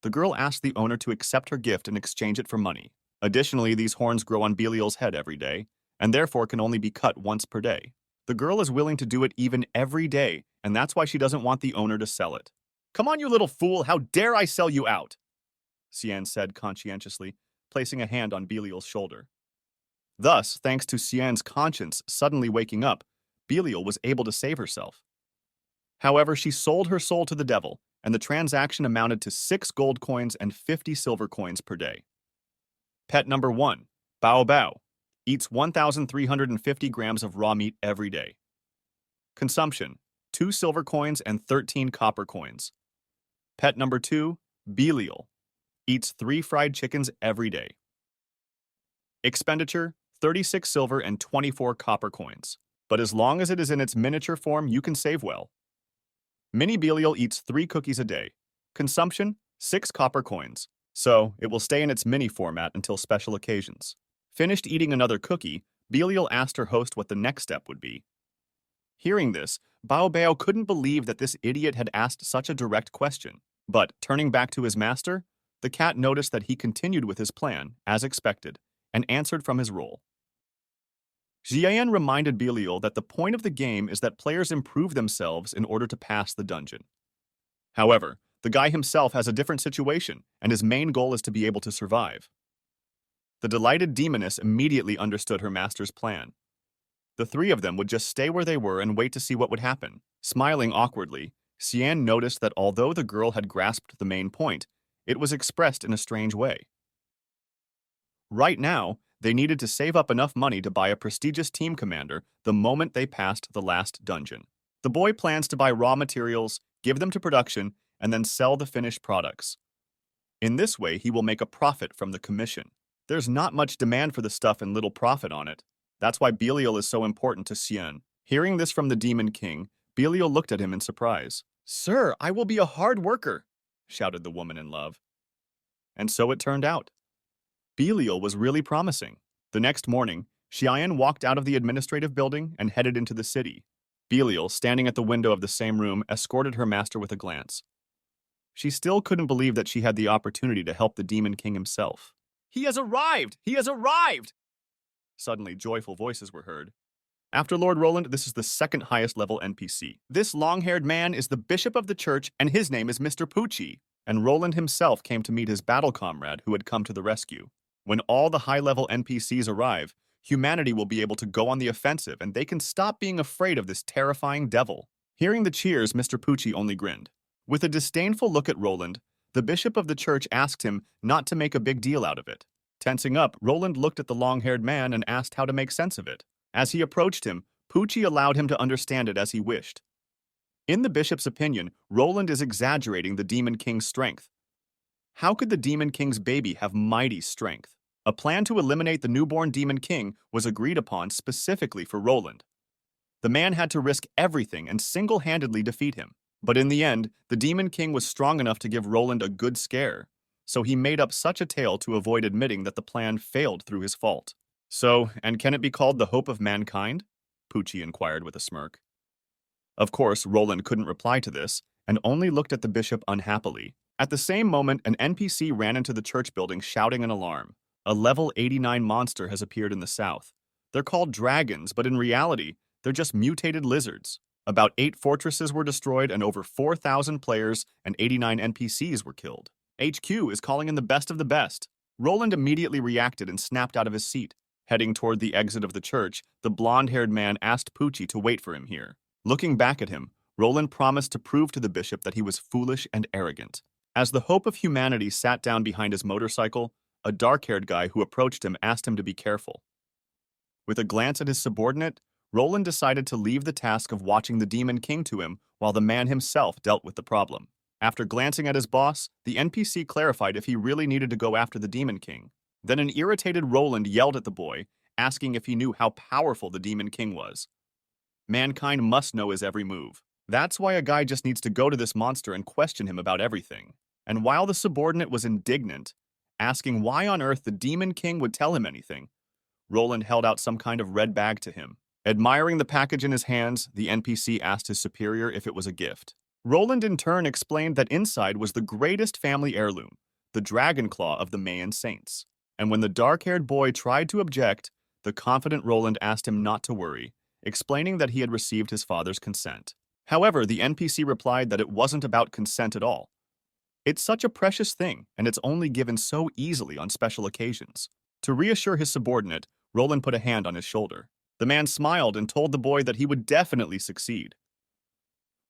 the girl asked the owner to accept her gift and exchange it for money. Additionally, these horns grow on Belial's head every day, and therefore can only be cut once per day. The girl is willing to do it even every day, and that's why she doesn't want the owner to sell it. "Come on, you little fool, how dare I sell you out?" Xian said conscientiously, placing a hand on Belial's shoulder. Thus, thanks to Xian's conscience suddenly waking up, Belial was able to save herself. However, she sold her soul to the devil, and the transaction amounted to 6 gold coins and 50 silver coins per day. Pet number 1, Bao Bao, eats 1,350 grams of raw meat every day. Consumption, 2 silver coins and 13 copper coins. Pet number 2, Belial, eats 3 fried chickens every day. Expenditure, 36 silver and 24 copper coins. But as long as it is in its miniature form, you can save well. Mini Belial eats 3 cookies a day. Consumption, 6 copper coins. So, it will stay in its mini format until special occasions. Finished eating another cookie, Belial asked her host what the next step would be. Hearing this, Bao Bao couldn't believe that this idiot had asked such a direct question. But, turning back to his master, the cat noticed that he continued with his plan, as expected, and answered from his role. Xian reminded Belial that the point of the game is that players improve themselves in order to pass the dungeon. However, the guy himself has a different situation, and his main goal is to be able to survive. The delighted demoness immediately understood her master's plan. The three of them would just stay where they were and wait to see what would happen. Smiling awkwardly, Xian noticed that although the girl had grasped the main point, it was expressed in a strange way. Right now, they needed to save up enough money to buy a prestigious team commander the moment they passed the last dungeon. The boy plans to buy raw materials, give them to production, and then sell the finished products. In this way, he will make a profit from the commission. There's not much demand for the stuff and little profit on it. That's why Belial is so important to Xian. Hearing this from the Demon King, Belial looked at him in surprise. "Sir, I will be a hard worker," shouted the woman in love. And so it turned out. Belial was really promising. The next morning, Xian walked out of the administrative building and headed into the city. Belial, standing at the window of the same room, escorted her master with a glance. She still couldn't believe that she had the opportunity to help the Demon King himself. "He has arrived! He has arrived!" Suddenly, joyful voices were heard. After Lord Roland, this is the second highest level NPC. This long-haired man is the bishop of the church, and his name is Mr. Pucci. And Roland himself came to meet his battle comrade who had come to the rescue. When all the high-level NPCs arrive, humanity will be able to go on the offensive, and they can stop being afraid of this terrifying devil. Hearing the cheers, Mr. Pucci only grinned. With a disdainful look at Roland, the bishop of the church asked him not to make a big deal out of it. Tensing up, Roland looked at the long-haired man and asked how to make sense of it. As he approached him, Pucci allowed him to understand it as he wished. In the bishop's opinion, Roland is exaggerating the Demon King's strength. How could the Demon King's baby have mighty strength? A plan to eliminate the newborn Demon King was agreed upon specifically for Roland. The man had to risk everything and single-handedly defeat him. But in the end, the Demon King was strong enough to give Roland a good scare, so he made up such a tale to avoid admitting that the plan failed through his fault. "So, and can it be called the hope of mankind?" Pucci inquired with a smirk. Of course, Roland couldn't reply to this, and only looked at the bishop unhappily. At the same moment, an NPC ran into the church building shouting an alarm. A level 89 monster has appeared in the south. They're called dragons, but in reality, they're just mutated lizards. About 8 fortresses were destroyed and over 4,000 players and 89 NPCs were killed. HQ is calling in the best of the best. Roland immediately reacted and snapped out of his seat. Heading toward the exit of the church, the blonde-haired man asked Pucci to wait for him here. Looking back at him, Roland promised to prove to the bishop that he was foolish and arrogant. As the hope of humanity sat down behind his motorcycle, a dark-haired guy who approached him asked him to be careful. With a glance at his subordinate, Roland decided to leave the task of watching the Demon King to him while the man himself dealt with the problem. After glancing at his boss, the NPC clarified if he really needed to go after the Demon King. Then an irritated Roland yelled at the boy, asking if he knew how powerful the Demon King was. Mankind must know his every move. That's why a guy just needs to go to this monster and question him about everything. And while the subordinate was indignant, asking why on earth the Demon King would tell him anything, Roland held out some kind of red bag to him. Admiring the package in his hands, the NPC asked his superior if it was a gift. Roland in turn explained that inside was the greatest family heirloom, the dragon claw of the Mayan saints. And when the dark-haired boy tried to object, the confident Roland asked him not to worry, explaining that he had received his father's consent. However, the NPC replied that it wasn't about consent at all. It's such a precious thing, and it's only given so easily on special occasions. To reassure his subordinate, Roland put a hand on his shoulder. The man smiled and told the boy that he would definitely succeed.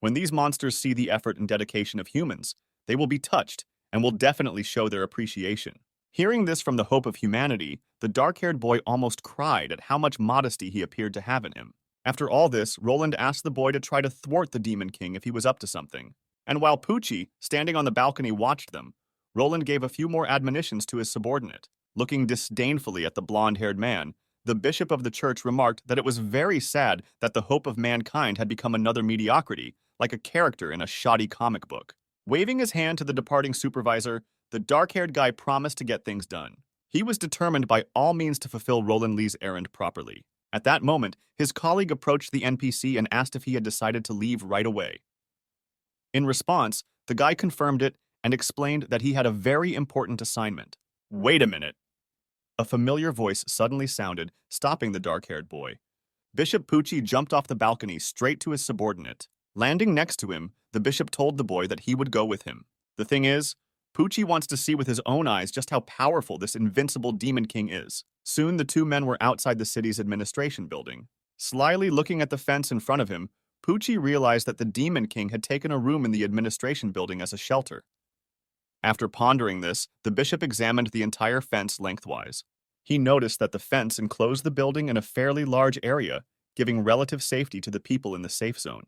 When these monsters see the effort and dedication of humans, they will be touched and will definitely show their appreciation. Hearing this from the hope of humanity, the dark-haired boy almost cried at how much modesty he appeared to have in him. After all this, Roland asked the boy to try to thwart the Demon King if he was up to something. And while Pucci, standing on the balcony, watched them, Roland gave a few more admonitions to his subordinate. Looking disdainfully at the blonde-haired man, the bishop of the church remarked that it was very sad that the hope of mankind had become another mediocrity, like a character in a shoddy comic book. Waving his hand to the departing supervisor, the dark-haired guy promised to get things done. He was determined by all means to fulfill Roland Lee's errand properly. At that moment, his colleague approached the NPC and asked if he had decided to leave right away. In response, the guy confirmed it and explained that he had a very important assignment. "Wait a minute." A familiar voice suddenly sounded, stopping the dark-haired boy. Bishop Pucci jumped off the balcony straight to his subordinate. Landing next to him, the bishop told the boy that he would go with him. The thing is, Pucci wants to see with his own eyes just how powerful this invincible Demon King is. Soon the two men were outside the city's administration building. Slyly looking at the fence in front of him, Poochie realized that the Demon King had taken a room in the administration building as a shelter. After pondering this, the bishop examined the entire fence lengthwise. He noticed that the fence enclosed the building in a fairly large area, giving relative safety to the people in the safe zone.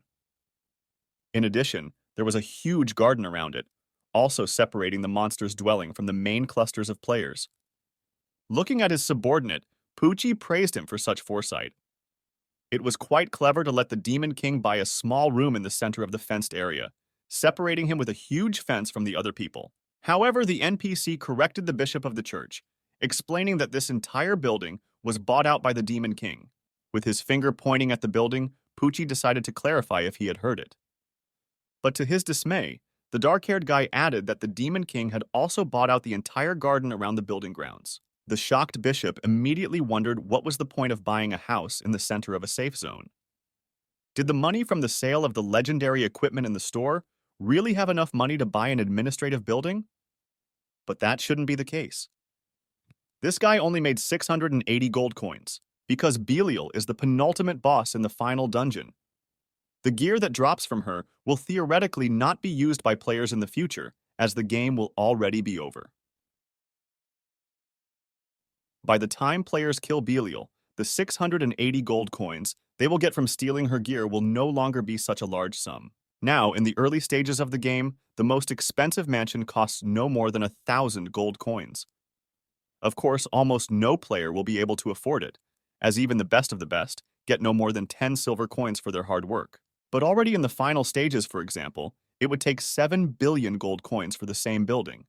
In addition, there was a huge garden around it, also separating the monster's dwelling from the main clusters of players. Looking at his subordinate, Poochie praised him for such foresight. It was quite clever to let the Demon King buy a small room in the center of the fenced area, separating him with a huge fence from the other people. However, the NPC corrected the bishop of the church, explaining that this entire building was bought out by the Demon King. With his finger pointing at the building, Poochie decided to clarify if he had heard it. But to his dismay, the dark-haired guy added that the Demon King had also bought out the entire garden around the building grounds. The shocked bishop immediately wondered what was the point of buying a house in the center of a safe zone. Did the money from the sale of the legendary equipment in the store really have enough money to buy an administrative building? But that shouldn't be the case. This guy only made 680 gold coins, because Belial is the penultimate boss in the final dungeon. The gear that drops from her will theoretically not be used by players in the future, as the game will already be over. By the time players kill Belial, the 680 gold coins they will get from stealing her gear will no longer be such a large sum. Now, in the early stages of the game, the most expensive mansion costs no more than 1,000 gold coins. Of course, almost no player will be able to afford it, as even the best of the best get no more than 10 silver coins for their hard work. But already in the final stages, for example, it would take 7 billion gold coins for the same building.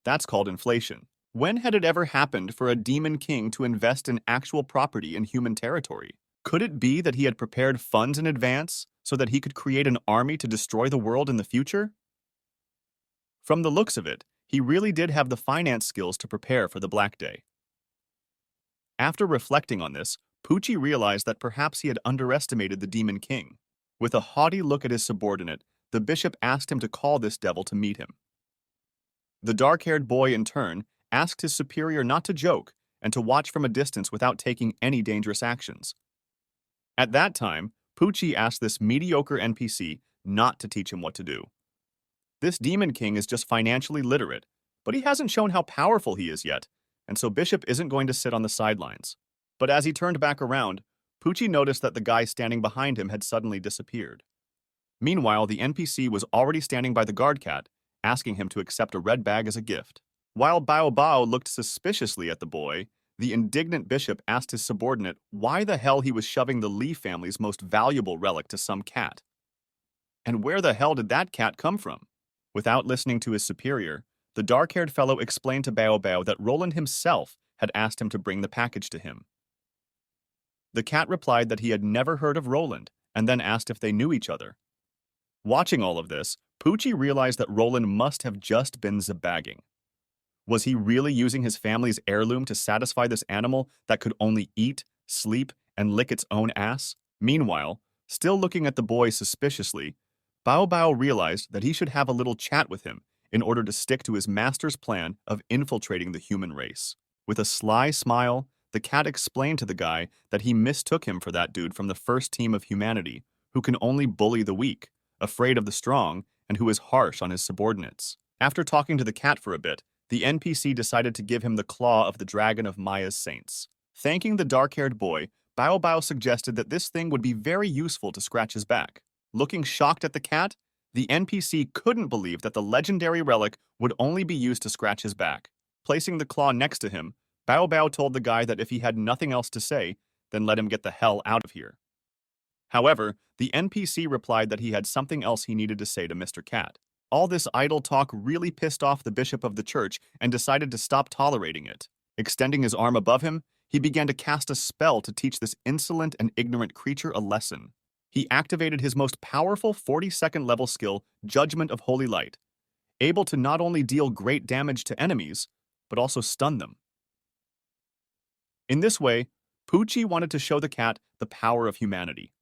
That's called inflation. When had it ever happened for a Demon King to invest in actual property in human territory? Could it be that he had prepared funds in advance so that he could create an army to destroy the world in the future? From the looks of it, he really did have the finance skills to prepare for the Black Day. After reflecting on this, Poochie realized that perhaps he had underestimated the Demon King. With a haughty look at his subordinate, the bishop asked him to call this devil to meet him. The dark-haired boy, in turn, asked his superior not to joke and to watch from a distance without taking any dangerous actions. At that time, Poochie asked this mediocre NPC not to teach him what to do. This Demon King is just financially literate, but he hasn't shown how powerful he is yet, and so Bishop isn't going to sit on the sidelines. But as he turned back around, Poochie noticed that the guy standing behind him had suddenly disappeared. Meanwhile, the NPC was already standing by the guard cat, asking him to accept a red bag as a gift. While Bao Bao looked suspiciously at the boy, the indignant bishop asked his subordinate why the hell he was shoving the Li family's most valuable relic to some cat. And where the hell did that cat come from? Without listening to his superior, the dark-haired fellow explained to Bao Bao that Roland himself had asked him to bring the package to him. The cat replied that he had never heard of Roland, and then asked if they knew each other. Watching all of this, Poochie realized that Roland must have just been zabagging. Was he really using his family's heirloom to satisfy this animal that could only eat, sleep, and lick its own ass? Meanwhile, still looking at the boy suspiciously, Bao Bao realized that he should have a little chat with him in order to stick to his master's plan of infiltrating the human race. With a sly smile, the cat explained to the guy that he mistook him for that dude from the first team of humanity, who can only bully the weak, afraid of the strong, and who is harsh on his subordinates. After talking to the cat for a bit, the NPC decided to give him the claw of the dragon of Maya's saints. Thanking the dark-haired boy, Bao Bao suggested that this thing would be very useful to scratch his back. Looking shocked at the cat, the NPC couldn't believe that the legendary relic would only be used to scratch his back. Placing the claw next to him, Bao Bao told the guy that if he had nothing else to say, then let him get the hell out of here. However, the NPC replied that he had something else he needed to say to Mr. Cat. All this idle talk really pissed off the bishop of the church and decided to stop tolerating it. Extending his arm above him, he began to cast a spell to teach this insolent and ignorant creature a lesson. He activated his most powerful 42nd level skill, Judgment of Holy Light, able to not only deal great damage to enemies, but also stun them. In this way, Poochie wanted to show the cat the power of humanity.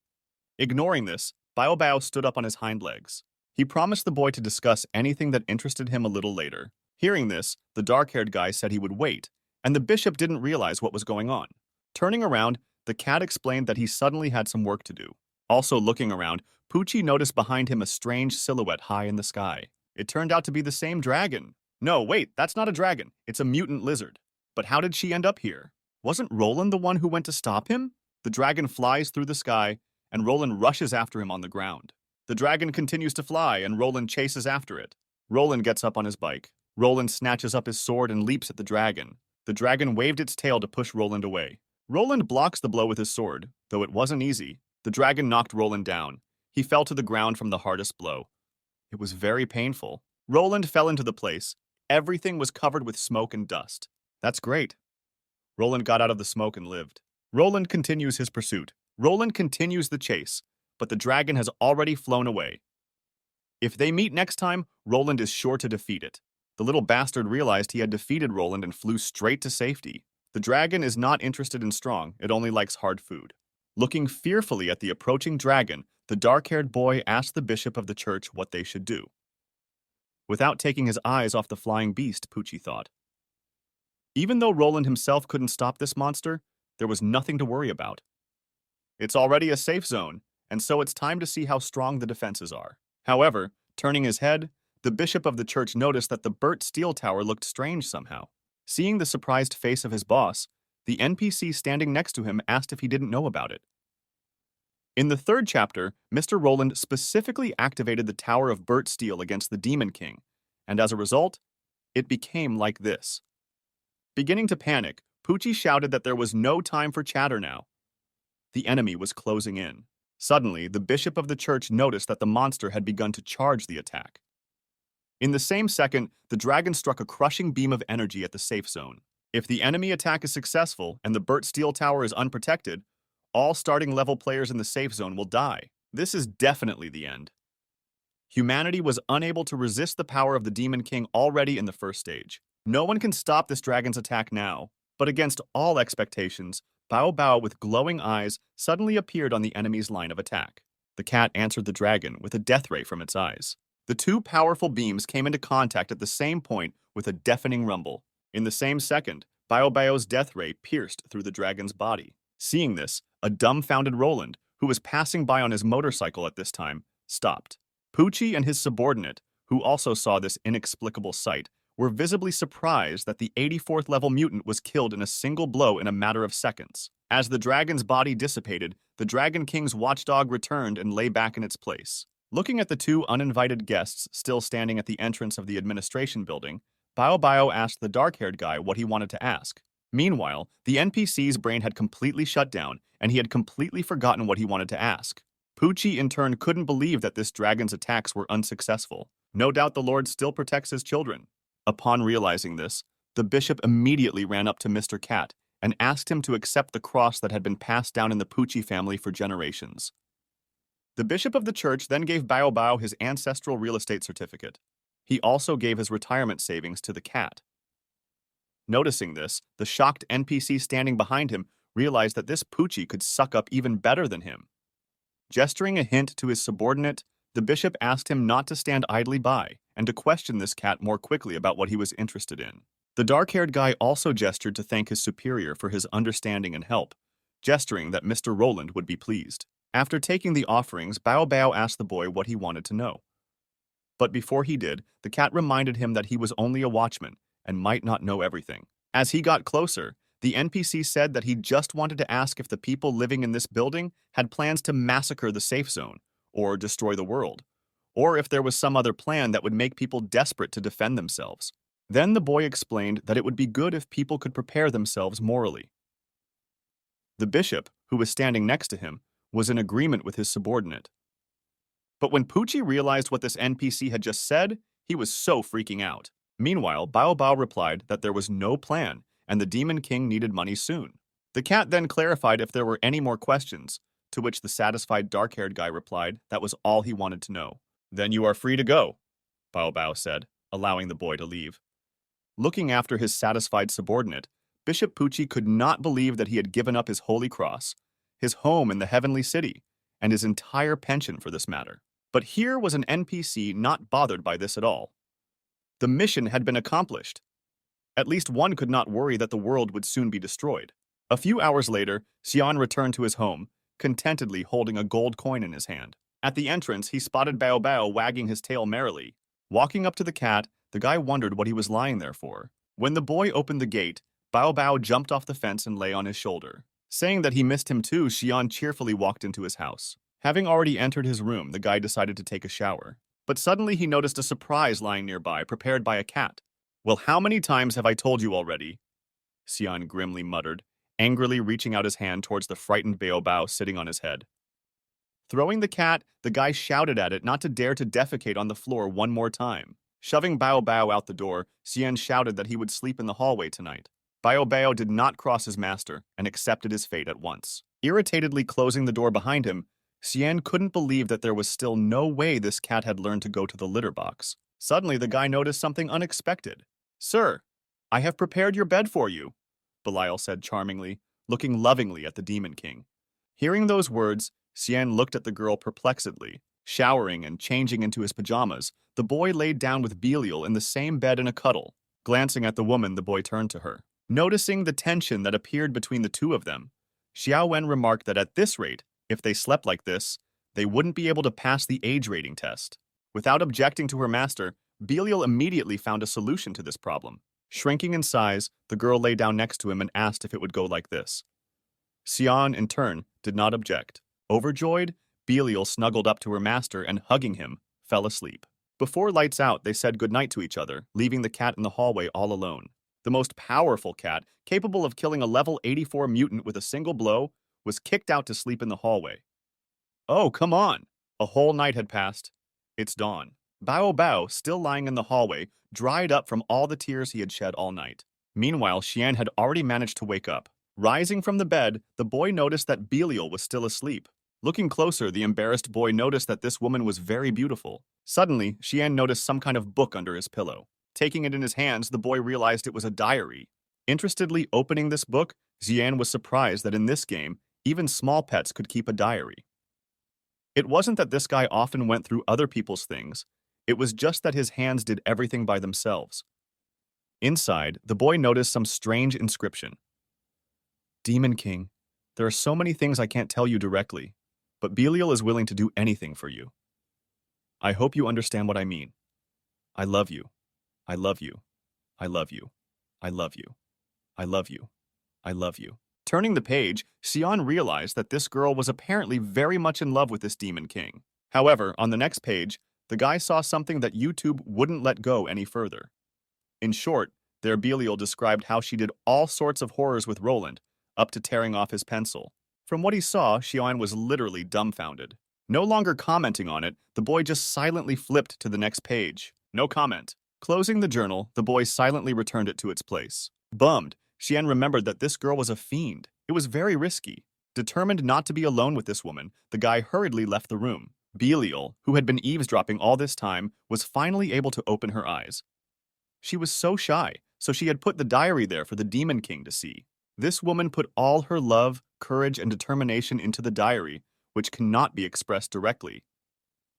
Ignoring this, Bao Bao stood up on his hind legs. He promised the boy to discuss anything that interested him a little later. Hearing this, the dark-haired guy said he would wait, and the bishop didn't realize what was going on. Turning around, The cat explained that he suddenly had some work to do. Also looking around, Poochie noticed behind him a strange silhouette high in the sky. It turned out to be the same dragon. No, wait, that's not a dragon. It's a mutant lizard. But how did she end up here? Wasn't Roland the one who went to stop him? The dragon flies through the sky, and Roland rushes after him on the ground. The dragon continues to fly, and Roland chases after it. Roland gets up on his bike. Roland snatches up his sword and leaps at the dragon. The dragon waved its tail to push Roland away. Roland blocks the blow with his sword, though it wasn't easy. The dragon knocked Roland down. He fell to the ground from the hardest blow. It was very painful. Roland fell into the place. Everything was covered with smoke and dust. That's great. Roland got out of the smoke and lived. Roland continues his pursuit. Roland continues the chase, but the dragon has already flown away. If they meet next time, Roland is sure to defeat it. The little bastard realized he had defeated Roland and flew straight to safety. The dragon is not interested in strong, it only likes hard food. Looking fearfully at the approaching dragon, the dark-haired boy asked the bishop of the church what they should do. Without taking his eyes off the flying beast, Poochie thought. Even though Roland himself couldn't stop this monster, there was nothing to worry about. It's already a safe zone, and so it's time to see how strong the defenses are. However, turning his head, the bishop of the church noticed that the Burt steel tower looked strange somehow. Seeing the surprised face of his boss, the NPC standing next to him asked if he didn't know about it. In the third chapter, Mr. Roland specifically activated the Tower of Burt Steel against the Demon King, and as a result, it became like this. Beginning to panic, Poochie shouted that there was no time for chatter now. The enemy was closing in. Suddenly, the bishop of the church noticed that the monster had begun to charge the attack. In the same second, the dragon struck a crushing beam of energy at the safe zone. If the enemy attack is successful and the Burt Steel Tower is unprotected, all starting level players in the safe zone will die. This is definitely the end. Humanity was unable to resist the power of the Demon King already in the first stage. No one can stop this dragon's attack now, but against all expectations, Bao Bao with glowing eyes suddenly appeared on the enemy's line of attack. The cat answered the dragon with a death ray from its eyes. The two powerful beams came into contact at the same point with a deafening rumble. In the same second, Bao Bao's death ray pierced through the dragon's body. Seeing this, a dumbfounded Roland, who was passing by on his motorcycle at this time, stopped. Poochie and his subordinate, who also saw this inexplicable sight, were visibly surprised that the 84th level mutant was killed in a single blow in a matter of seconds. As the dragon's body dissipated, the Dragon King's watchdog returned and lay back in its place. Looking at the two uninvited guests still standing at the entrance of the administration building, Bao Bao asked the dark-haired guy what he wanted to ask. Meanwhile, the NPC's brain had completely shut down, and he had completely forgotten what he wanted to ask. Poochie, in turn, couldn't believe that this dragon's attacks were unsuccessful. No doubt the Lord still protects his children. Upon realizing this, the bishop immediately ran up to Mr. Cat and asked him to accept the cross that had been passed down in the Poochie family for generations. The bishop of the church then gave Bao Bao his ancestral real estate certificate. He also gave his retirement savings to the cat. Noticing this, the shocked NPC standing behind him realized that this Poochie could suck up even better than him. Gesturing a hint to his subordinate, the bishop asked him not to stand idly by and to question this cat more quickly about what he was interested in. The dark-haired guy also gestured to thank his superior for his understanding and help, gesturing that Mr. Roland would be pleased. After taking the offerings, Bao Bao asked the boy what he wanted to know. But before he did, the cat reminded him that he was only a watchman and might not know everything. As he got closer, the NPC said that he just wanted to ask if the people living in this building had plans to massacre the safe zone, or destroy the world, or if there was some other plan that would make people desperate to defend themselves. Then the boy explained that it would be good if people could prepare themselves morally. The bishop, who was standing next to him, was in agreement with his subordinate. But when Poochie realized what this NPC had just said, he was so freaking out. Meanwhile, Bao Bao replied that there was no plan and the Demon King needed money soon. The cat then clarified if there were any more questions, to which the satisfied dark-haired guy replied that was all he wanted to know. "Then you are free to go," Bao Bao said, allowing the boy to leave. Looking after his satisfied subordinate, Bishop Poochie could not believe that he had given up his holy cross, his home in the heavenly city, and his entire pension for this matter. But here was an NPC not bothered by this at all. The mission had been accomplished. At least one could not worry that the world would soon be destroyed. A few hours later, Xian returned to his home, contentedly holding a gold coin in his hand. At the entrance, he spotted Bao Bao wagging his tail merrily. Walking up to the cat, the guy wondered what he was lying there for. When the boy opened the gate, Bao Bao jumped off the fence and lay on his shoulder. Saying that he missed him too, Xian cheerfully walked into his house. Having already entered his room, the guy decided to take a shower. But suddenly he noticed a surprise lying nearby, prepared by a cat. "Well, how many times have I told you already?" Xian grimly muttered, angrily reaching out his hand towards the frightened Bao Bao sitting on his head. Throwing the cat, the guy shouted at it not to dare to defecate on the floor one more time. Shoving Bao Bao out the door, Xian shouted that he would sleep in the hallway tonight. Bao Bao did not cross his master and accepted his fate at once. Irritatedly closing the door behind him, Xian couldn't believe that there was still no way this cat had learned to go to the litter box. Suddenly, the guy noticed something unexpected. "Sir, I have prepared your bed for you," Belial said charmingly, looking lovingly at the Demon King. Hearing those words, Xian looked at the girl perplexedly. Showering and changing into his pajamas, the boy laid down with Belial in the same bed in a cuddle. Glancing at the woman, the boy turned to her. Noticing the tension that appeared between the two of them, Xiao Wen remarked that at this rate, if they slept like this, they wouldn't be able to pass the age rating test. Without objecting to her master, Belial immediately found a solution to this problem. Shrinking in size, the girl lay down next to him and asked if it would go like this. Xian, in turn, did not object. Overjoyed, Belial snuggled up to her master and, hugging him, fell asleep. Before lights out, they said goodnight to each other, leaving the cat in the hallway all alone. The most powerful cat, capable of killing a level 84 mutant with a single blow, was kicked out to sleep in the hallway. "Oh, come on!" A whole night had passed. It's dawn. Bao Bao, still lying in the hallway, dried up from all the tears he had shed all night. Meanwhile, Xian had already managed to wake up. Rising from the bed, the boy noticed that Belial was still asleep. Looking closer, the embarrassed boy noticed that this woman was very beautiful. Suddenly, Xian noticed some kind of book under his pillow. Taking it in his hands, the boy realized it was a diary. Interestedly opening this book, Xian was surprised that in this game, even small pets could keep a diary. It wasn't that this guy often went through other people's things, it was just that his hands did everything by themselves. Inside, the boy noticed some strange inscription. "Demon King, there are so many things I can't tell you directly, but Belial is willing to do anything for you. I hope you understand what I mean. I love you. I love you. I love you. I love you. I love you. I love you." Turning the page, Xian realized that this girl was apparently very much in love with this Demon King. However, on the next page, the guy saw something that YouTube wouldn't let go any further. In short, there Belial described how she did all sorts of horrors with Roland, up to tearing off his pencil. From what he saw, Xian was literally dumbfounded. No longer commenting on it, the boy just silently flipped to the next page. No comment. Closing the journal, the boy silently returned it to its place. Bummed, Xian remembered that this girl was a fiend. It was very risky. Determined not to be alone with this woman, the guy hurriedly left the room. Belial, who had been eavesdropping all this time, was finally able to open her eyes. She was so shy, so she had put the diary there for the Demon King to see. This woman put all her love, courage, and determination into the diary, which cannot be expressed directly.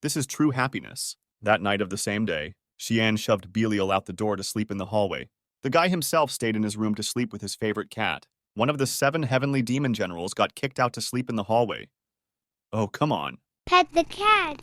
This is true happiness. That night of the same day, Xian shoved Belial out the door to sleep in the hallway. The guy himself stayed in his room to sleep with his favorite cat. One of the 7 heavenly demon generals got kicked out to sleep in the hallway. Oh, come on. Pet the cat.